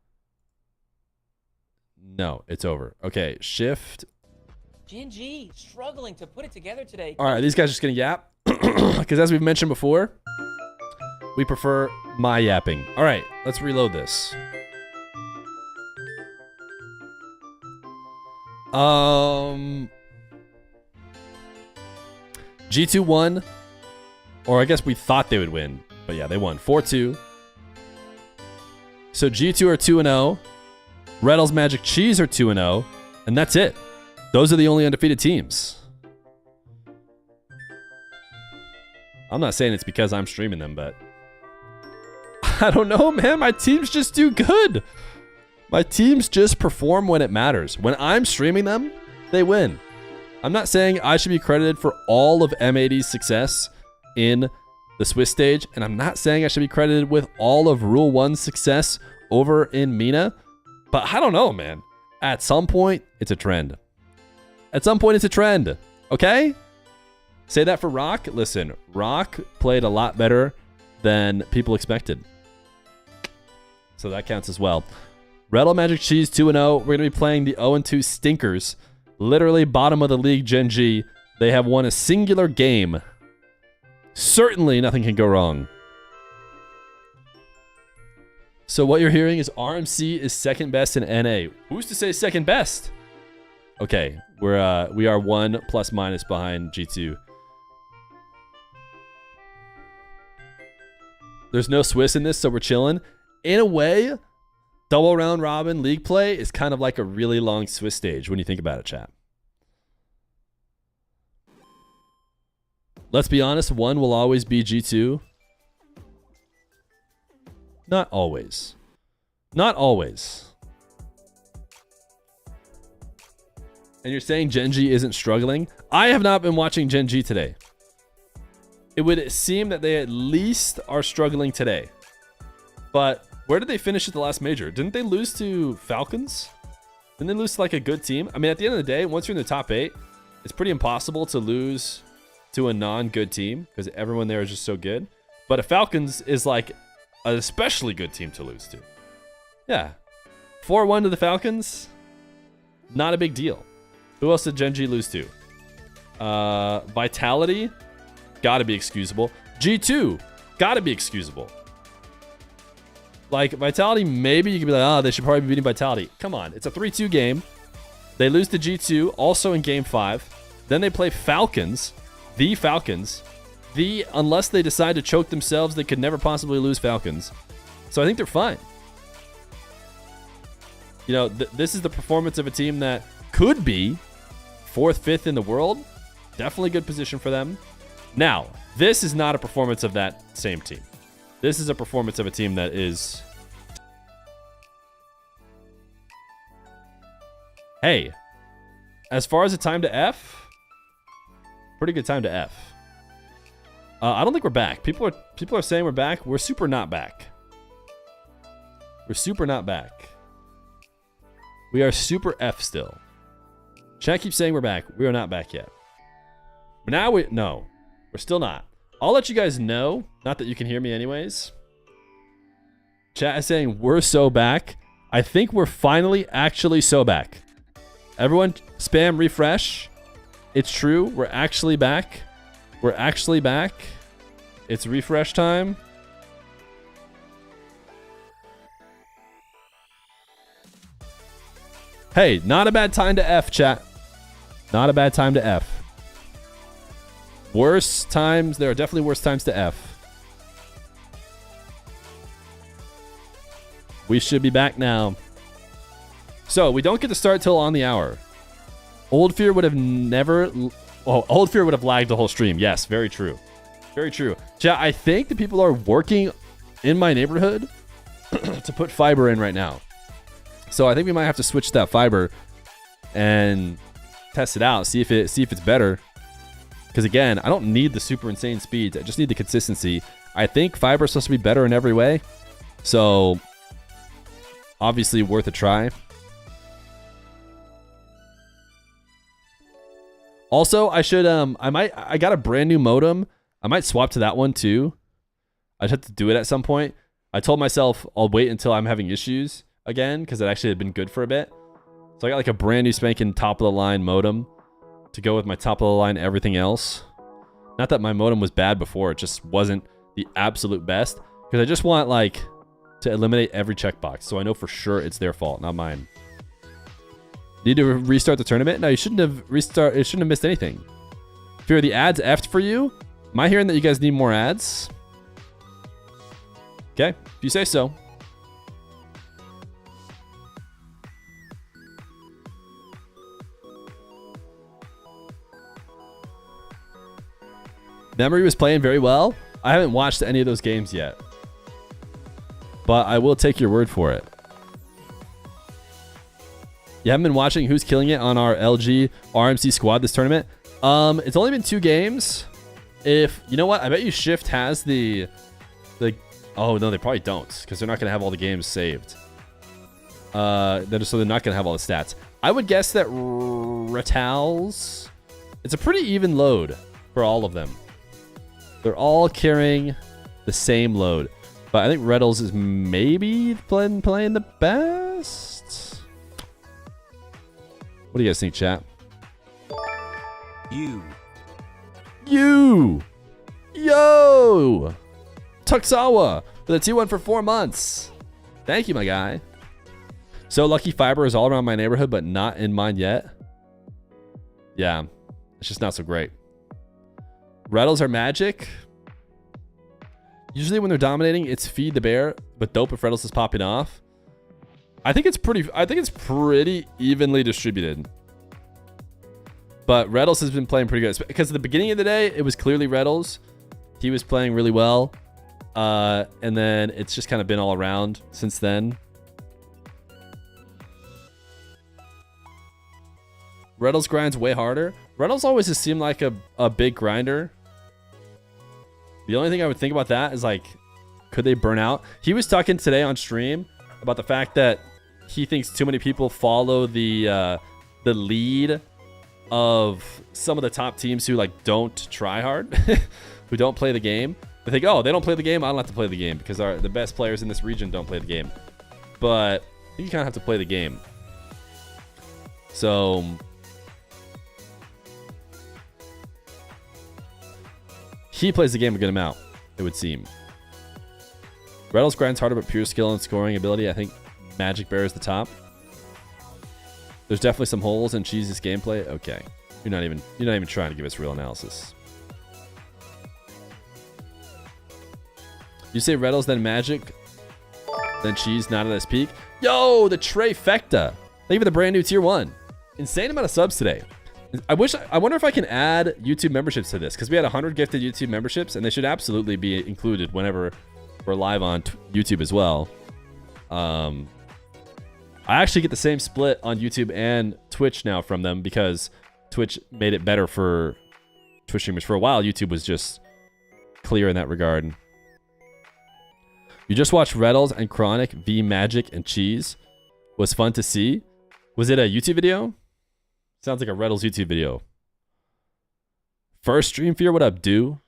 No, it's over. Okay, Shift. Gen.G struggling to put it together today. All right, these guys are just going to yap. Because as we've mentioned before, we prefer my yapping. All right, let's reload this. G2 won, or I guess we thought they would win, but yeah, they won 4-2. So G2 are 2-0. Retals, Magic Cheese are 2-0, and that's it. Those are the only undefeated teams. I'm not saying it's because I'm streaming them, but I don't know, man. My teams just do good. My teams just perform when it matters. When I'm streaming them, they win. I'm not saying I should be credited for all of M80's success in the Swiss stage, and I'm not saying I should be credited with all of Rule 1's success over in MENA, but I don't know, man. At some point, it's a trend. At some point, it's a trend, okay? Say that for Rock. Listen, Rock played a lot better than people expected. So that counts as well. Retals Magic Cheese 2-0. We're going to be playing the 0-2 Stinkers. Literally bottom of the league, Gen.G. They have won a singular game. Certainly nothing can go wrong. So what you're hearing is RMC is second best in NA. Who's to say second best? Okay, we are 1 ± behind G2. There's no Swiss in this, so we're chilling. In a way, double round robin league play is kind of like a really long Swiss stage when you think about it, chat. Let's be honest, 1 will always be G2. Not always. Not always. And you're saying Gen.G isn't struggling? I have not been watching Gen.G today. It would seem that they at least are struggling today. But where did they finish at the last major? Didn't they lose to Falcons? Didn't they lose to like a good team? I mean, at the end of the day, once you're in the top 8, it's pretty impossible to lose to a non-good team because everyone there is just so good. But a Falcons is like an especially good team to lose to. Yeah. 4-1 to the Falcons, not a big deal. Who else did Gen.G lose to? Vitality, gotta be excusable. G2, gotta be excusable. Like, Vitality, maybe you could be like, oh, they should probably be beating Vitality. Come on, it's a 3-2 game. They lose to G2, also in Game 5. Then they play Falcons, the Falcons. Unless they decide to choke themselves, they could never possibly lose Falcons. So I think they're fine. You know, this is the performance of a team that could be 4th, 5th in the world. Definitely good position for them. Now, this is not a performance of that same team. This is a performance of a team that is... Hey, as far as the time to F, pretty good time to F. I don't think we're back. People are saying we're back. We're super not back. We're super not back. We are super F still. Chat keeps saying we're back. We are not back yet. But now no, we're still not. I'll let you guys know. Not that you can hear me anyways. Chat is saying we're so back. I think we're finally actually so back. Everyone spam refresh. It's true. We're actually back. We're actually back. It's refresh time. Hey, not a bad time to F, chat. Not a bad time to F. Worse times. There are definitely worse times to F. We should be back now. So, we don't get to start till on the hour. Old Fear would have never... Oh, Old Fear would have lagged the whole stream. Yes, very true. Very true. Chat, I think the people are working in my neighborhood to put fiber in right now. So I think we might have to switch that fiber and test it out, see if it's better. Because again, I don't need the super insane speeds. I just need the consistency. I think fiber is supposed to be better in every way. So obviously worth a try. Also, I should I got a brand new modem. I might swap to that one too. I just have to do it at some point. I told myself I'll wait until I'm having issues again because it actually had been good for a bit. So I got like a brand new spanking top of the line modem to go with my top of the line everything else. Not that my modem was bad before, it just wasn't the absolute best because I just want like to eliminate every checkbox so I know for sure it's their fault, not mine. Need to restart the tournament? No, you shouldn't have it shouldn't have missed anything. Fear, the ads effed for you? Am I hearing that you guys need more ads? Okay, if you say so. Memory was playing very well. I haven't watched any of those games yet, but I will take your word for it. You haven't been watching Who's Killing It on our LG RMC squad this tournament? It's only been 2 games. If you know what, I bet you Shift has the oh no, they probably don't, because they're not gonna have all the games saved. So they're not gonna have all the stats. I would guess that Retals, it's a pretty even load for all of them. They're all carrying the same load, but I think Retals is maybe playing the best. What do you guys think, chat? You. Yo. Tuxawa for the T1 for 4 months. Thank you, my guy. So Lucky Fiber is all around my neighborhood, but not in mine yet. Yeah, it's just not so great. Retals are magic. Usually when they're dominating, it's feed the bear, but dope if Retals is popping off. I think it's pretty evenly distributed. But Retals has been playing pretty good. Because at the beginning of the day, it was clearly Retals. He was playing really well. And then it's just kind of been all around since then. Retals grinds way harder. Retals always just seemed like a big grinder. The only thing I would think about that is like, could they burn out? He was talking today on stream about the fact that he thinks too many people follow the lead of some of the top teams who like don't try hard, who don't play the game. They think, oh, they don't play the game, I don't have to play the game because the best players in this region don't play the game. But I think you kind of have to play the game. So he plays the game a good amount, it would seem. Retals grinds harder, but pure skill and scoring ability, I think Majicbear is the top. There's definitely some holes in Cheese's gameplay. Okay, you're not even trying to give us real analysis. You say Retals, then Magic, then Cheese, not at his peak. Yo, the trifecta. Thank you for the brand new tier 1. Insane amount of subs today. I wonder if I can add YouTube memberships to this, because we had 100 gifted YouTube memberships, and they should absolutely be included whenever we're live on YouTube as well. I actually get the same split on YouTube and Twitch now from them because Twitch made it better for Twitch streamers. For a while, YouTube was just clear in that regard. You just watched Retals and Chronic v Magic and Cheese. Was fun to see. Was it a YouTube video? Sounds like a Retals YouTube video. First stream, Fear, what up, do?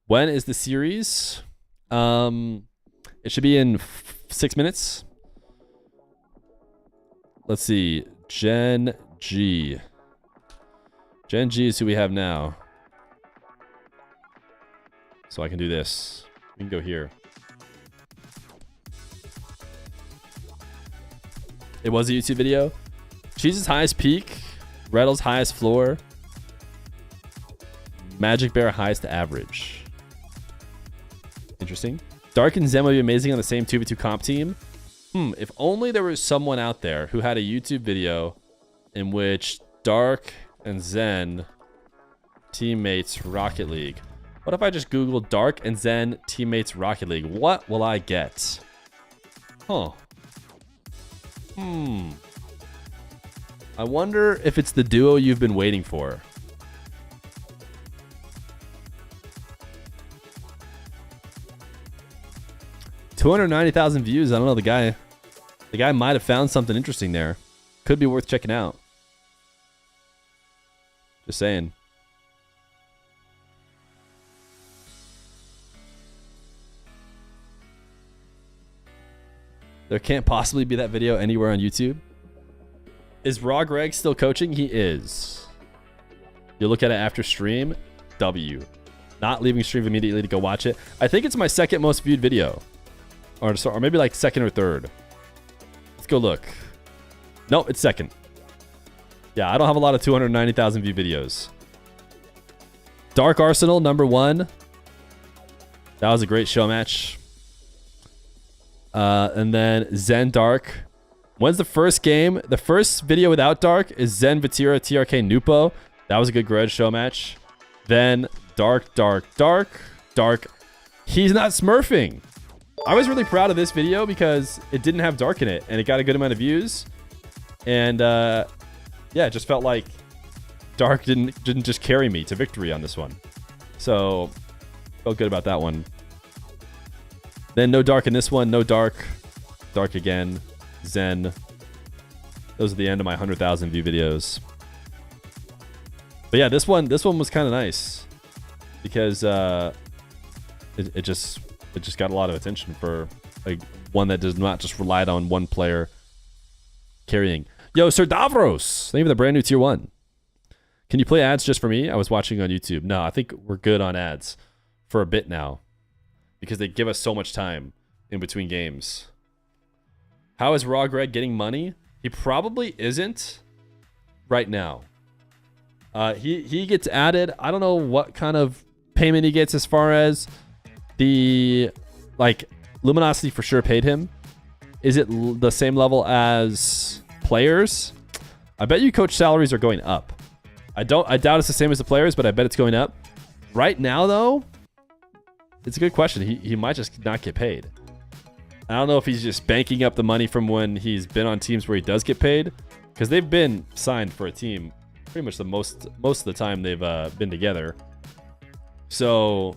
When is the series? It should be in 6 minutes. Let's see. Gen.G. Gen.G is who we have now. So I can do this. We can go here. It was a YouTube video. Cheese's highest peak. Retals highest floor. Majicbear highest average. Interesting. Dark and Zen would be amazing on the same 2v2 comp team. If only there was someone out there who had a YouTube video in which Dark and Zen teammates Rocket League. What if I just Google Dark and Zen teammates Rocket League? What will I get? Huh. I wonder if it's the duo you've been waiting for. $290,000 views. I don't know, the guy might have found something interesting there. Could be worth checking out. Just saying. There can't possibly be that video anywhere on YouTube. Is Raw Greg still coaching? He is. You look at it after stream. W. Not leaving stream immediately to go watch it. I think it's my second most viewed video. Or maybe like second or third. Let's go look. Nope, it's second. Yeah, I don't have a lot of 290,000 view videos. Dark Arsenal, number 1. That was a great show match. And then Zen Dark. When's the first game? The first video without Dark is Zen Vatira TRK Nupo. That was a good grudge show match. Then dark, dark, dark, dark. He's not smurfing. I was really proud of this video because it didn't have dark in it and it got a good amount of views. And yeah, it just felt like dark didn't just carry me to victory on this one. So felt good about that one. Then no dark in this one, no dark, dark again, Zen. Those are the end of my 100,000 view videos. But yeah, this one was kind of nice because it just got a lot of attention for like one that does not just rely on one player carrying. Yo, Sir Davros, thank you for the brand new tier 1. Can you play ads just for me? I was watching on YouTube. No, I think we're good on ads for a bit now because they give us so much time in between games. How is Raw Greg getting money? He probably isn't right now. He gets added. I don't know what kind of payment he gets as far as the, like, Luminosity for sure paid him. Is it the same level as players? I bet you coach salaries are going up. I doubt it's the same as the players, but I bet it's going up. Right now, though, it's a good question. He might just not get paid. I don't know if he's just banking up the money from when he's been on teams where he does get paid, because they've been signed for a team pretty much the most of the time they've been together. So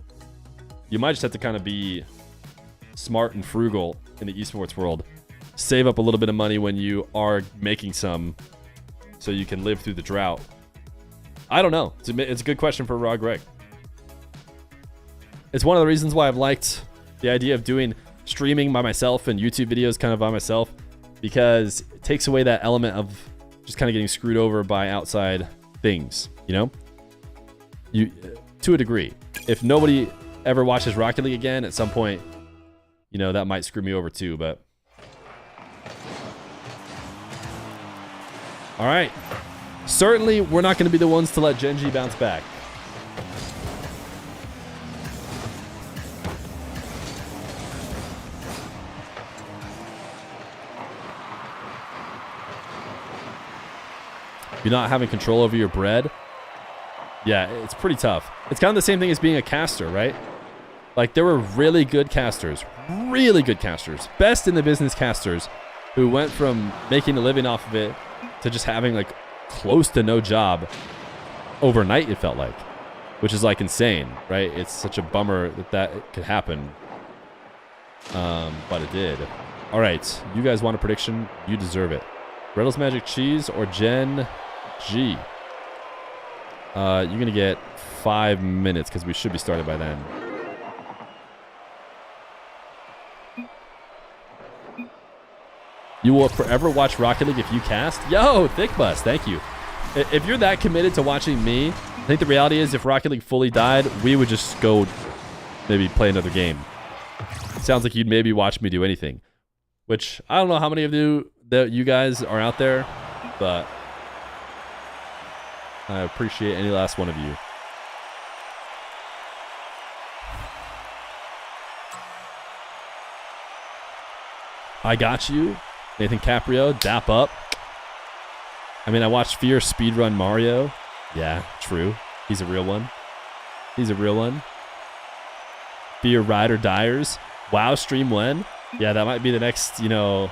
you might just have to kind of be smart and frugal in the esports world. Save up a little bit of money when you are making some so you can live through the drought. I don't know. It's a good question for Raw Greg. It's one of the reasons why I've liked the idea of doing streaming by myself and YouTube videos kind of by myself, because it takes away that element of just kind of getting screwed over by outside things, you know? To a degree. If nobody ever watches Rocket League again at some point, you know, that might screw me over too, but all right. Certainly, we're not going to be the ones to let Gen.G bounce back. You're not having control over your bread. Yeah, it's pretty tough. It's kind of the same thing as being a caster, right? Like, there were really good casters, best in the business casters, who went from making a living off of it to just having like close to no job overnight, it felt like, which is like insane, right? It's such a bummer that could happen, but it did. All right, you guys want a prediction? You deserve it. Retals Magic Cheese or Gen.G? You're gonna get 5 minutes because we should be started by then. You will forever watch Rocket League if you cast? Yo, Thick Bus, thank you. If you're that committed to watching me, I think the reality is if Rocket League fully died, we would just go maybe play another game. It sounds like you'd maybe watch me do anything, which I don't know how many of you guys are out there, but I appreciate any last one of you. I got you. Nathan Caprio, dap up. I mean, I watched Feer speedrun Mario. Yeah, true. He's a real one. Feer Ride or Diers. WoW stream when? Yeah, that might be the next, you know,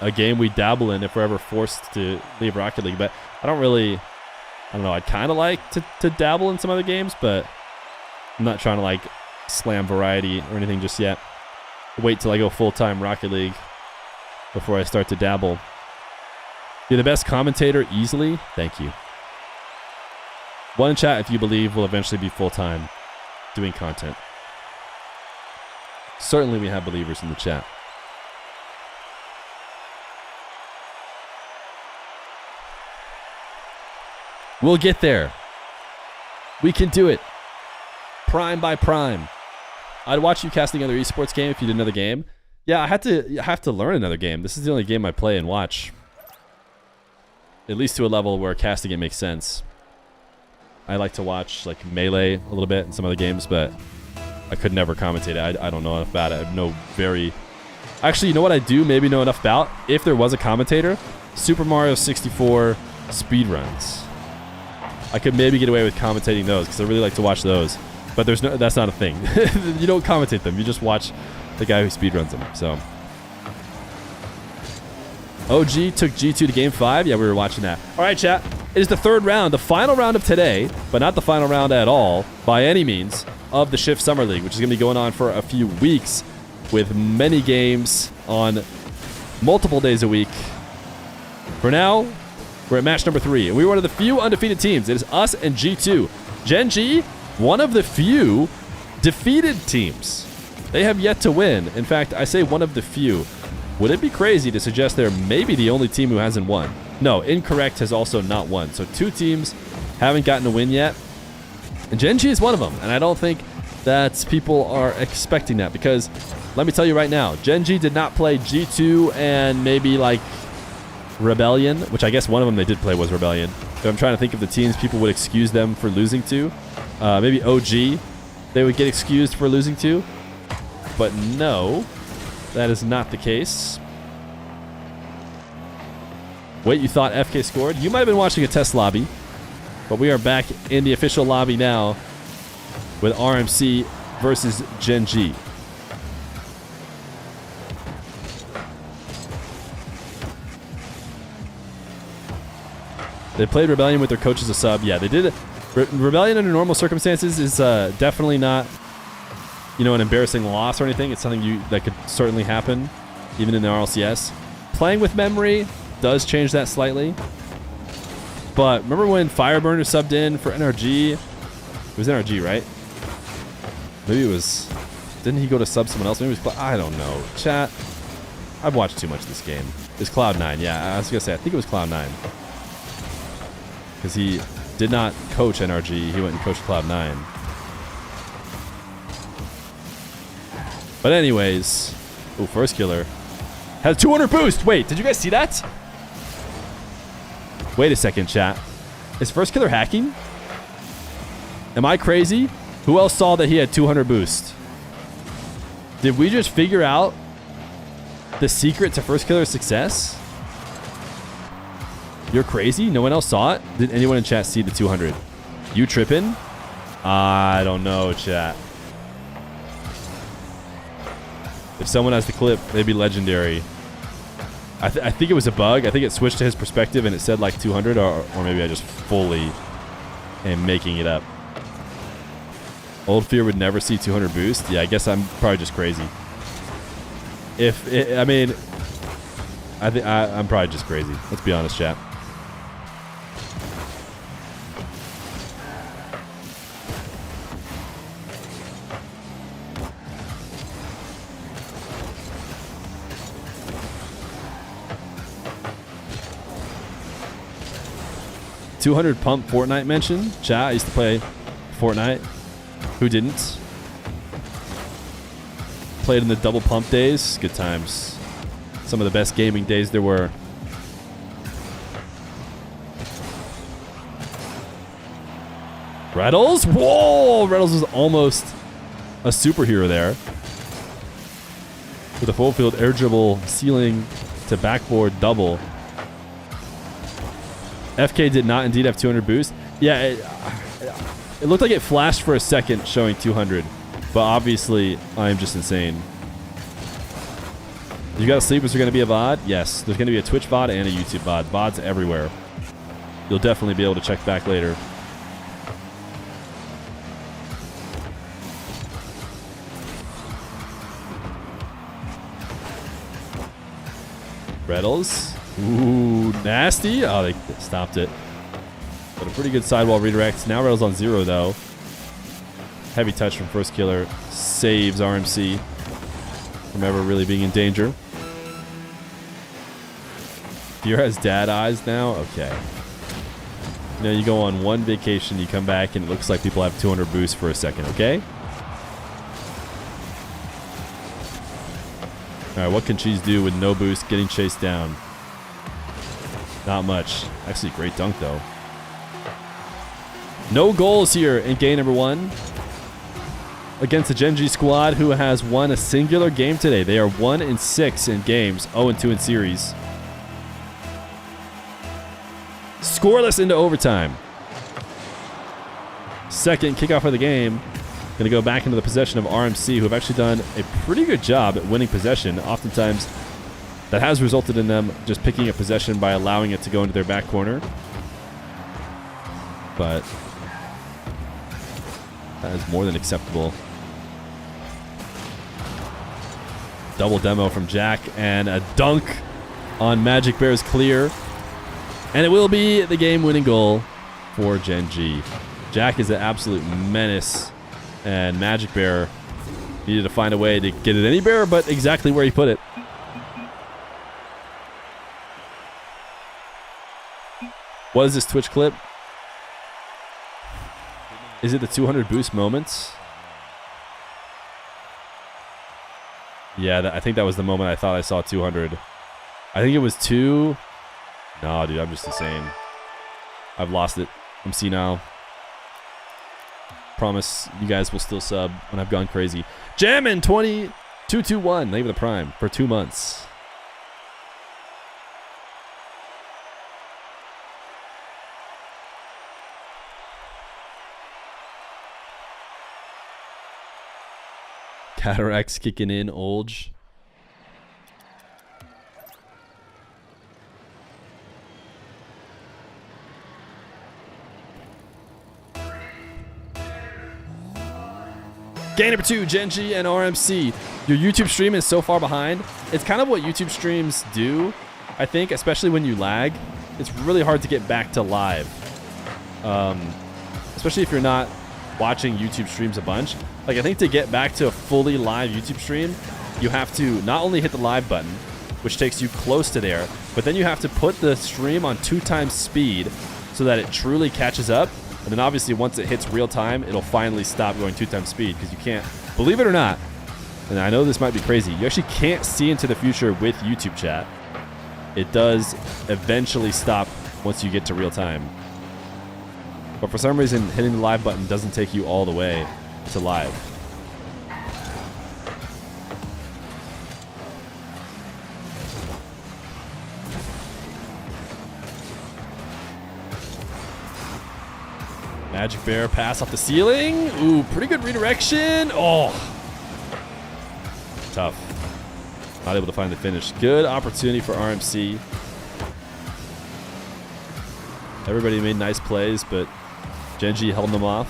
a game we dabble in if we're ever forced to leave Rocket League. But I don't know. I'd kind of like to dabble in some other games, but I'm not trying to like slam variety or anything just yet. Wait till I go full-time Rocket League before I start to dabble. You're the best commentator easily. Thank you. One in chat if you believe we'll eventually be full-time doing content. Certainly we have believers in the chat. We'll get there. We can do it. Prime by prime. I'd watch you cast another esports game if you did another game. Yeah, I have to learn another game. This is the only game I play and watch. At least to a level where casting it makes sense. I like to watch like Melee a little bit in some other games, but I could never commentate it. I don't know enough about it. I know Actually, you know what I do maybe know enough about? If there was a commentator, Super Mario 64 speedruns. I could maybe get away with commentating those because I really like to watch those. But that's not a thing. You don't commentate them. You just watch the guy who speedruns them. So OG took G2 to game 5. Yeah, we were watching that. All right, chat. It is the third round, the final round of today, but not the final round at all by any means of the Shift Summer League, which is going to be going on for a few weeks with many games on multiple days a week. For now, we're at match number 3, and we're one of the few undefeated teams. It is us and G2. Gen.G, one of the few defeated teams. They have yet to win. In fact, I say one of the few. Would it be crazy to suggest they're maybe the only team who hasn't won? No, Incorrect has also not won. So 2 teams haven't gotten a win yet. And Gen.G is one of them. And I don't think that people are expecting that because let me tell you right now, Gen.G did not play G2 and maybe like Rebellion, which I guess one of them they did play was Rebellion. But I'm trying to think of the teams people would excuse them for losing to. Maybe OG they would get excused for losing to. But no, that is not the case. Wait, you thought FK scored? You might have been watching a test lobby, but we are back in the official lobby now with RMC versus Gen.G. They played Rebellion with their coach as a sub. Yeah, they did. Rebellion under normal circumstances is definitely not, you know, an embarrassing loss or anything. It's something that could certainly happen, even in the RLCS. Playing with memory does change that slightly. But remember when Fireburner subbed in for NRG? It was NRG, right? Maybe it was... Didn't he go to sub someone else? Maybe it was... I don't know. Chat. I've watched too much of this game. It's Cloud9. Yeah, I was going to say, I think it was Cloud9. Because he did not coach NRG. He went and coached Cloud9. But anyways... Oh, first killer. Has 200 boost! Wait, did you guys see that? Wait a second, chat. Is first killer hacking? Am I crazy? Who else saw that he had 200 boost? Did we just figure out the secret to first killer's success? You're crazy? No one else saw it? Did anyone in chat see the 200? You tripping? I don't know, chat. If someone has the clip, they'd be legendary. I think it was a bug. I think it switched to his perspective and it said like 200, or maybe I just fully am making it up. Old Feer would never see 200 boost. Yeah, I guess I'm probably just crazy. I mean, I'm probably just crazy. Let's be honest, chat. $200 pump Fortnite mention. Chat, I used to play Fortnite. Who didn't? Played in the double pump days. Good times. Some of the best gaming days there were. Retals? Whoa! Retals was almost a superhero there. With a full field air dribble ceiling to backboard double. FK did not indeed have 200 boost. Yeah, it looked like it flashed for a second showing 200. But obviously, I'm just insane. You gotta sleep. Is there gonna be a VOD? Yes. There's gonna be a Twitch VOD and a YouTube VOD. VODs everywhere. You'll definitely be able to check back later. Retals. Ooh, nasty. Oh, they stopped it. But a pretty good sidewall redirect. Now Retals on 0, though. Heavy touch from first killer. Saves RMC from ever really being in danger. Feer has dad eyes now? Okay. You know, you go on one vacation, you come back, and it looks like people have 200 boost for a second, okay? Alright, what can Cheese do with no boost getting chased down? Not much. Actually, great dunk, though. No goals here in game number 1 against the Gen.G squad, who has won a singular game today. They are 1-6 in games, 0-2 in series. Scoreless into overtime. second kickoff of the game. Going to go back into the possession of RMC, who have actually done a pretty good job at winning possession. Oftentimes, that has resulted in them just picking up possession by allowing it to go into their back corner. But that is more than acceptable. Double demo from Jack and a dunk on Majicbear's clear. And it will be the game-winning goal for Gen.G. Jack is an absolute menace, and Majicbear needed to find a way to get it anywhere but exactly where he put it. What is this Twitch clip? Is it the 200 boost moments? Yeah, I think that was the moment I thought I saw 200. I think it was 2. No, dude, I'm just insane. I've lost it. I'm senile. Promise you guys will still sub when I've gone crazy. Jammin' 2221, leave the prime for 2 months. Cataracts kicking in, Olge. Game number 2, Gen.G and RMC. Your YouTube stream is so far behind. It's kind of what YouTube streams do, I think, especially when you lag. It's really hard to get back to live. Especially if you're not watching YouTube streams a bunch. Like, I think to get back to a fully live YouTube stream, you have to not only hit the live button, which takes you close to there, but then you have to put the stream on 2x speed so that it truly catches up. And then obviously once it hits real time, it'll finally stop going 2x speed, because you can't, believe it or not, and I know this might be crazy, you actually can't see into the future with YouTube chat. It does eventually stop once you get to real time. But for some reason, hitting the live button doesn't take you all the way to live. Majicbear pass off the ceiling. Ooh, pretty good redirection. Oh, tough. Not able to find the finish. Good opportunity for RMC. Everybody made nice plays, but Gen.G held them off.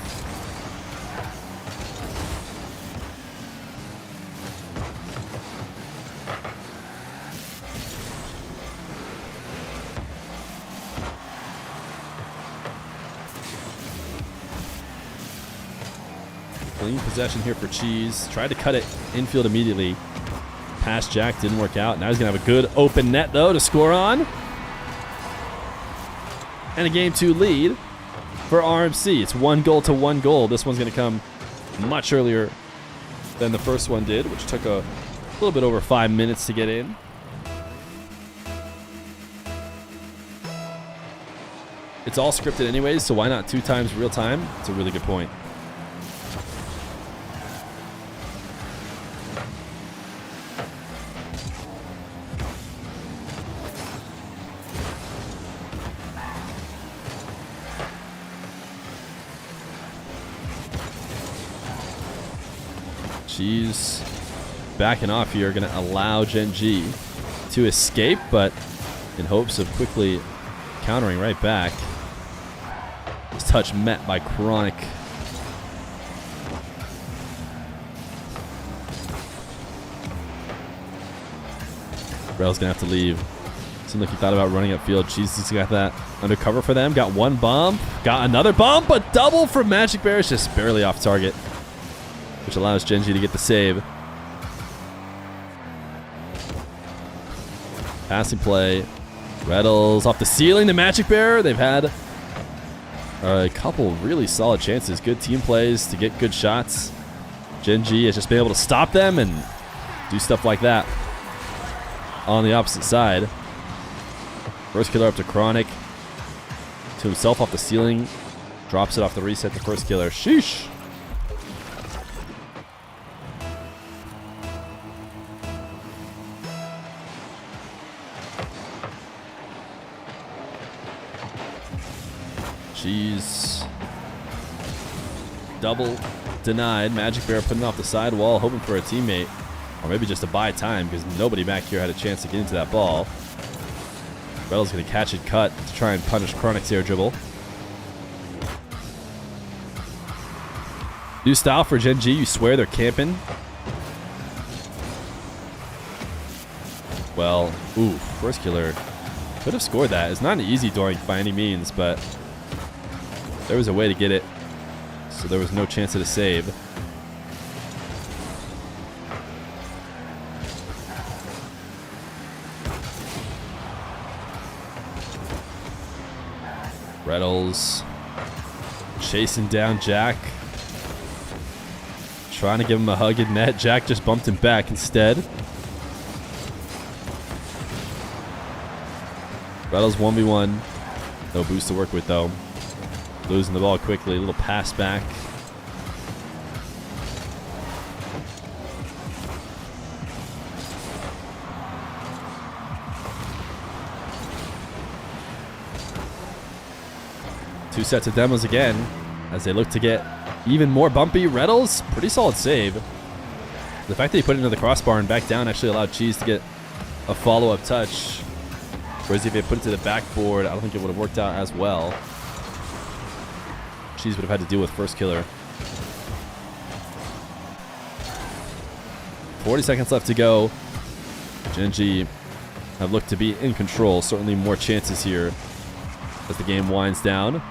Clean possession here for Cheese. Tried to cut it infield immediately. Pass Jack didn't work out. Now he's going to have a good open net, though, to score on. And a game 2 lead for RMC. It's 1 goal to 1 goal. This one's going to come much earlier than the first one did, which took a little bit over 5 minutes to get in. It's all scripted anyways, so why not 2x real time? It's a really good point. She's backing off here, going to allow Gen.G to escape, but in hopes of quickly countering right back. This touch met by Chronic. Rel's going to have to leave. Seemed like he thought about running upfield. Cheesy's got that undercover for them. Got one bump. Got another bump. A double from Majicbear. It's just barely off target, which allows Gen.G to get the save. Passing play. Retals off the ceiling to Majicbear. They've had a couple really solid chances. Good team plays to get good shots. Gen.G has just been able to stop them and do stuff like that on the opposite side. First killer up to Chronic. To himself off the ceiling. Drops it off the reset to first killer. Sheesh. Cheese double denied. Majicbear putting off the sidewall, hoping for a teammate. Or maybe just to buy time because nobody back here had a chance to get into that ball. Retals going to catch it cut to try and punish Chronic's air dribble. New style for Gen.G. You swear they're camping. Well, ooh, first killer. Could have scored that. It's not an easy doink by any means, but there was a way to get it. So there was no chance of a save. Retals chasing down Jack. Trying to give him a hug in net. Jack just bumped him back instead. Retals 1v1. No boost to work with though. Losing the ball quickly. A little pass back. Two sets of demos again as they look to get even more bumpy. Retals, pretty solid save. The fact that he put it into the crossbar and back down actually allowed Cheese to get a follow-up touch. Whereas if he had put it to the backboard, I don't think it would have worked out as well. Cheese would have had to deal with first killer. 40 seconds left to go. Gen.G have looked to be in control. Certainly more chances here as the game winds down.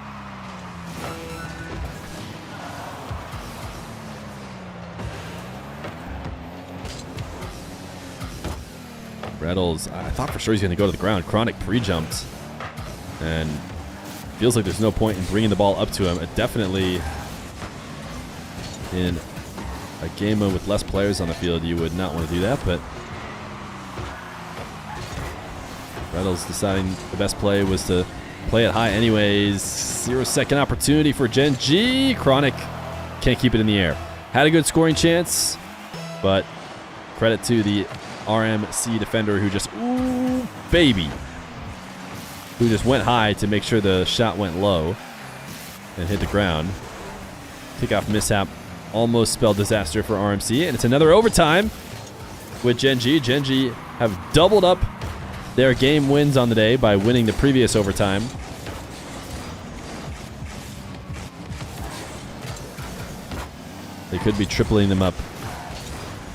Retals, I thought for sure he's going to go to the ground. Chronic pre-jumped. And feels like there's no point in bringing the ball up to him. Definitely in a game mode with less players on the field, you would not want to do that, but Retals deciding the best play was to play it high anyways. 0-second opportunity for Gen.G. Chronic can't keep it in the air. Had a good scoring chance, but credit to the RMC defender who just, ooh, baby, who just went high to make sure the shot went low and hit the ground. Kickoff mishap almost spelled disaster for RMC, and it's another overtime with Gen.G. Gen.G have doubled up their game wins on the day by winning the previous overtime. They could be tripling them up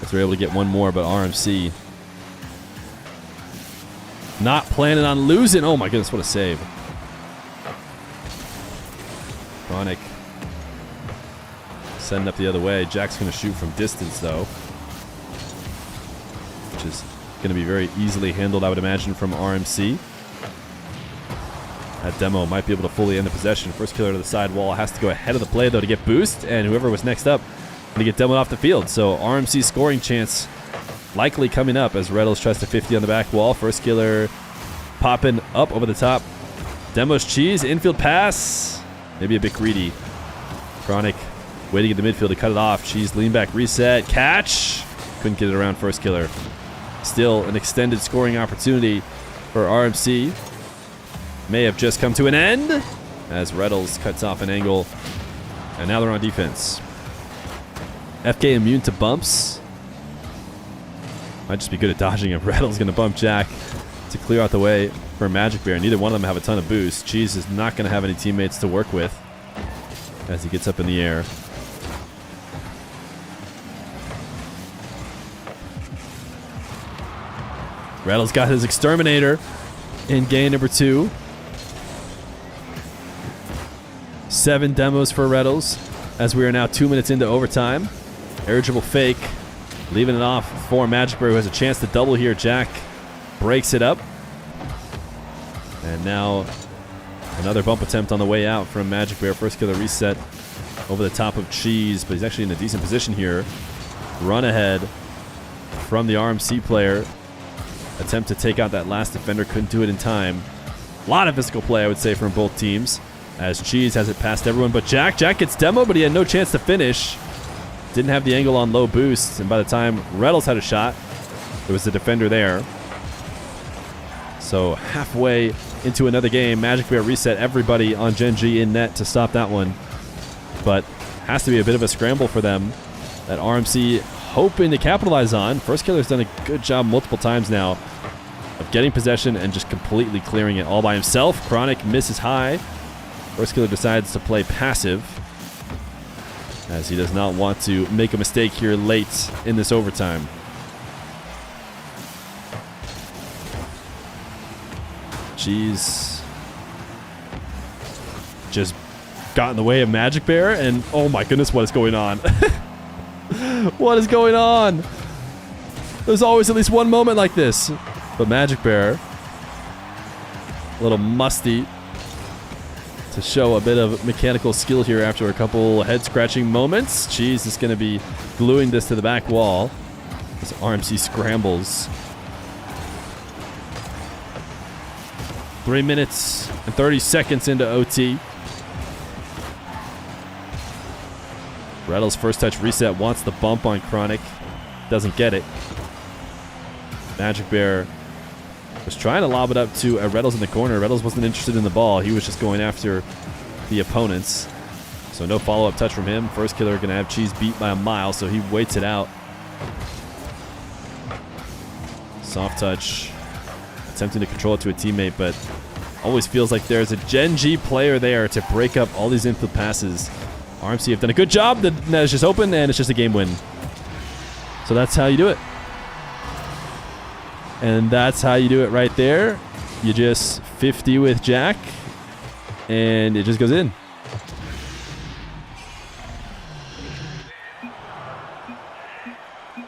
if they're able to get one more, but RMC not planning on losing. Oh my goodness, what a save. Chronic sending up the other way. Jack's going to shoot from distance though, which is going to be very easily handled, I would imagine, from RMC. That demo might be able to fully end the possession. First killer to the side wall has to go ahead of the play though to get boost, and whoever was next up going to get demoed off the field. So RMC's scoring chance likely coming up as Retals tries to 50 on the back wall. First killer popping up over the top. Demos Cheese, infield pass. Maybe a bit greedy. Chronic waiting at the midfield to cut it off. Cheese lean back reset. Catch. Couldn't get it around first killer. Still an extended scoring opportunity for RMC. May have just come to an end as Retals cuts off an angle. And now they're on defense. FK immune to bumps. Might just be good at dodging him. Retals going to bump Jack to clear out the way for Majicbear. Neither one of them have a ton of boost. Cheese is not going to have any teammates to work with as he gets up in the air. Retals got his exterminator in game number 2. 7 demos for Retals as we are now 2 minutes into overtime. Air dribble fake, leaving it off for Majicbear, who has a chance to double here. Jack breaks it up. And now another bump attempt on the way out from Majicbear. First killer reset over the top of Cheese, but he's actually in a decent position here. Run ahead from the RMC player. Attempt to take out that last defender, couldn't do it in time. A lot of physical play, I would say, from both teams as Cheese has it past everyone but Jack. Jack gets demo, but he had no chance to finish. Didn't have the angle on low boost, and by the time Retals had a shot, there was the defender there. So halfway into another game, Majicbear reset everybody on Gen.G in net to stop that one. But has to be a bit of a scramble for them that RMC hoping to capitalize on. First Killer's done a good job multiple times now of getting possession and just completely clearing it all by himself. Chronic misses high. First Killer decides to play passive, as he does not want to make a mistake here late in this overtime. Jeez. Just got in the way of Majicbear, and oh my goodness, what is going on? What is going on? There's always at least one moment like this. But Majicbear, a little musty to show a bit of mechanical skill here after a couple head-scratching moments. Cheese is going to be gluing this to the back wall as RMC scrambles. 3 minutes and 30 seconds into OT. Retals' first touch reset wants the bump on Chronic. Doesn't get it. Majicbear was trying to lob it up to Retals in the corner. Retals wasn't interested in the ball. He was just going after the opponents. So no follow-up touch from him. First Killer going to have Cheese beat by a mile, so he waits it out. Soft touch. Attempting to control it to a teammate, but always feels like there's a Gen.G player there to break up all these infield passes. RMC have done a good job. The net is just open, and it's just a game win. So that's how you do it. And that's how you do it right there. You just 50 with Jack, and it just goes in.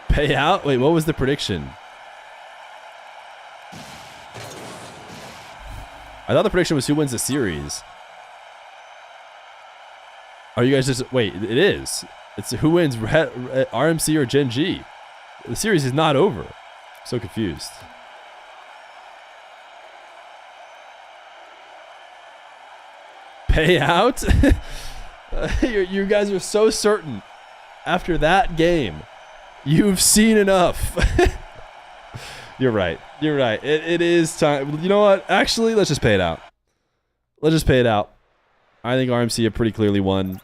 Payout? Wait, what was the prediction? I thought the prediction was who wins the series. Are you guys just... Wait, it is. It's who wins RMC or Gen.G. The series is not over. I'm so confused. Payout? You guys are so certain. After that game, you've seen enough. You're right. You're right. It is time. You know what? Actually, let's just pay it out. Let's just pay it out. I think RMC have pretty clearly won.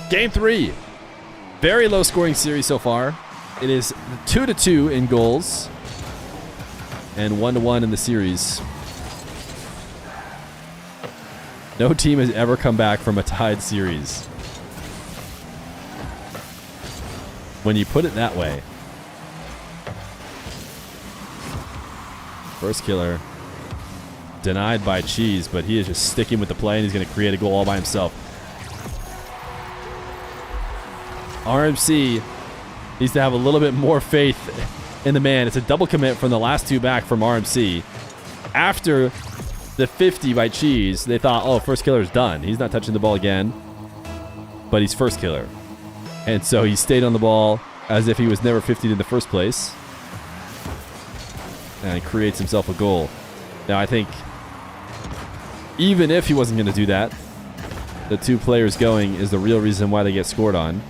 Game 3. Very low scoring series so far. It is 2-2 in goals and 1-1 in the series. No team has ever come back from a tied series. When you put it that way. First Killer denied by Cheese, but he is just sticking with the play, and he's going to create a goal all by himself. RMC needs to have a little bit more faith in the man. It's a double commit from the last two back from RMC. After the 50 by Cheese, they thought, oh, First Killer's done. He's not touching the ball again, but he's First Killer. And so he stayed on the ball as if he was never 50'd in the first place. And creates himself a goal. Now, I think even if he wasn't going to do that, the two players going is the real reason why they get scored on.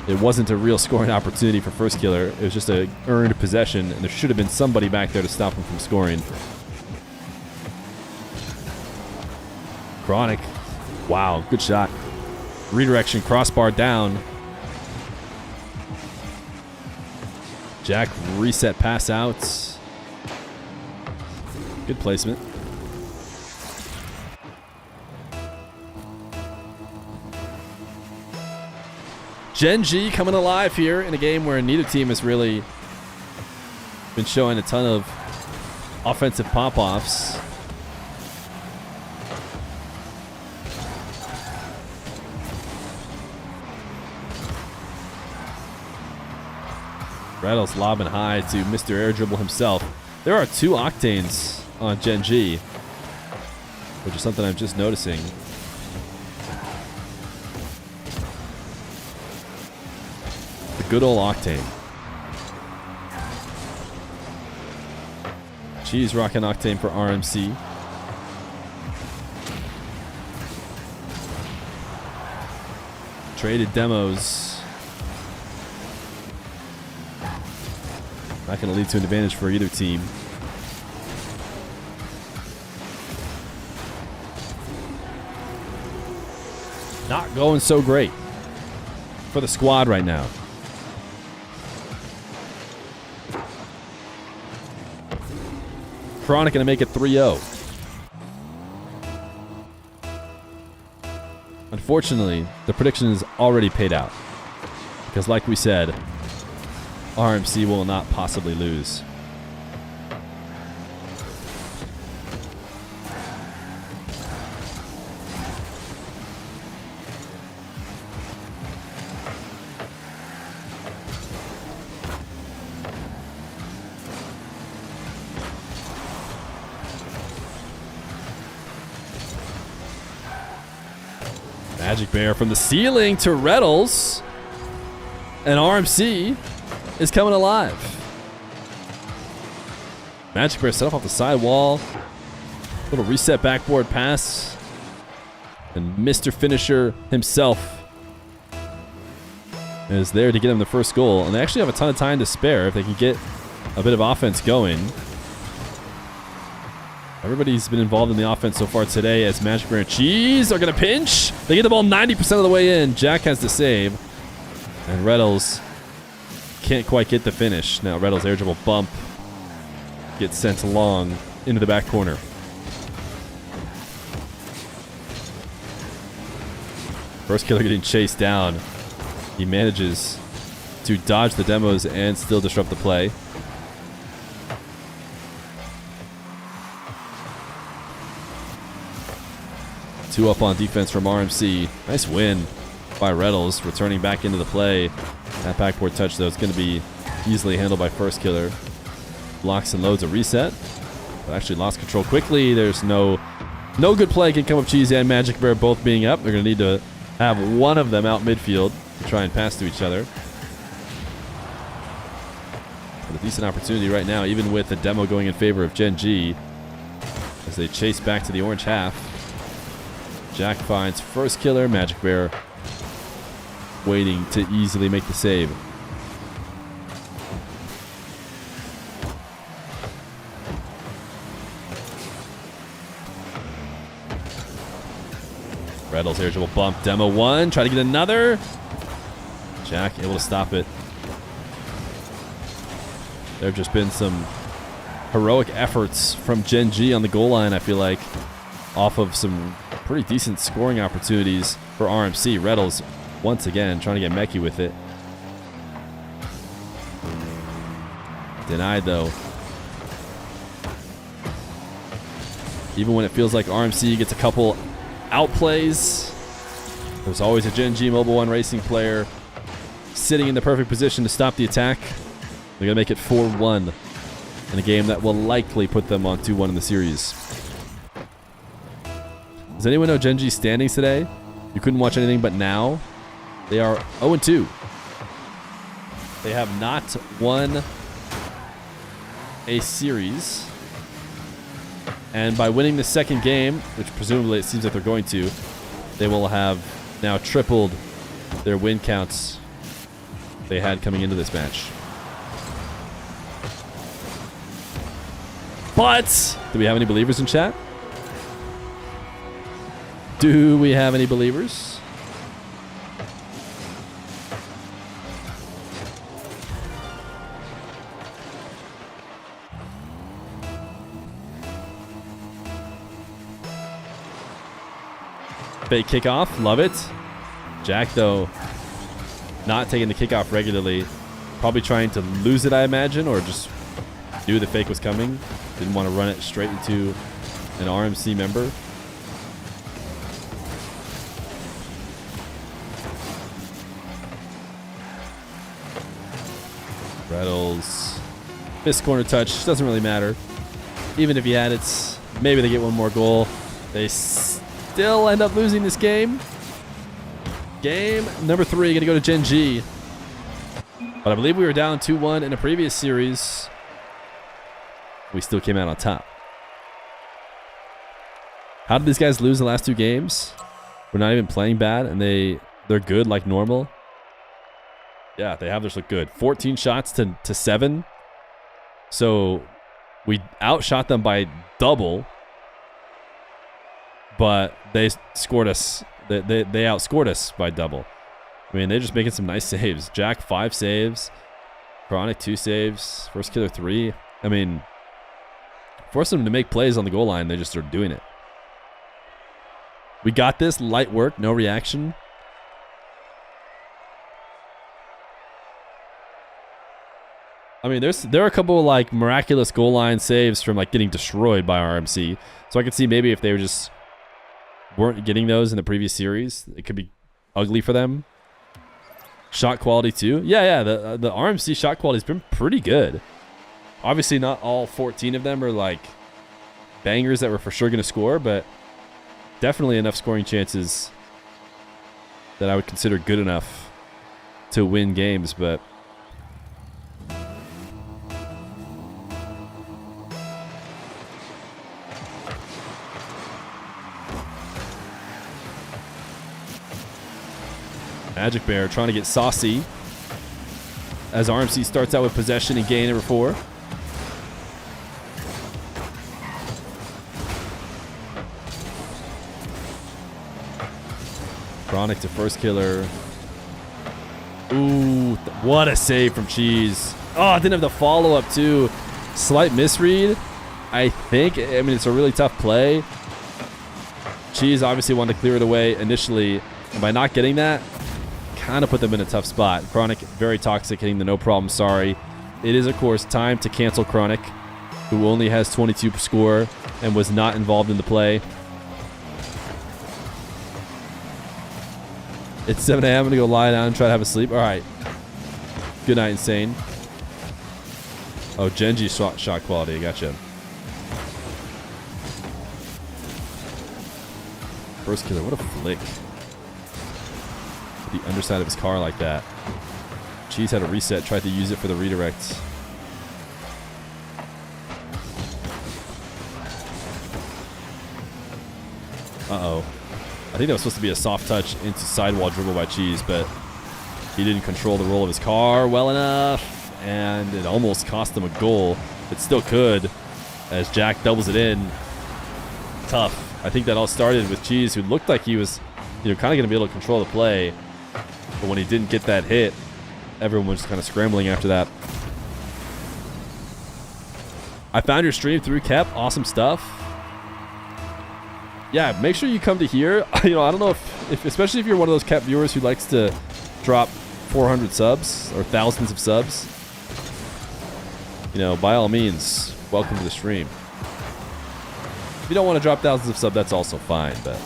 It wasn't a real scoring opportunity for First Killer. It was just an earned possession, and there should have been somebody back there to stop him from scoring. Chronic. Wow, good shot. Redirection, crossbar down. Jack reset pass out. Good placement. Gen.G coming alive here in a game where neither team has really been showing a ton of offensive pop-offs. Retals lobbing high to Mr. Air Dribble himself. There are 2 octanes on Gen.G, which is something I'm just noticing. The good old octane. Cheese rocking octane for RMC. Traded demos. Not going to lead to an advantage for either team. Not going so great for the squad right now. Chronic going to make it 3-0. Unfortunately, the prediction is already paid out. Because like we said, RMC will not possibly lose. Majicbear from the ceiling to Retals. And RMC is coming alive. Majicbear set off the side wall. Little reset backboard pass. And Mr. Finisher himself is there to get him the first goal. And they actually have a ton of time to spare if they can get a bit of offense going. Everybody's been involved in the offense so far today as Majicbear and Cheese are going to pinch. They get the ball 90% of the way in. Jack has the save. And Retals can't quite get the finish. Now Retals' air dribble bump gets sent along into the back corner. First killer getting chased down. He manages to dodge the demos and still disrupt the play. Two up on defense from RMC. Nice win by Retals, returning back into the play. That backboard touch, though, is going to be easily handled by first killer. Blocks and loads a reset. But actually lost control quickly. There's no good play can come up. Cheese and Majicbear both being up. They're going to need to have one of them out midfield to try and pass to each other. But a decent opportunity right now, even with the demo going in favor of Gen.G, as they chase back to the orange half. Jack finds first killer. Majicbear waiting to easily make the save. Retals air dribble bump. Demo one. Try to get another. Jack able to stop it. There have just been some heroic efforts from Gen.G on the goal line, I feel like, off of some pretty decent scoring opportunities for RMC. Retals, once again, trying to get Meki with it. Denied, though. Even when it feels like RMC gets a couple outplays, there's always a Gen.G Mobile One Racing player sitting in the perfect position to stop the attack. They're going to make it 4-1 in a game that will likely put them on 2-1 in the series. Does anyone know Gen.G's standings today? You couldn't watch anything but now. They are 0-2. They have not won a series. And by winning the second game, which presumably it seems like they're going to, they will have now tripled their win counts they had coming into this match. But do we have any believers in chat? Do we have any believers? Fake kickoff, love it. Jack, though, not taking the kickoff regularly. Probably trying to lose it, I imagine, or just knew the fake was coming. Didn't want to run it straight into an RMC member. Retals. Missed corner touch. Doesn't really matter. Even if he had it, maybe they get one more goal. They still end up losing this game. Game number 3 going to go to Gen.G. But I believe we were down 2-1 in a previous series. We still came out on top. How did these guys lose the last 2 games? We're not even playing bad, and they're good like normal. Yeah, they have just looked good. 14 shots to 7. So we outshot them by double, but they scored us. They outscored us by double. I mean, they're just making some nice saves. Jack 5 saves, Chronic 2 saves, First Killer 3. I mean, force them to make plays on the goal line. They just are doing it. We got this. Light work, no reaction. I mean, there are a couple of like miraculous goal line saves from like getting destroyed by RMC. So I could see maybe if they weren't getting those in the previous series, it could be ugly for them. Shot quality too. Yeah. The RMC shot quality has been pretty good. Obviously, not all 14 of them are like bangers that we're for sure going to score, but definitely enough scoring chances that I would consider good enough to win games. But Majicbear trying to get saucy as RMC starts out with possession and gain number 4. Chronic to First Killer. Ooh, what a save from Cheese. Oh, didn't have the follow-up too. Slight misread, I think. I mean, it's a really tough play. Cheese obviously wanted to clear it away initially, and by not getting that, kind of put them in a tough spot. Chronic, very toxic, hitting the no problem, sorry. It is, of course, time to cancel Chronic, who only has 22 score and was not involved in the play. It's 7 a.m. I'm going to go lie down and try to have a sleep. All right. Good night, Insane. Oh, Gen.G shot quality. I gotcha. First Killer, what a flick. The underside of his car like that. Cheese had a reset, tried to use it for the redirect. Uh-oh. I think that was supposed to be a soft touch into sidewall dribble by Cheese, but he didn't control the roll of his car well enough, and it almost cost him a goal. It still could, as Jack doubles it in. Tough. I think that all started with Cheese, who looked like he was, kind of going to be able to control the play. But when he didn't get that hit, everyone was kind of scrambling after that. I found your stream through Kep. Awesome stuff. Yeah, make sure you come to here. I don't know if especially if you're one of those Kep viewers who likes to drop 400 subs or thousands of subs. By all means, welcome to the stream. If you don't want to drop thousands of subs, that's also fine, but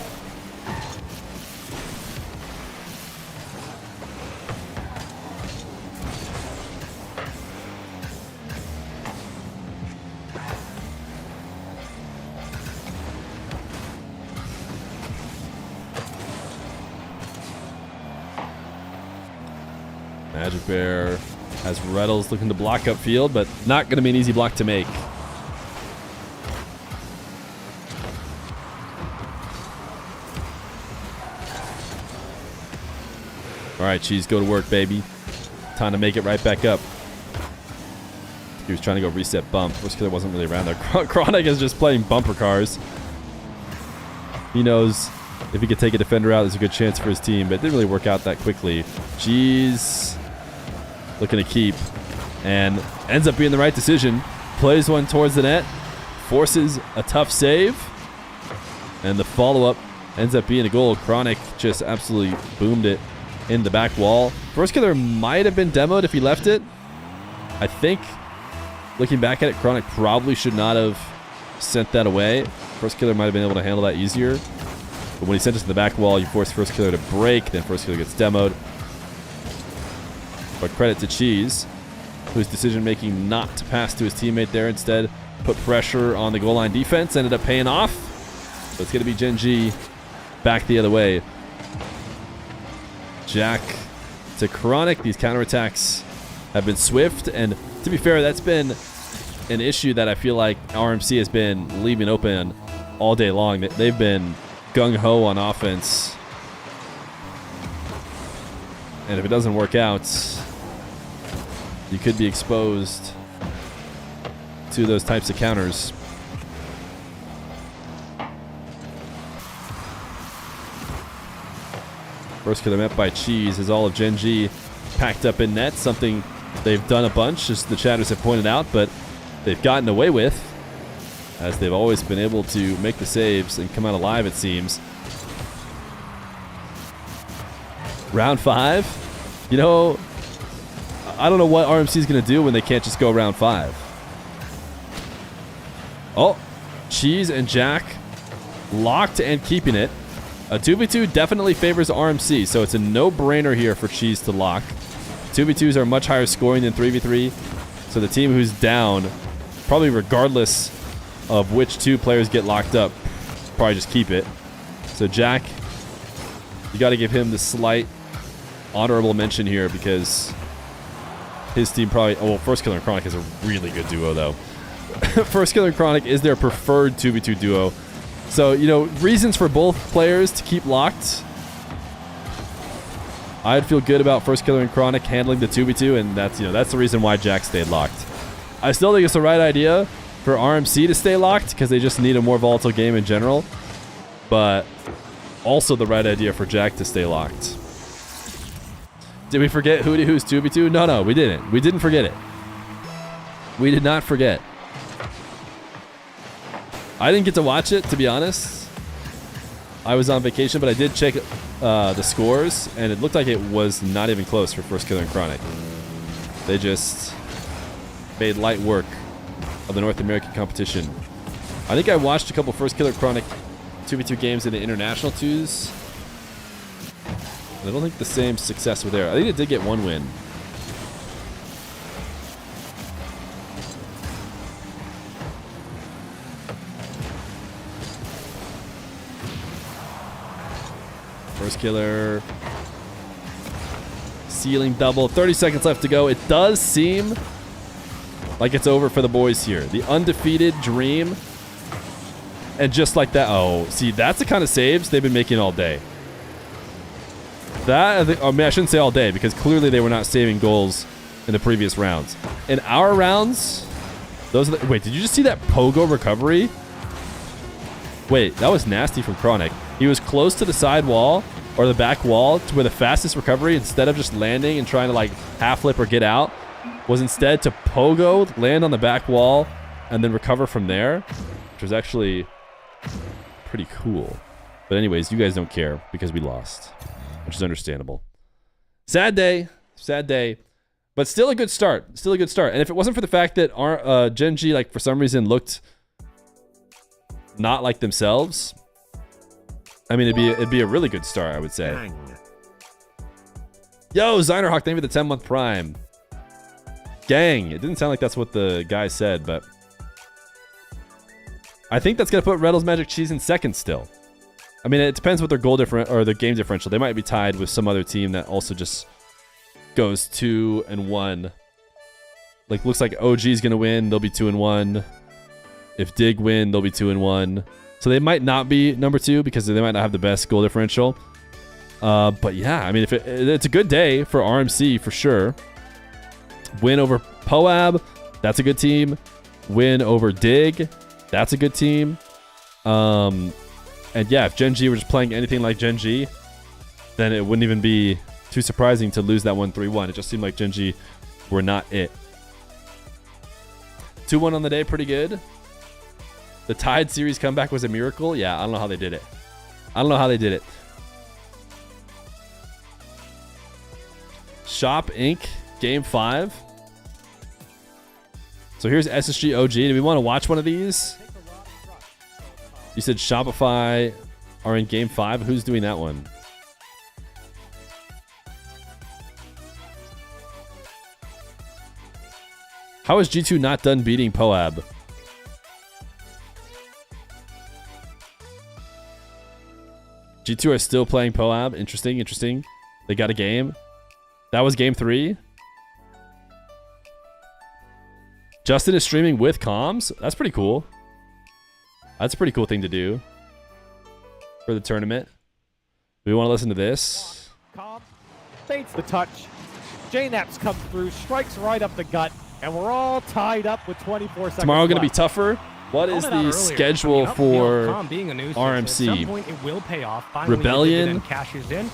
Majicbear has Retals looking to block upfield, but not going to be an easy block to make. All right, Cheese, go to work, baby. Time to make it right back up. He was trying to go reset bump. First Killer wasn't really around there. Chronic is just playing bumper cars. He knows if he could take a defender out, there's a good chance for his team, but it didn't really work out that quickly. Cheese looking to keep, and ends up being the right decision. Plays one towards the net, forces a tough save, and the follow-up ends up being a goal. Chronic just absolutely boomed it in the back wall. First Killer might have been demoed if he left it. I think, looking back at it, Chronic probably should not have sent that away. First Killer might have been able to handle that easier. But when he sent it to the back wall, you force First Killer to break, then First Killer gets demoed. But credit to Cheese, whose decision-making not to pass to his teammate there, instead put pressure on the goal line defense, ended up paying off. So it's going to be Gen.G back the other way. Jack to Chronic. These counterattacks have been swift, and to be fair, that's been an issue that I feel like RMC has been leaving open all day long. They've been gung-ho on offense, and if it doesn't work out, you could be exposed 2 of those types of counters. First killer met by Cheese is all of Gen.G packed up in net, something they've done a bunch, as the chatters have pointed out, but they've gotten away with, as they've always been able to make the saves and come out alive, it seems. Round 5? You know, I don't know what RMC is going to do when they can't just go round 5. Oh, Cheese and Jack locked and keeping it. A 2v2 definitely favors RMC, so it's a no-brainer here for Cheese to lock. 2v2s are much higher scoring than 3v3, so the team who's down, probably regardless of which 2 players get locked up, probably just keep it. So Jack, you got to give him the slight honorable mention here because his team probably... Oh, well, First Killer and Chronic is a really good duo, though. First Killer and Chronic is their preferred 2v2 duo. So, you know, reasons for both players to keep locked. I'd feel good about First Killer and Chronic handling the 2v2, and that's, you know, that's the reason why Jack stayed locked. I still think it's the right idea for RMC to stay locked because they just need a more volatile game in general. But also the right idea for Jack to stay locked. Did we forget Hootie Who's 2v2? No, we didn't. We didn't forget it. We did not forget. I didn't get to watch it, to be honest. I was on vacation, but I did check the scores, and it looked like it was not even close for First Killer and Chronic. They just made light work of the North American competition. I think I watched a couple First Killer Chronic 2v2 games in the international 2s. I don't think the same success were there. I think it did get 1 win. First Killer. Ceiling double. 30 seconds left to go. It does seem like it's over for the boys here. The undefeated dream. And just like that. Oh, see, that's the kind of saves they've been making all day. That, I mean, I shouldn't say all day because clearly they were not saving goals in the previous rounds. In our rounds, those are the, wait, did you just see that pogo recovery? Wait, that was nasty from Chronic. He was close to the side wall or the back wall to where the fastest recovery, instead of just landing and trying to like half flip or get out, was instead to pogo, land on the back wall, and then recover from there, which was actually pretty cool. But anyways, you guys don't care because we lost, which is understandable. Sad day, but still a good start. Still a good start. And if it wasn't for the fact that our Gen.G, like for some reason, looked not like themselves, I mean, it'd be a really good start, I would say. Dang. Yo, Zynerhawk, thank you for the 10-month prime. Gang. It didn't sound like that's what the guy said, but I think that's gonna put Retals Magic Cheese in second still. I mean, it depends what their goal different or their game differential. They might be tied with some other team that also just goes 2-1. Like, looks like OG's gonna win. They'll be 2-1. If Dig win, they'll be 2-1. So they might not be number 2 because they might not have the best goal differential. But yeah, I mean, if it's a good day for RMC for sure. Win over Poab, that's a good team. Win over Dig, that's a good team. And yeah, if Gen.G were just playing anything like Gen.G, then it wouldn't even be too surprising to lose that one 3-1. It just seemed like Gen.G were not it. 2-1 on the day, pretty good. The Tide series comeback was a miracle. Yeah, I don't know how they did it. Shop Inc. Game 5. So here's SSG OG. Do we want to watch one of these? You said Shopify are in Game 5. Who's doing that one? How is G2 not done beating Poab? G2 are still playing Poab. Interesting. They got a game. That was game 3. Justin is streaming with comms. That's pretty cool. That's a pretty cool thing to do for the tournament. Do we want to listen to this? Comm fades the touch. JNaps comes through, strikes right up the gut. And we're all tied up with 24 seconds Tomorrow going to be left. tougher. What is Called it out the earlier. schedule Coming for uphill, Tom being a nuisance, RMC? At some point, it will pay off. Finally, Rebellion, then cashes in.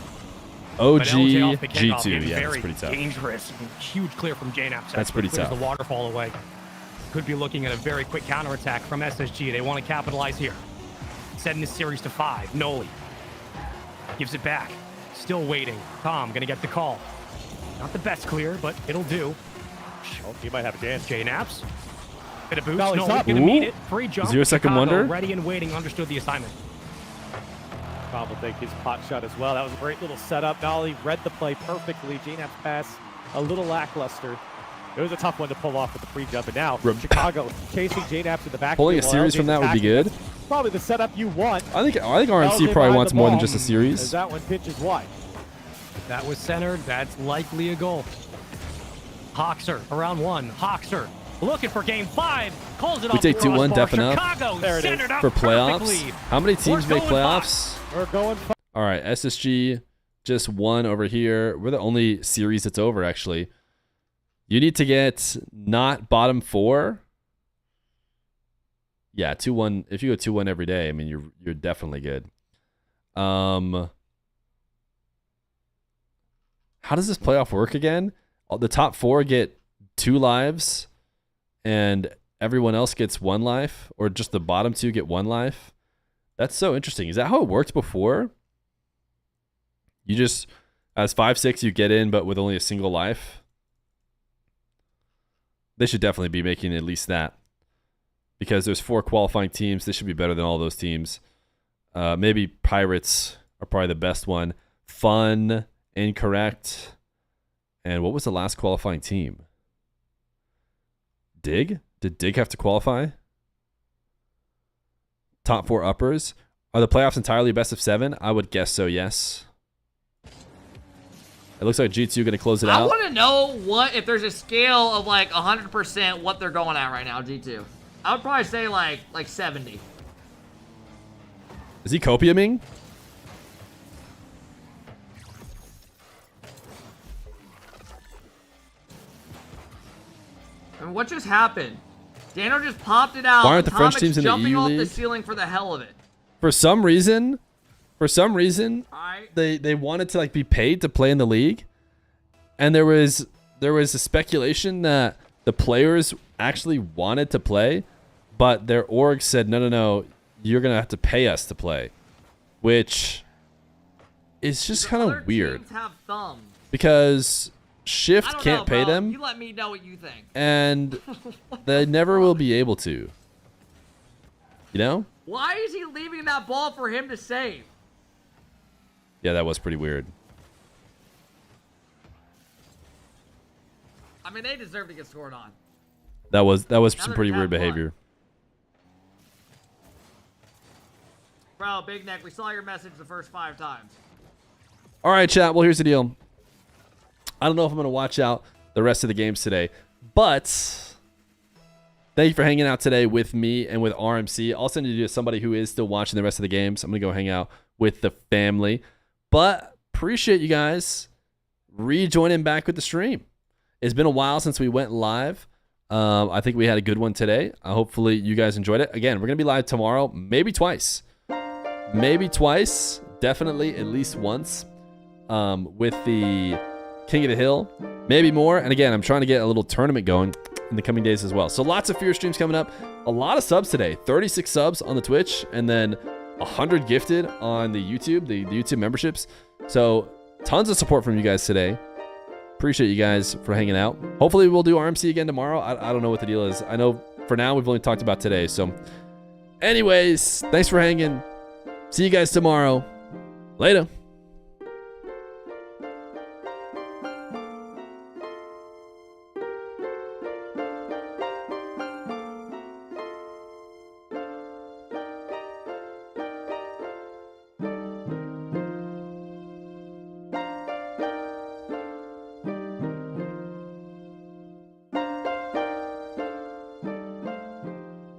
OG, But LJ off the kickoff G2. is Yeah, that's very pretty tough. dangerous. Huge clear from JNAP. That's pretty Clears tough. the waterfall away. Could be looking at a very quick counterattack from SSG. They want to capitalize here. Setting this series to 5. Noli gives it back. Still waiting. Tom going to get the call. Not the best clear, but it'll do. Oh, he might have a chance. JNAPs. Bit of boost. Nolly's No, up. going to meet Ooh. it. Free jump. 0 second Chicago, wonder. Ready and waiting. Understood the assignment. Tom will take his pot shot as well. That was a great little setup. Nolly read the play perfectly. JNAP's pass a little lackluster. It was a tough one to pull off with the free jump. And now Chicago chasing JNAPs in the back. Pulling a series from that would be good. Probably the setup you want. I think RMC probably wants more than just a As series. that one pitches wide. If that was centered, that's likely a goal. Hoxer around 1. Hoxer looking for game 5. Calls it We off. take 2-1, crossbar. definite up. Chicago There it is. centered up For playoffs? perfectly. How many teams We're make going playoffs? We're going. All right, SSG just 1 over here. We're the only series that's over, actually. You need to get not bottom 4. Yeah, 2-1. If you go 2-1 every day, I mean, you're definitely good. How does this playoff work again? The top 4 get 2 lives, and everyone else gets 1 life, or just the bottom 2 get 1 life? That's so interesting. Is that how it worked before? You just, as 5-6, you get in, but with only a single life? They should definitely be making at least that. Because there's 4 qualifying teams. This should be better than all those teams. Maybe Pirates are probably the best one. Fun, incorrect. And what was the last qualifying team? Dig? Did Dig have to qualify? Top 4 uppers. Are the playoffs entirely best of 7? I would guess so, yes. It looks like G2 going to close it I out. want to know what, if there's a scale of like 100% what they're going at right now, G2. I would probably say like 70. Is he copiuming? And what just happened? Daniel just popped it out. Why aren't the French Atomic's teams in the jumping EU off the League? ceiling for the hell of it. For some reason, Alright. they wanted to like be paid to play in the league, and there was a speculation that the players actually wanted to play, but their org said no, you're gonna have to pay us to play, which is just kind Other of weird teams have thumbs. because I Shift don't can't know, pay bro. them, You let me know what you think. and they never will be able to. You know? Why is he leaving that ball for him to save? Yeah, that was pretty weird. I mean, they deserve to get scored on. That was Now some they're pretty just weird having fun. behavior. Bro, Big Neck, we saw your message the first 5 times. All right, chat. Well, here's the deal. I don't know if I'm going to watch out the rest of the games today, but thank you for hanging out today with me and with RMC. I'll send you to somebody who is still watching the rest of the games. I'm going to go hang out with the family, but appreciate you guys rejoining back with the stream. It's been a while since we went live. I think we had a good one today. Hopefully you guys enjoyed it. Again, we're going to be live tomorrow, maybe twice. Maybe twice. Definitely at least once with the King of the Hill. Maybe more. And again, I'm trying to get a little tournament going in the coming days as well. So lots of Fear streams coming up. A lot of subs today. 36 subs on the Twitch and then 100 gifted on the YouTube, the YouTube memberships. So tons of support from you guys today. Appreciate you guys for hanging out. Hopefully we'll do RMC again tomorrow. I don't know what the deal is. I know for now we've only talked about today. So anyways, thanks for hanging. See you guys tomorrow. Later.